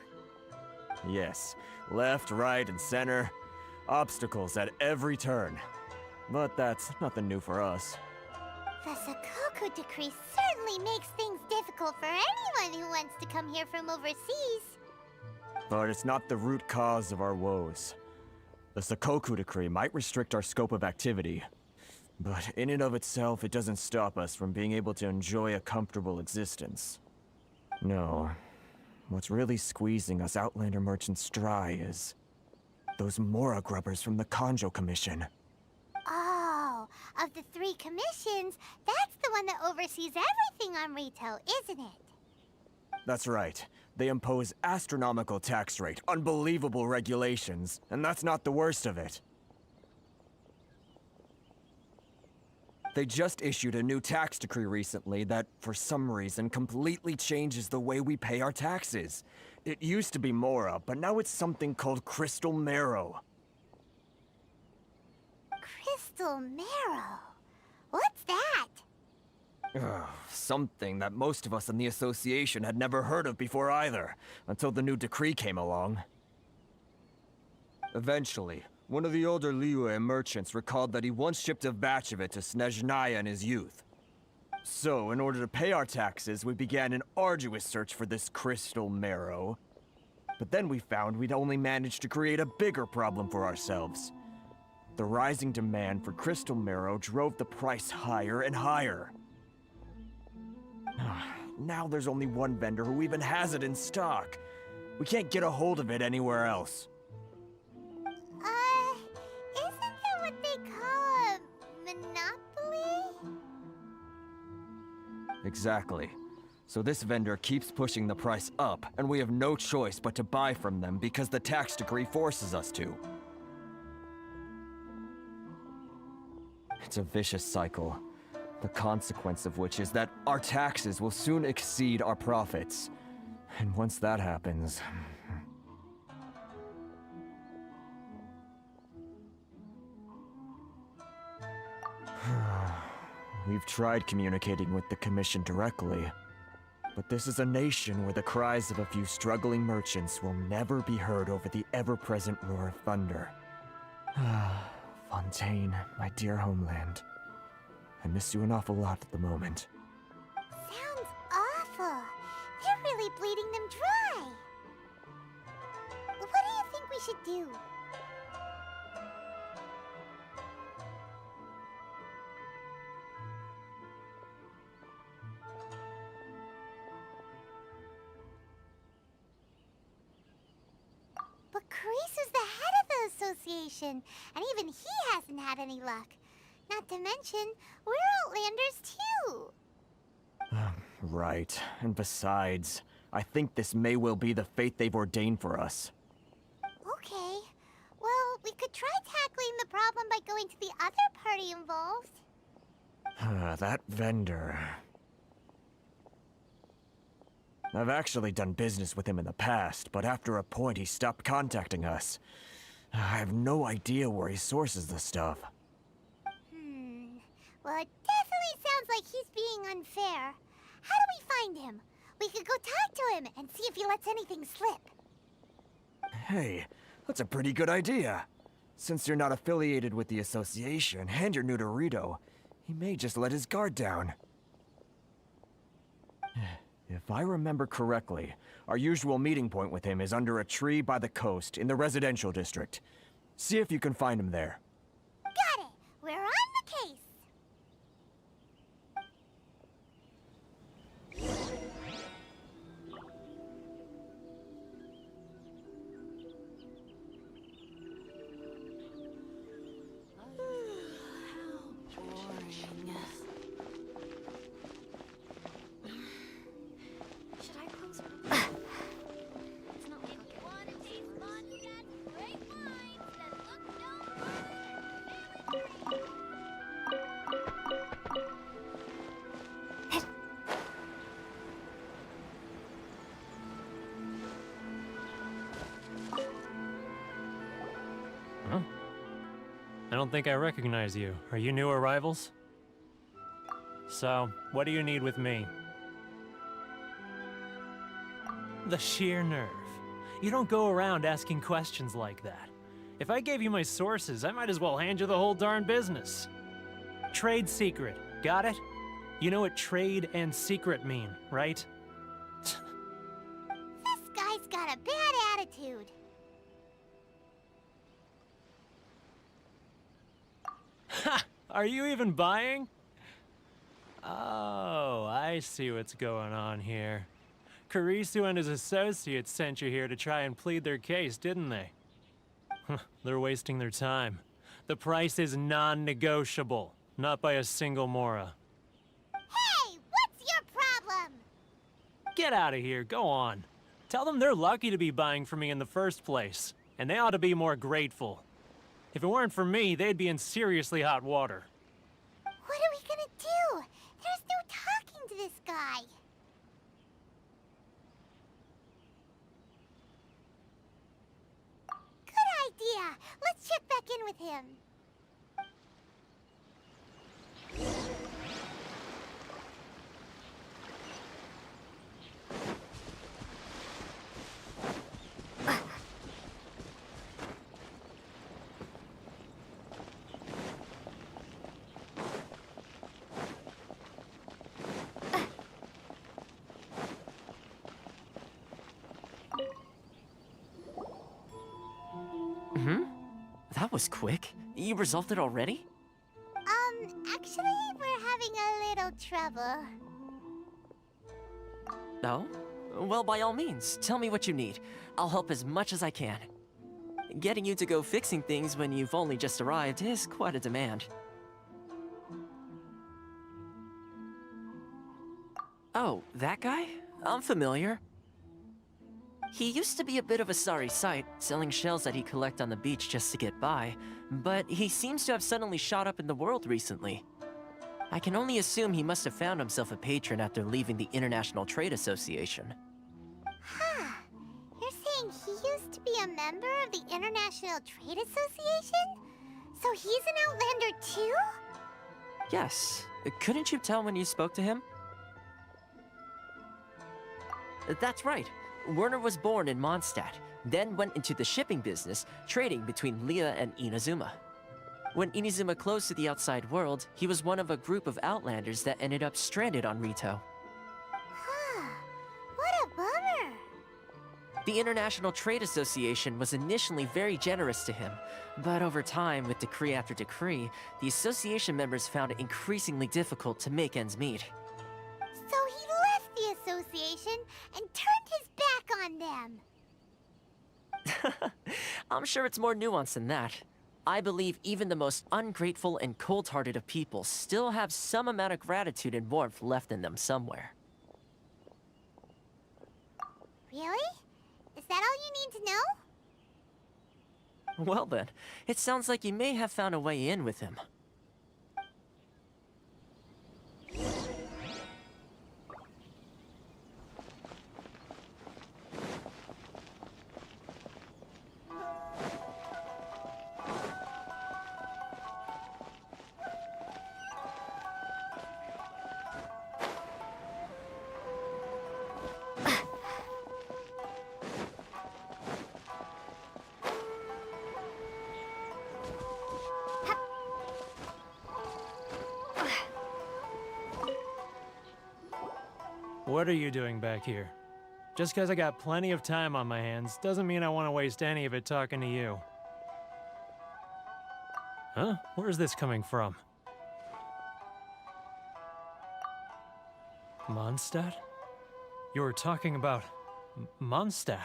Yes, left, right, and center. Obstacles at every turn. But that's nothing new for us. The Sakoku Decree certainly makes things difficult for anyone who wants to come here from overseas. But it's not the root cause of our woes. The Sakoku Decree might restrict our scope of activity, but in and of itself, it doesn't stop us from being able to enjoy a comfortable existence. No. What's really squeezing us Outlander merchants dry is those Mora grubbers from the Kanjo Commission. Oh, of the 3 commissions, that's the one that oversees everything on Rito, isn't it? That's right. They impose astronomical tax rate, unbelievable regulations, and that's not the worst of it. They just issued a new tax decree recently that, for some reason, completely changes the way we pay our taxes. It used to be Mora, but now it's something called Crystal Marrow. Crystal Marrow? What's that? Something that most of us in the association had never heard of before either, until the new decree came along. Eventually, one of the older Liyue merchants recalled that he once shipped a batch of it to Snezhnaya in his youth. So, in order to pay our taxes, we began an arduous search for this Crystal Marrow. But then we found we'd only managed to create a bigger problem for ourselves. The rising demand for Crystal Marrow drove the price higher and higher. Now there's only one vendor who even has it in stock. We can't get a hold of it anywhere else. Isn't that what they call a monopoly? Exactly. So this vendor keeps pushing the price up, and we have no choice but to buy from them because the tax decree forces us to. It's a vicious cycle. The consequence of which is that our taxes will soon exceed our profits. And once that happens... We've tried communicating with the Commission directly, but this is a nation where the cries of a few struggling merchants will never be heard over the ever-present roar of thunder. Fontaine, my dear homeland. I miss you an awful lot at the moment. Sounds awful. They're really bleeding them dry. What do you think we should do? But Carice is the head of the association, and even he hasn't had any luck. Not to mention, we're Outlanders too. Right, and besides, I think this may well be the fate they've ordained for us. Okay. Well, we could try tackling the problem by going to the other party involved. That vendor... I've actually done business with him in the past, but after a point he stopped contacting us. I have no idea where he sources the stuff. Well, it definitely sounds like he's being unfair. How do we find him? We could go talk to him and see if he lets anything slip. Hey, that's a pretty good idea. Since you're not affiliated with the association and you're new to Rito, he may just let his guard down. If I remember correctly, our usual meeting point with him is under a tree by the coast in the residential district. See if you can find him there. Got it! We're on the case! I don't think I recognize you. Are you new arrivals? So, what do you need with me? The sheer nerve. You don't go around asking questions like that. If I gave you my sources, I might as well hand you the whole darn business. Trade secret. Got it? You know what trade and secret mean, right? This guy's got a bad attitude. Ha! Are you even buying? Oh, I see what's going on here. Kurisu and his associates sent you here to try and plead their case, didn't they? They're wasting their time. The price is non-negotiable, not by a single Mora. Hey, what's your problem? Get out of here, go on. Tell them they're lucky to be buying from me in the first place, and they ought to be more grateful. If it weren't for me, they'd be in seriously hot water. What are we gonna do? There's no talking to this guy. Good idea. Let's check back in with him. That was quick. You resolved it already? Actually, we're having a little trouble. No? Well, by all means, tell me what you need. I'll help as much as I can. Getting you to go fixing things when you've only just arrived is quite a demand. Oh, that guy? I'm familiar. He used to be a bit of a sorry sight, selling shells that he'd collect on the beach just to get by, but he seems to have suddenly shot up in the world recently. I can only assume he must have found himself a patron after leaving the International Trade Association. Huh. You're saying he used to be a member of the International Trade Association? So he's an Outlander too? Yes. Couldn't you tell when you spoke to him? That's right. Werner was born in Mondstadt, then went into the shipping business, trading between Leah and Inazuma. When Inazuma closed to the outside world, he was one of a group of Outlanders that ended up stranded on Rito. Huh. What a bummer. The International Trade Association was initially very generous to him, but over time, with decree after decree, the association members found it increasingly difficult to make ends meet. So he left the association and turned his back on them. I'm sure it's more nuanced than that. I believe even the most ungrateful and cold-hearted of people still have some amount of gratitude and warmth left in them somewhere. Really? Is that all you need to know? Well then, it sounds like you may have found a way in with him. What are you doing back here? Just because I got plenty of time on my hands doesn't mean I want to waste any of it talking to you. Huh? Where's this coming from? Mondstadt? You were talking about Mondstadt.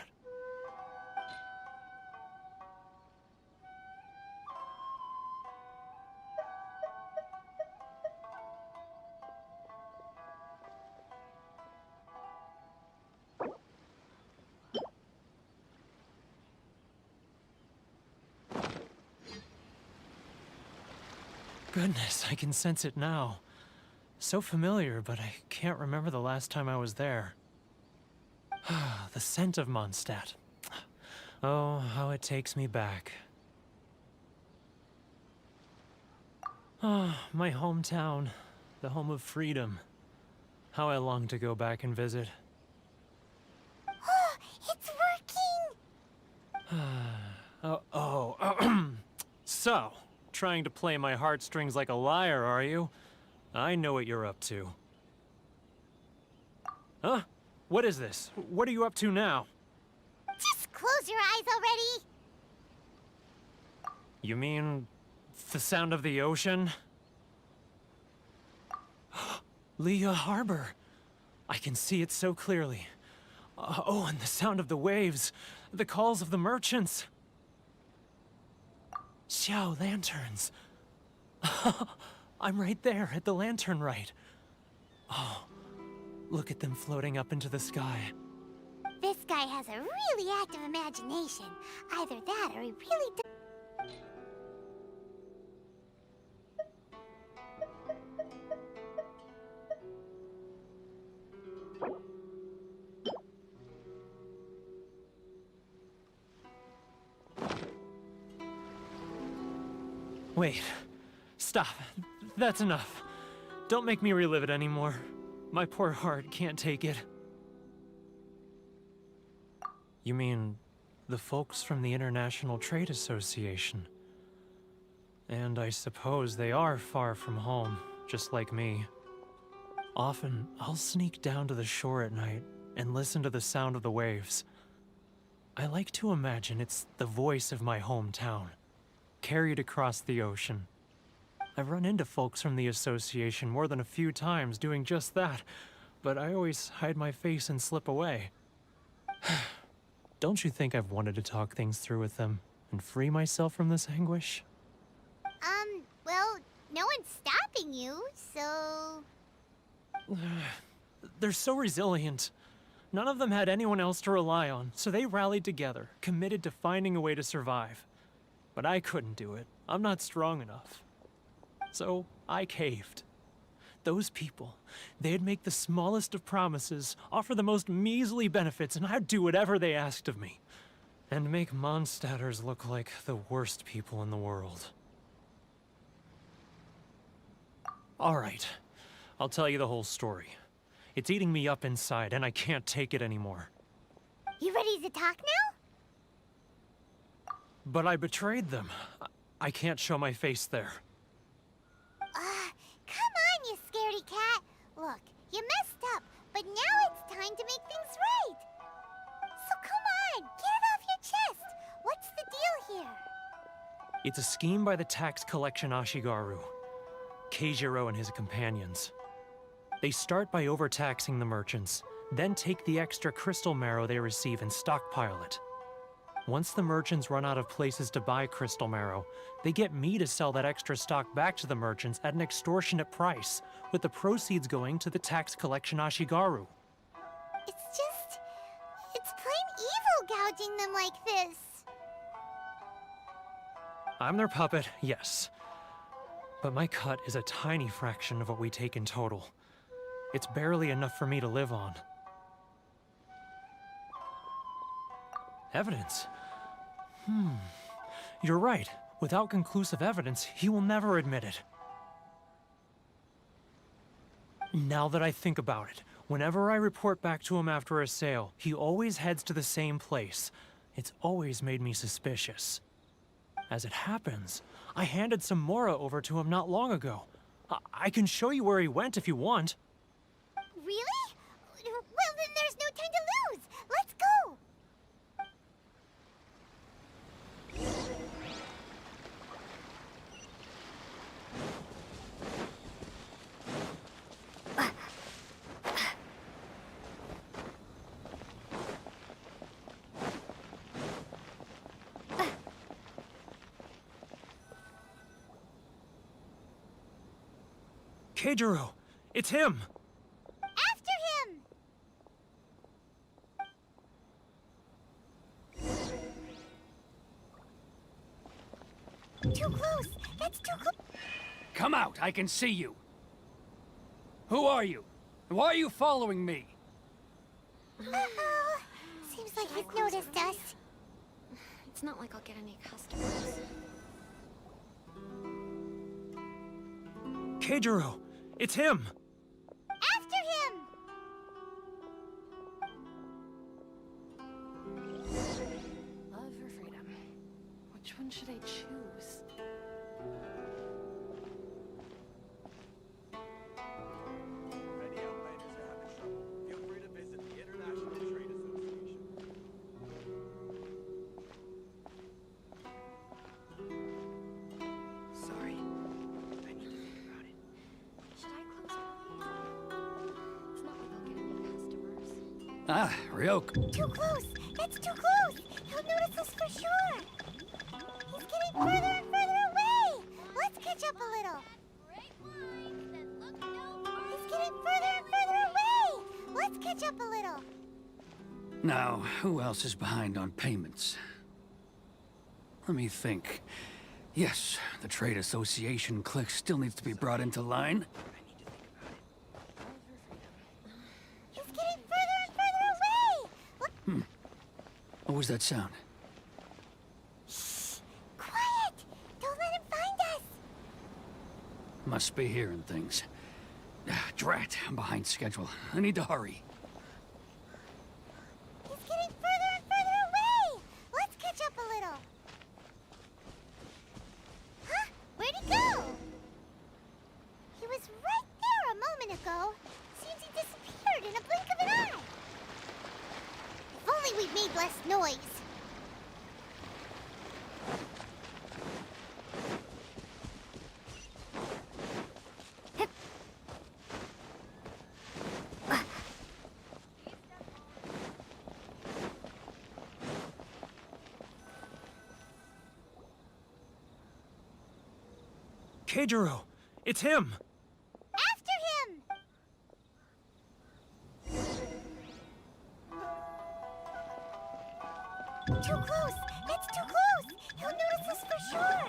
Goodness, I can sense it now. So familiar, but I can't remember the last time I was there. The scent of Mondstadt. Oh, how it takes me back. Ah, my hometown, the home of freedom. How I long to go back and visit. It's working! So, trying to play my heartstrings like a liar, are you? I know what you're up to. Huh? What is this? What are you up to now? Just close your eyes already! You mean the sound of the ocean? Leah Harbor. I can see it so clearly. Oh, and the sound of the waves. The calls of the merchants. Xiao lanterns. I'm right there at the lantern right. Oh, look at them floating up into the sky. This guy has a really active imagination. Either that or he really does. Wait. Stop. That's enough. Don't make me relive it anymore. My poor heart can't take it. You mean the folks from the International Trade Association? And I suppose they are far from home, just like me. Often, I'll sneak down to the shore at night and listen to the sound of the waves. I like to imagine it's the voice of my hometown, carried across the ocean. I've run into folks from the association more than a few times doing just that, but I always hide my face and slip away. Don't you think I've wanted to talk things through with them and free myself from this anguish? Well, no one's stopping you, so... They're so resilient. None of them had anyone else to rely on, so they rallied together, committed to finding a way to survive. But I couldn't do it. I'm not strong enough. So I caved. Those people, they'd make the smallest of promises, offer the most measly benefits, and I'd do whatever they asked of me. And make Mondstadters look like the worst people in the world. All right, I'll tell you the whole story. It's eating me up inside, and I can't take it anymore. You ready to talk now? But I betrayed them. I can't show my face there. Come on, you scaredy cat. Look, you messed up, but now it's time to make things right. So come on, get it off your chest. What's the deal here? It's a scheme by the tax collection Ashigaru, Keijiro and his companions. They start by overtaxing the merchants, then take the extra crystal marrow they receive and stockpile it. Once the merchants run out of places to buy crystal marrow, they get me to sell that extra stock back to the merchants at an extortionate price, with the proceeds going to the tax collection Ashigaru. It's managing them like this? I'm their puppet, yes. But my cut is a tiny fraction of what we take in total. It's barely enough for me to live on. Evidence? You're right. Without conclusive evidence, he will never admit it. Now that I think about it, whenever I report back to him after a sale, he always heads to the same place. It's always made me suspicious. As it happens, I handed some Mora over to him not long ago. I can show you where he went if you want. Really? Well, then there's no time to lose. Let's go. Keijiro! It's him! After him! Too close! That's too close! Come out, I can see you. Who are you? And why are you following me? Uh-oh. Seems like he's noticed us. It's not like I'll get any customers. Keijiro! It's him! After him! Love or freedom? Which one should I choose? Many outlanders are having trouble. Feel free to visit the International Trade Association. Sorry. I need to think about it. Should I close early? It's not like I'll get any customers. Ah, Ryoko. Too close! That's too close! He'll notice us for sure! He's getting further and further away! Let's catch up a little! He's getting further and further away! Let's catch up a little! Now, who else is behind on payments? Let me think. Yes, the Trade Association clique still needs to be brought into line. He's getting further and further away! Look, What was that sound? quiet! Don't let him find us! Must be hearing things. Ah, drat, I'm behind schedule. I need to hurry. He's getting further and further away! Let's catch up a little! Huh? Where'd he go? He was right there a moment ago. Seems he disappeared in a blink of an eye. If only we'd made less noise. Keijiro! It's him! After him! Too close! That's too close! He'll notice us for sure!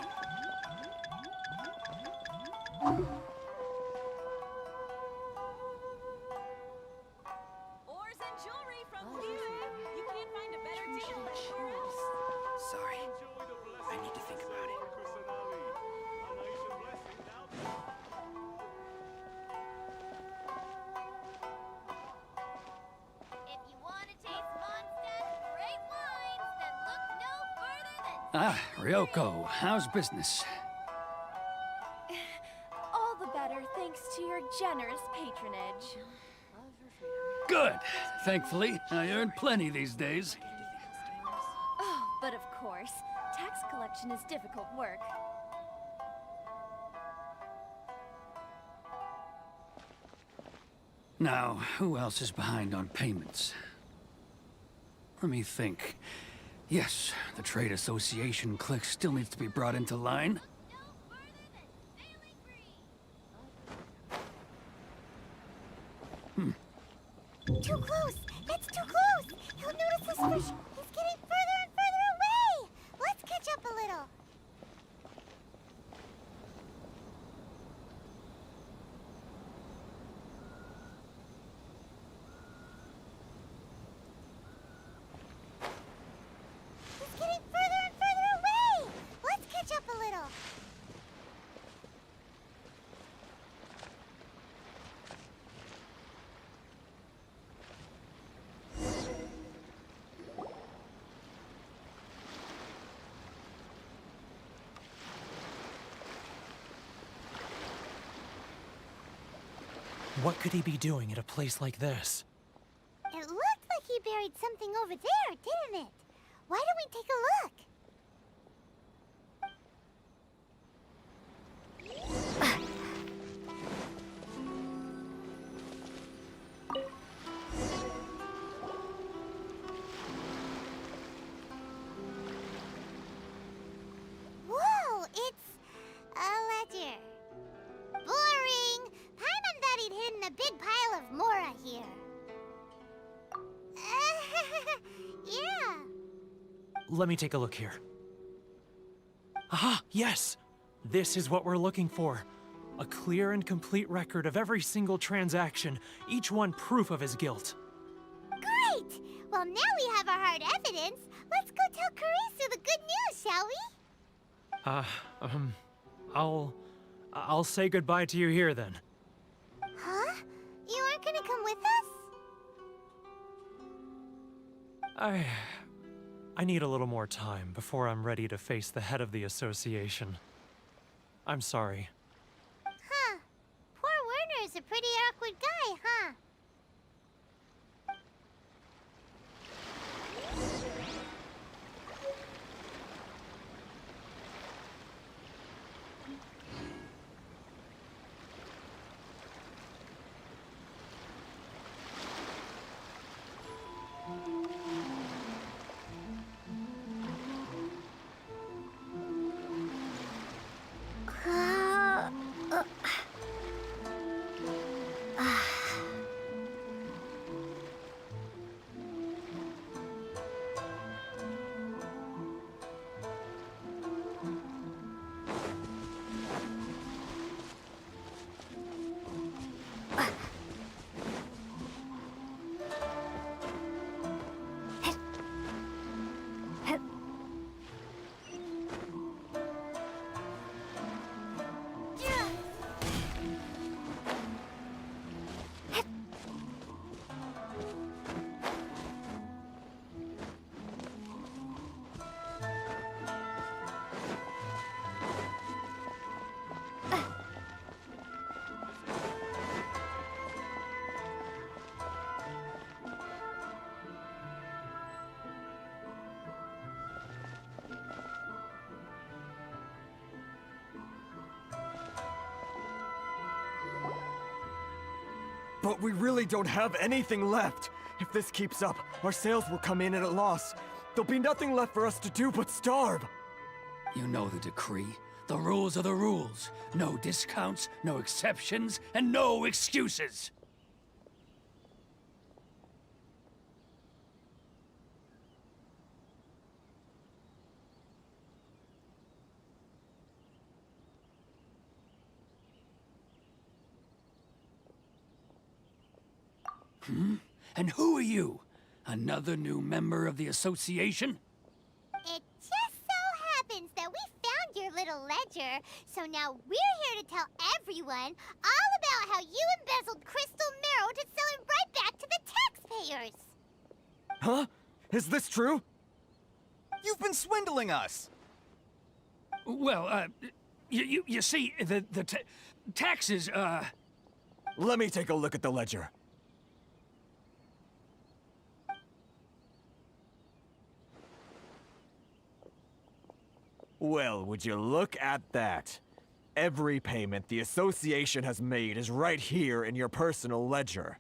Ores and jewelry from Liyue. You can't find a better deal anywhere else. Sorry. I need to think about it. If you want to taste Mondstadt's great wines, then look no further than... Ah, Ryoko, how's business? All the better thanks to your generous patronage. Good. Thankfully, I earn plenty these days. Oh, but of course, tax collection is difficult work. Now, who else is behind on payments? Let me think. Yes, the Trade Association clique still needs to be brought into line. Too close! That's too close! He'll notice us for sure. He's getting further What could he be doing at a place like this? It looked like he buried something over there, didn't it? Why don't we take a look? Whoa, it's a ledger. Boring! Paimon thought he'd hidden a big pile of Mora here. Yeah. Let me take a look here. Aha, yes! This is what we're looking for. A clear and complete record of every single transaction, each one proof of his guilt. Great! Well, now we have our hard evidence. Let's go tell Karisu the good news, shall we? I'll say goodbye to you here then. Huh? You aren't gonna come with us? I need a little more time before I'm ready to face the head of the association. I'm sorry. Huh. Poor Werner's a pretty awkward guy, huh? But we really don't have anything left. If this keeps up, our sales will come in at a loss. There'll be nothing left for us to do but starve. You know the decree. The rules are the rules. No discounts, no exceptions, and no excuses. And who are you? Another new member of the association? It just so happens that we found your little ledger, so now we're here to tell everyone all about how you embezzled crystal marrow to sell it right back to the taxpayers. Huh? Is this true? You've been swindling us! Well, you see, the taxes, Let me take a look at the ledger. Well, would you look at that? Every payment the association has made is right here in your personal ledger.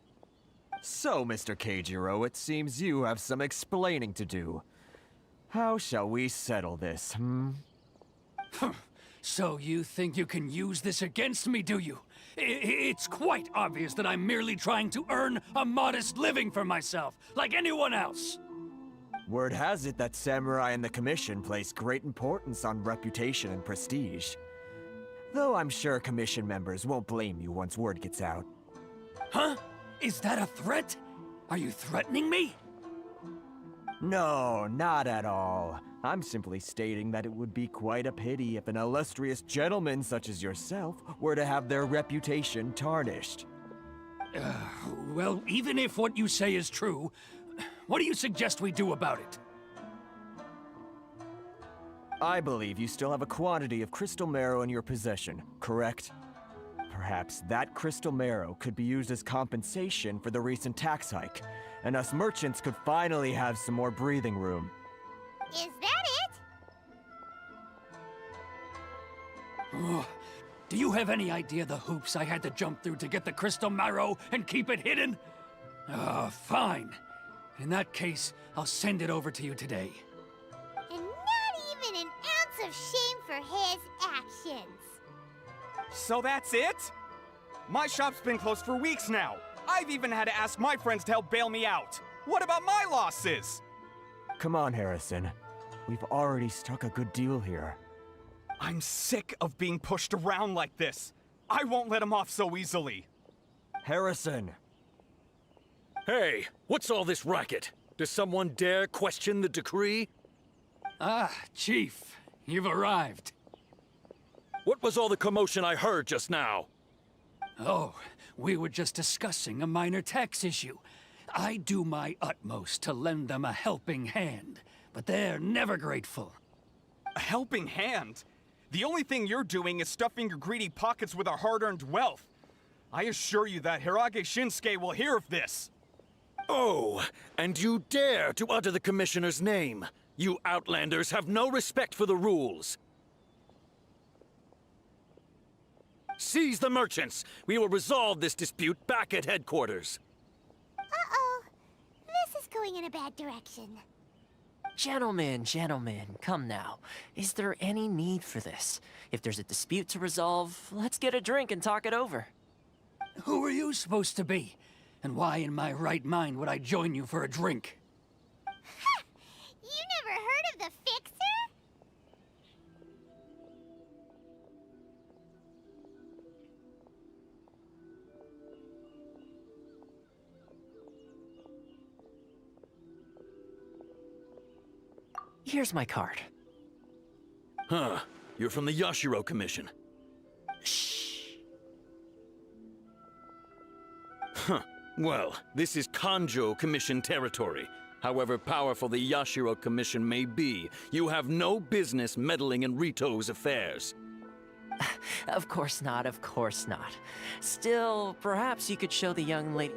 So, Mr. Keijiro, it seems you have some explaining to do. How shall we settle this, So you think you can use this against me, do you? It's quite obvious that I'm merely trying to earn a modest living for myself, like anyone else. Word has it that Samurai and the Commission place great importance on reputation and prestige. Though I'm sure Commission members won't blame you once word gets out. Huh? Is that a threat? Are you threatening me? No, not at all. I'm simply stating that it would be quite a pity if an illustrious gentleman such as yourself were to have their reputation tarnished. Well, even if what you say is true, what do you suggest we do about it? I believe you still have a quantity of crystal marrow in your possession, correct? Perhaps that crystal marrow could be used as compensation for the recent tax hike, and us merchants could finally have some more breathing room. Is that it? Ugh. Do you have any idea the hoops I had to jump through to get the crystal marrow and keep it hidden? Fine. In that case, I'll send it over to you today. And not even an ounce of shame for his actions. So that's it? My shop's been closed for weeks now. I've even had to ask my friends to help bail me out. What about my losses? Come on, Harrison. We've already struck a good deal here. I'm sick of being pushed around like this. I won't let him off so easily. Harrison! Hey, what's all this racket? Does someone dare question the decree? Ah, Chief, you've arrived. What was all the commotion I heard just now? Oh, we were just discussing a minor tax issue. I do my utmost to lend them a helping hand, but they're never grateful. A helping hand? The only thing you're doing is stuffing your greedy pockets with our hard-earned wealth. I assure you that Hirage Shinsuke will hear of this. Oh, and you dare to utter the Commissioner's name. You Outlanders have no respect for the rules. Seize the merchants. We will resolve this dispute back at headquarters. Uh-oh. This is going in a bad direction. Gentlemen, come now. Is there any need for this? If there's a dispute to resolve, let's get a drink and talk it over. Who are you supposed to be? And why in my right mind would I join you for a drink? Ha! You never heard of the Fixer? Here's my card. Huh. You're from the Yashiro Commission. Shh. Huh. Well, this is Kanjo Commission territory. However powerful the Yashiro Commission may be, you have no business meddling in Rito's affairs. Of course not, of course not. Still, perhaps you could show the young lady...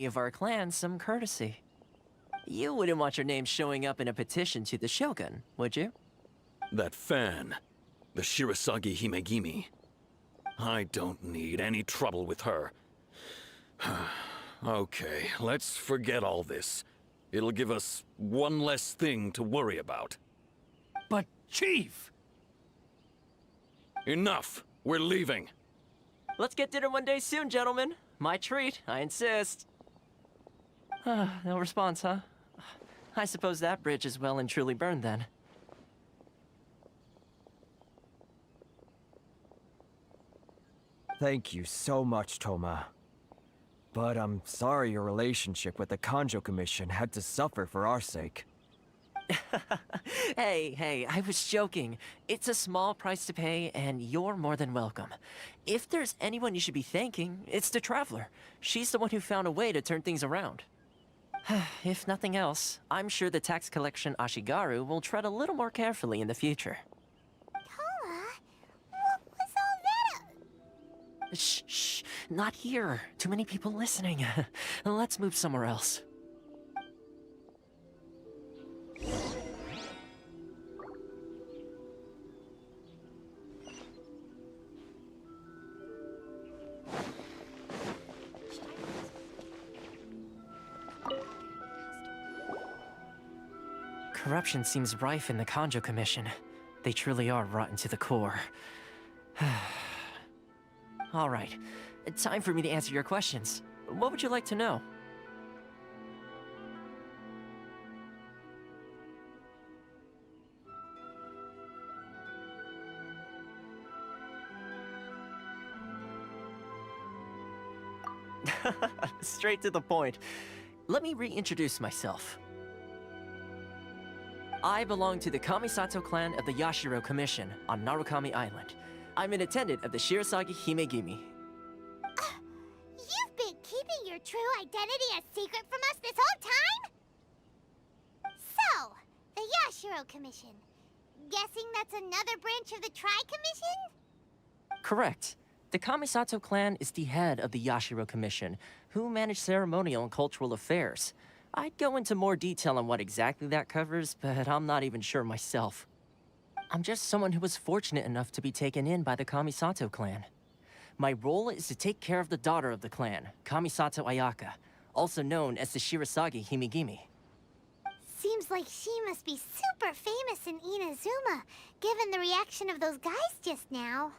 of our clan some courtesy. You wouldn't want your name showing up in a petition to the Shogun, would you? That fan, the Shirasagi Himegimi. I don't need any trouble with her. Okay, let's forget all this. It'll give us one less thing to worry about. But, Chief! Enough! We're leaving. Let's get dinner one day soon, gentlemen. My treat, I insist. No response, huh? I suppose that bridge is well and truly burned then. Thank you so much, Toma. But I'm sorry your relationship with the Kanjo Commission had to suffer for our sake. Hey, I was joking. It's a small price to pay, and you're more than welcome. If there's anyone you should be thanking, it's the Traveler. She's the one who found a way to turn things around. If nothing else, I'm sure the tax collection Ashigaru will tread a little more carefully in the future. Toma, what was all that? Shh, not here. Too many people listening. Let's move somewhere else. Corruption seems rife in the Kanjo Commission. They truly are rotten to the core. All right, time for me to answer your questions. What would you like to know? Straight to the point. Let me reintroduce myself. I belong to the Kamisato clan of the Yashiro Commission on Narukami Island. I'm an attendant of the Shirasagi Himegimi. You've been keeping your true identity a secret from us this whole time? So, the Yashiro Commission. Guessing that's another branch of the Tri-Commission? Correct. The Kamisato clan is the head of the Yashiro Commission, who manage ceremonial and cultural affairs. I'd go into more detail on what exactly that covers, but I'm not even sure myself. I'm just someone who was fortunate enough to be taken in by the Kamisato clan. My role is to take care of the daughter of the clan, Kamisato Ayaka, also known as the Shirasagi Himegimi. Seems like she must be super famous in Inazuma, given the reaction of those guys just now.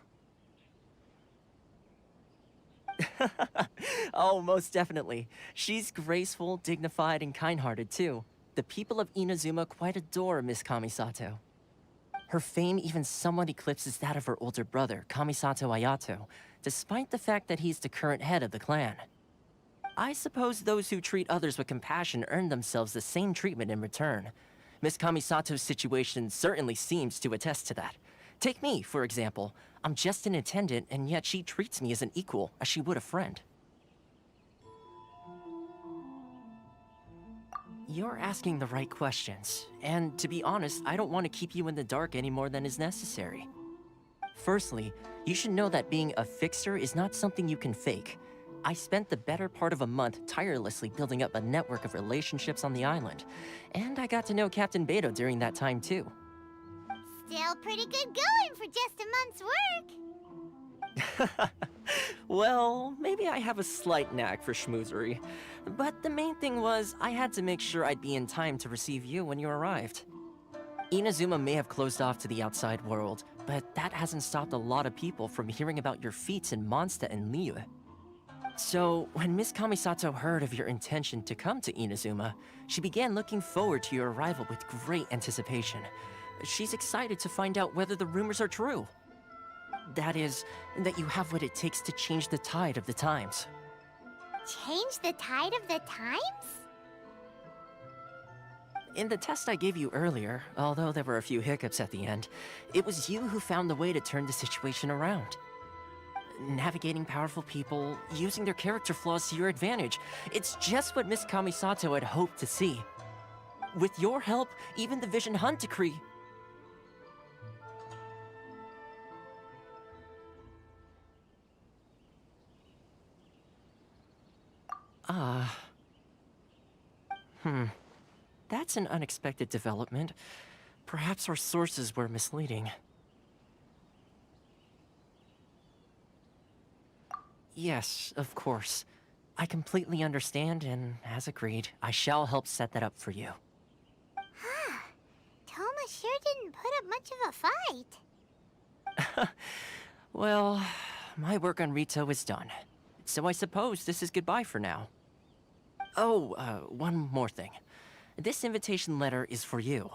Oh, most definitely. She's graceful, dignified, and kind-hearted, too. The people of Inazuma quite adore Miss Kamisato. Her fame even somewhat eclipses that of her older brother, Kamisato Ayato, despite the fact that he's the current head of the clan. I suppose those who treat others with compassion earn themselves the same treatment in return. Miss Kamisato's situation certainly seems to attest to that. Take me, for example. I'm just an attendant, and yet she treats me as an equal, as she would a friend. You're asking the right questions, and to be honest, I don't want to keep you in the dark any more than is necessary. Firstly, you should know that being a fixer is not something you can fake. I spent the better part of a month tirelessly building up a network of relationships on the island, and I got to know Captain Beto during that time too. Still pretty good going for just a month's work. Well, maybe I have a slight knack for schmoozery. But the main thing was, I had to make sure I'd be in time to receive you when you arrived. Inazuma may have closed off to the outside world, but that hasn't stopped a lot of people from hearing about your feats in Mondstadt and Liyue. So, when Miss Kamisato heard of your intention to come to Inazuma, she began looking forward to your arrival with great anticipation. She's excited to find out whether the rumors are true. That is, that you have what it takes to change the tide of the times. Change the tide of the times? In the test I gave you earlier, although there were a few hiccups at the end, it was you who found the way to turn the situation around. Navigating powerful people, using their character flaws to your advantage. It's just what Miss Kamisato had hoped to see. With your help, even the Vision Hunt Decree... That's an unexpected development. Perhaps our sources were misleading. Yes, of course. I completely understand, and as agreed, I shall help set that up for you. Toma sure didn't put up much of a fight. Well, my work on Rito is done. So I suppose this is goodbye for now. Oh, one more thing. This invitation letter is for you.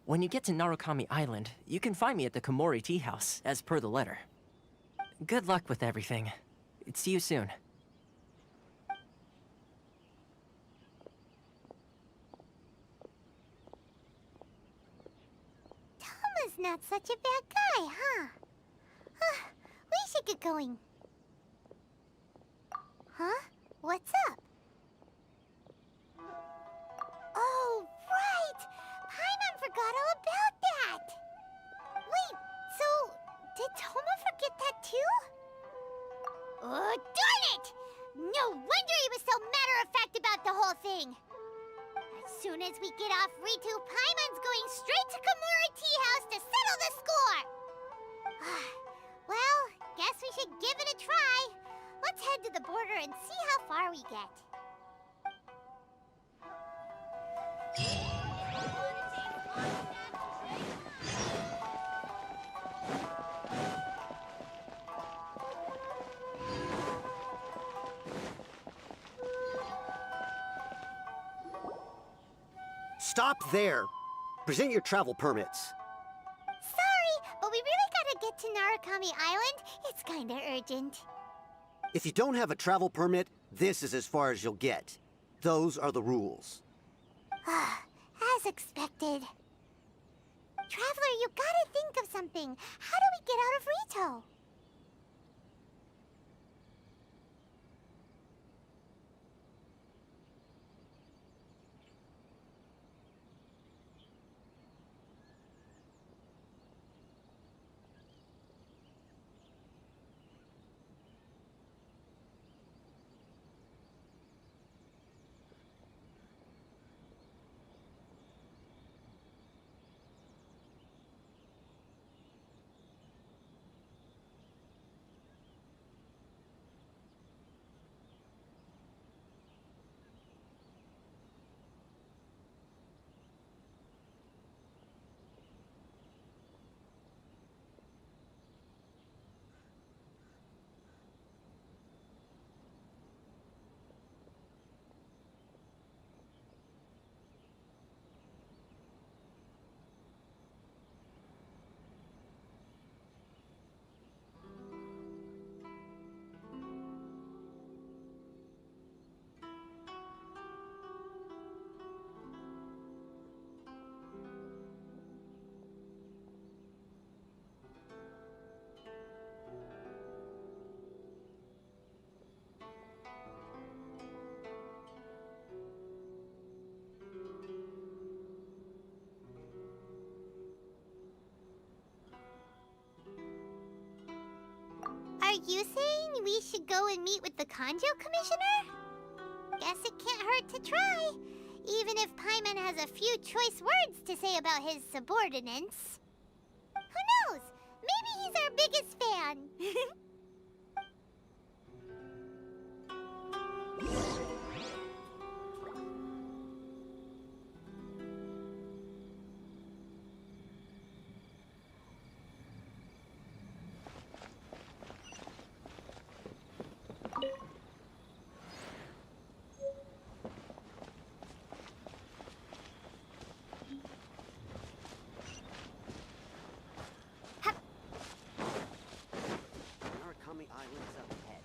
When you get to Narukami Island, you can find me at the Komori Tea House, as per the letter. Good luck with everything. See you soon. Toma's not such a bad guy, huh? We should get going. Huh? What's up? Oh, right! Paimon forgot all about that! Wait, so did Toma forget that too? Oh, darn it! No wonder he was so matter-of-fact about the whole thing! As soon as we get off Ritu, Paimon's going straight to Komori Tea House to settle the score! Well, guess we should give it a try. Let's head to the border and see how far we get. Stop there! Present your travel permits. Sorry, but we really gotta get to Narukami Island. It's kinda urgent. If you don't have a travel permit, this is as far as you'll get. Those are the rules. As expected. Traveler, you gotta think of something. How do we get out of Rito? Are you saying we should go and meet with the Kanjo Commissioner? Guess it can't hurt to try, even if Paimon has a few choice words to say about his subordinates. Who knows? Maybe he's our biggest fan. Narukami Island's up ahead.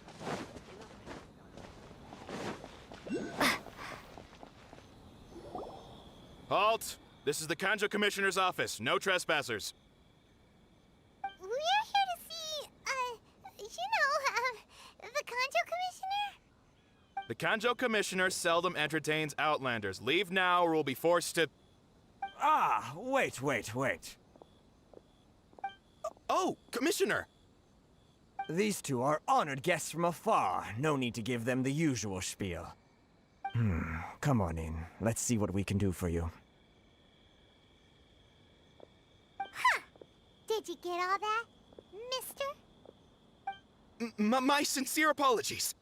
Halt! This is the Kanjo Commissioner's office. No trespassers. We're here to see, the Kanjo Commissioner? The Kanjo Commissioner seldom entertains Outlanders. Leave now or we'll be forced to... Ah, wait. Oh, Commissioner! These two are honored guests from afar. No need to give them the usual spiel. Come on in. Let's see what we can do for you. Did you get all that, mister? My sincere apologies.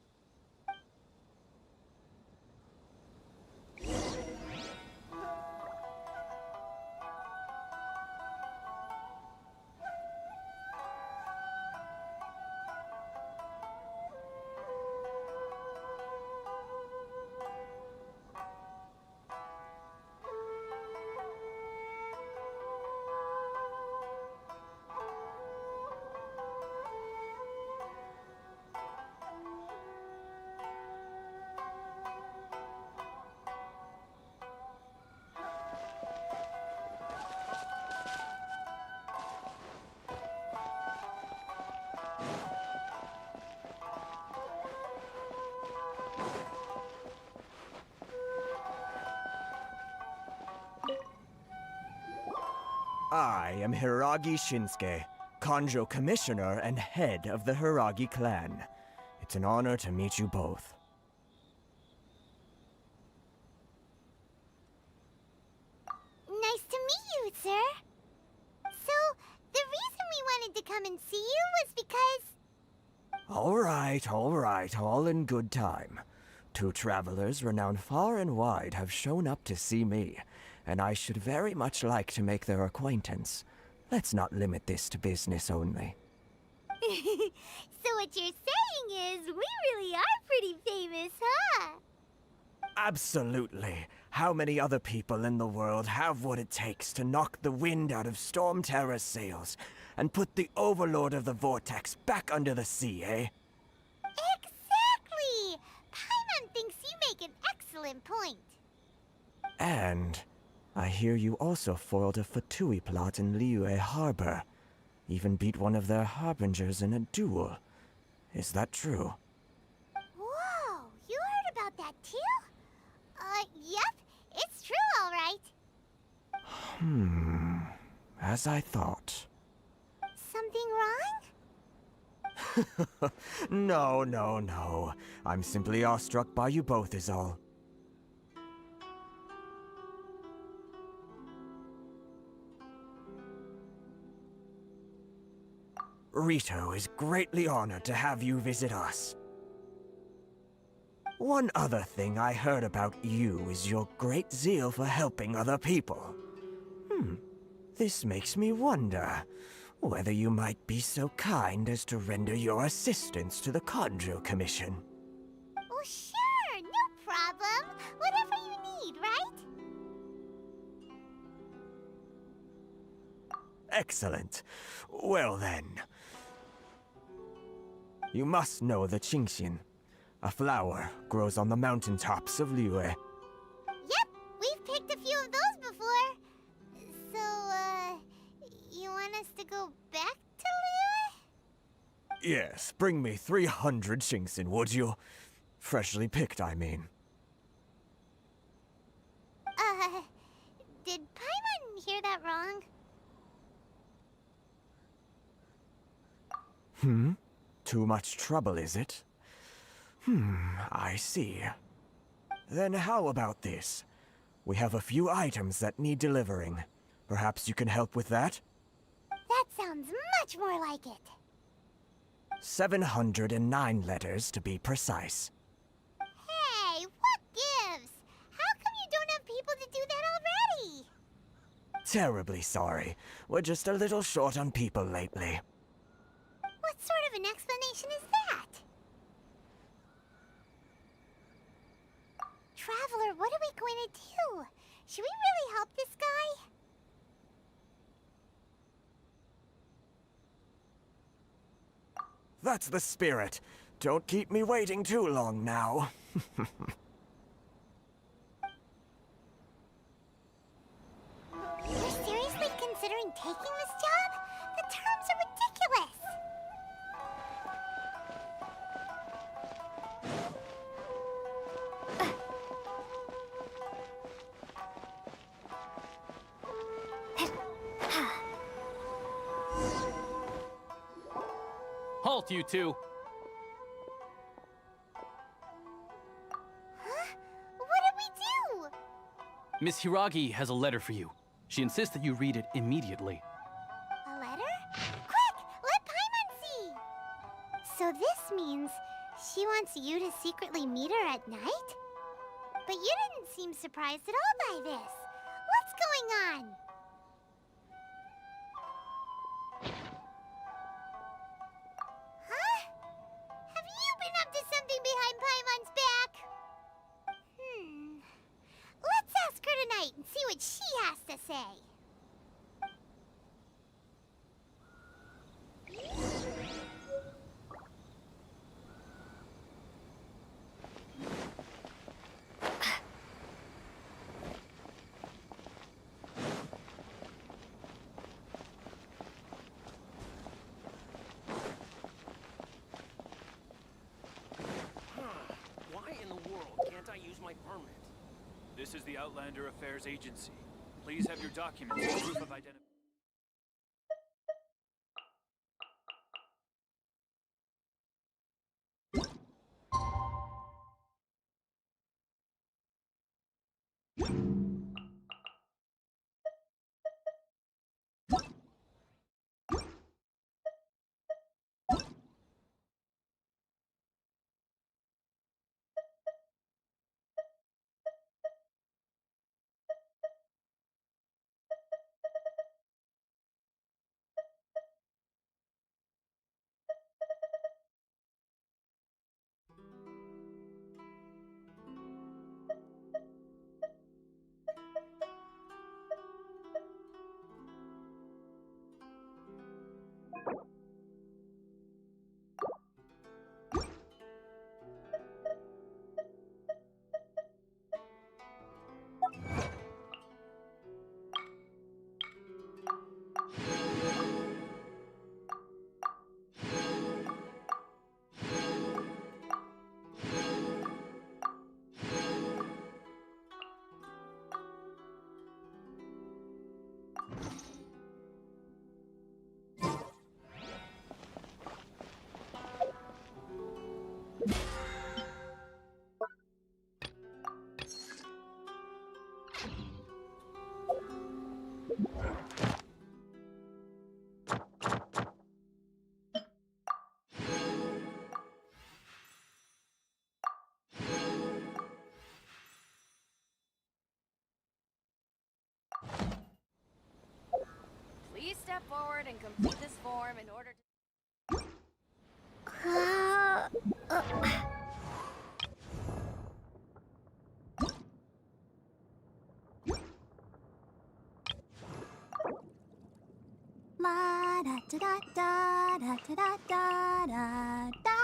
I am Hiragi Shinsuke, Kanjo Commissioner and head of the Hiragi clan. It's an honor to meet you both. Nice to meet you, sir. So, the reason we wanted to come and see you was because... All right, all in good time. Two travelers renowned far and wide have shown up to see me, and I should very much like to make their acquaintance. Let's not limit this to business only. So what you're saying is, we really are pretty famous, huh? Absolutely. How many other people in the world have what it takes to knock the wind out of Storm Terror's sails and put the Overlord of the Vortex back under the sea, eh? Exactly! Paimon thinks you make an excellent point. And I hear you also foiled a Fatui plot in Liyue Harbor. Even beat one of their harbingers in a duel. Is that true? Whoa, you heard about that too? Yep, it's true, all right. As I thought. Something wrong? No. I'm simply awestruck by you both is all. Rito is greatly honored to have you visit us. One other thing I heard about you is your great zeal for helping other people. This makes me wonder whether you might be so kind as to render your assistance to the Kanjo Commission. Oh, sure, no problem. Whatever you need, right? Excellent. Well then. You must know the Qingxian. A flower grows on the mountaintops of Liyue. Yep, we've picked a few of those before. So, you want us to go back to Liyue? Yes, bring me 300 Qingxian, would you? Freshly picked, I mean. Did Paimon hear that wrong? Too much trouble, is it? I see. Then how about this? We have a few items that need delivering. Perhaps you can help with that? That sounds much more like it. 709 letters to be precise. Hey, what gives? How come you don't have people to do that already? Terribly sorry. We're just a little short on people lately. What sort of an explanation is that? Traveler, what are we going to do? Should we really help this guy? That's the spirit. Don't keep me waiting too long now. You're seriously considering taking this job? The terms are ridiculous. Halt, you two! Huh? Miss Hiragi has a letter for you. She insists that you read it immediately. A letter? Quick! Let Paimon see! So this means she wants you to secretly meet her at night? But you didn't seem surprised at all by this. What's going on? Huh? Have you been up to something behind Paimon's back? Let's ask her tonight and see what she has to say. Why in the world can't I use my permit? This is the Outlander Affairs Agency. Please have your documents and proof of identity. Please step forward and complete this form in order to... La da da da da da da da da da.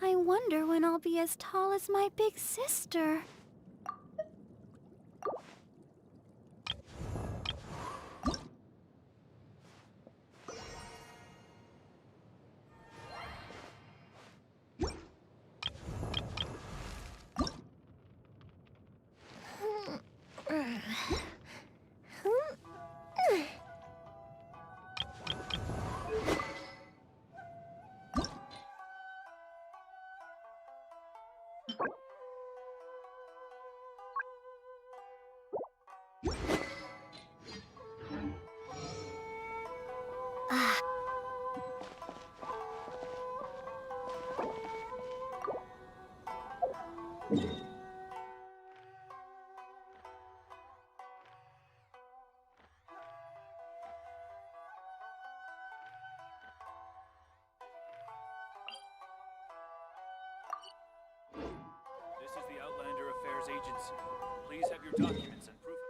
I wonder when I'll be as tall as my big sister. This is the Outlander Affairs Agency. Please have your documents and proof of...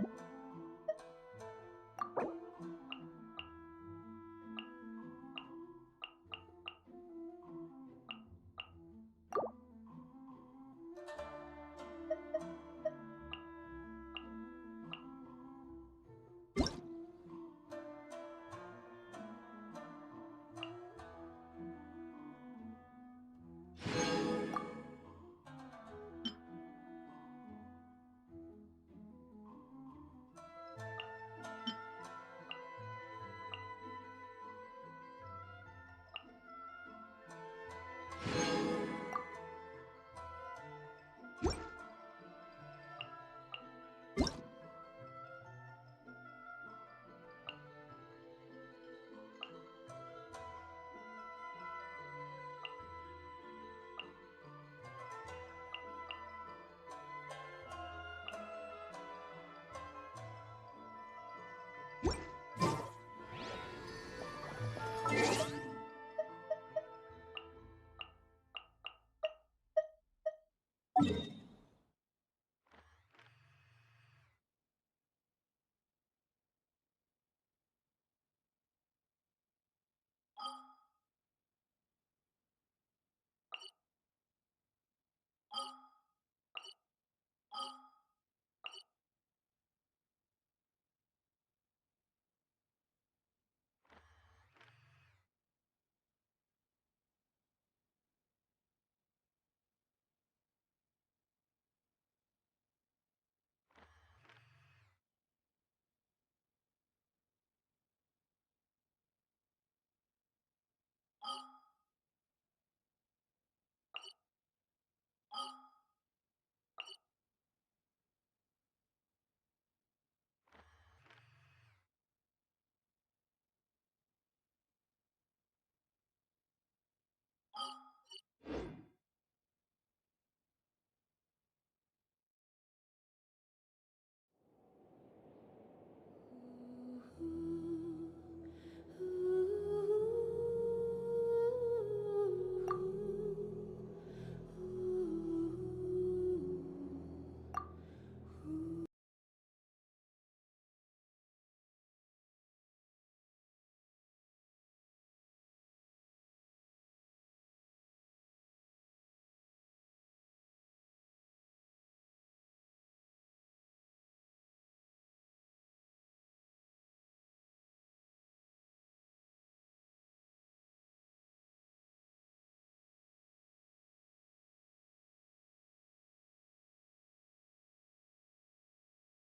Bye.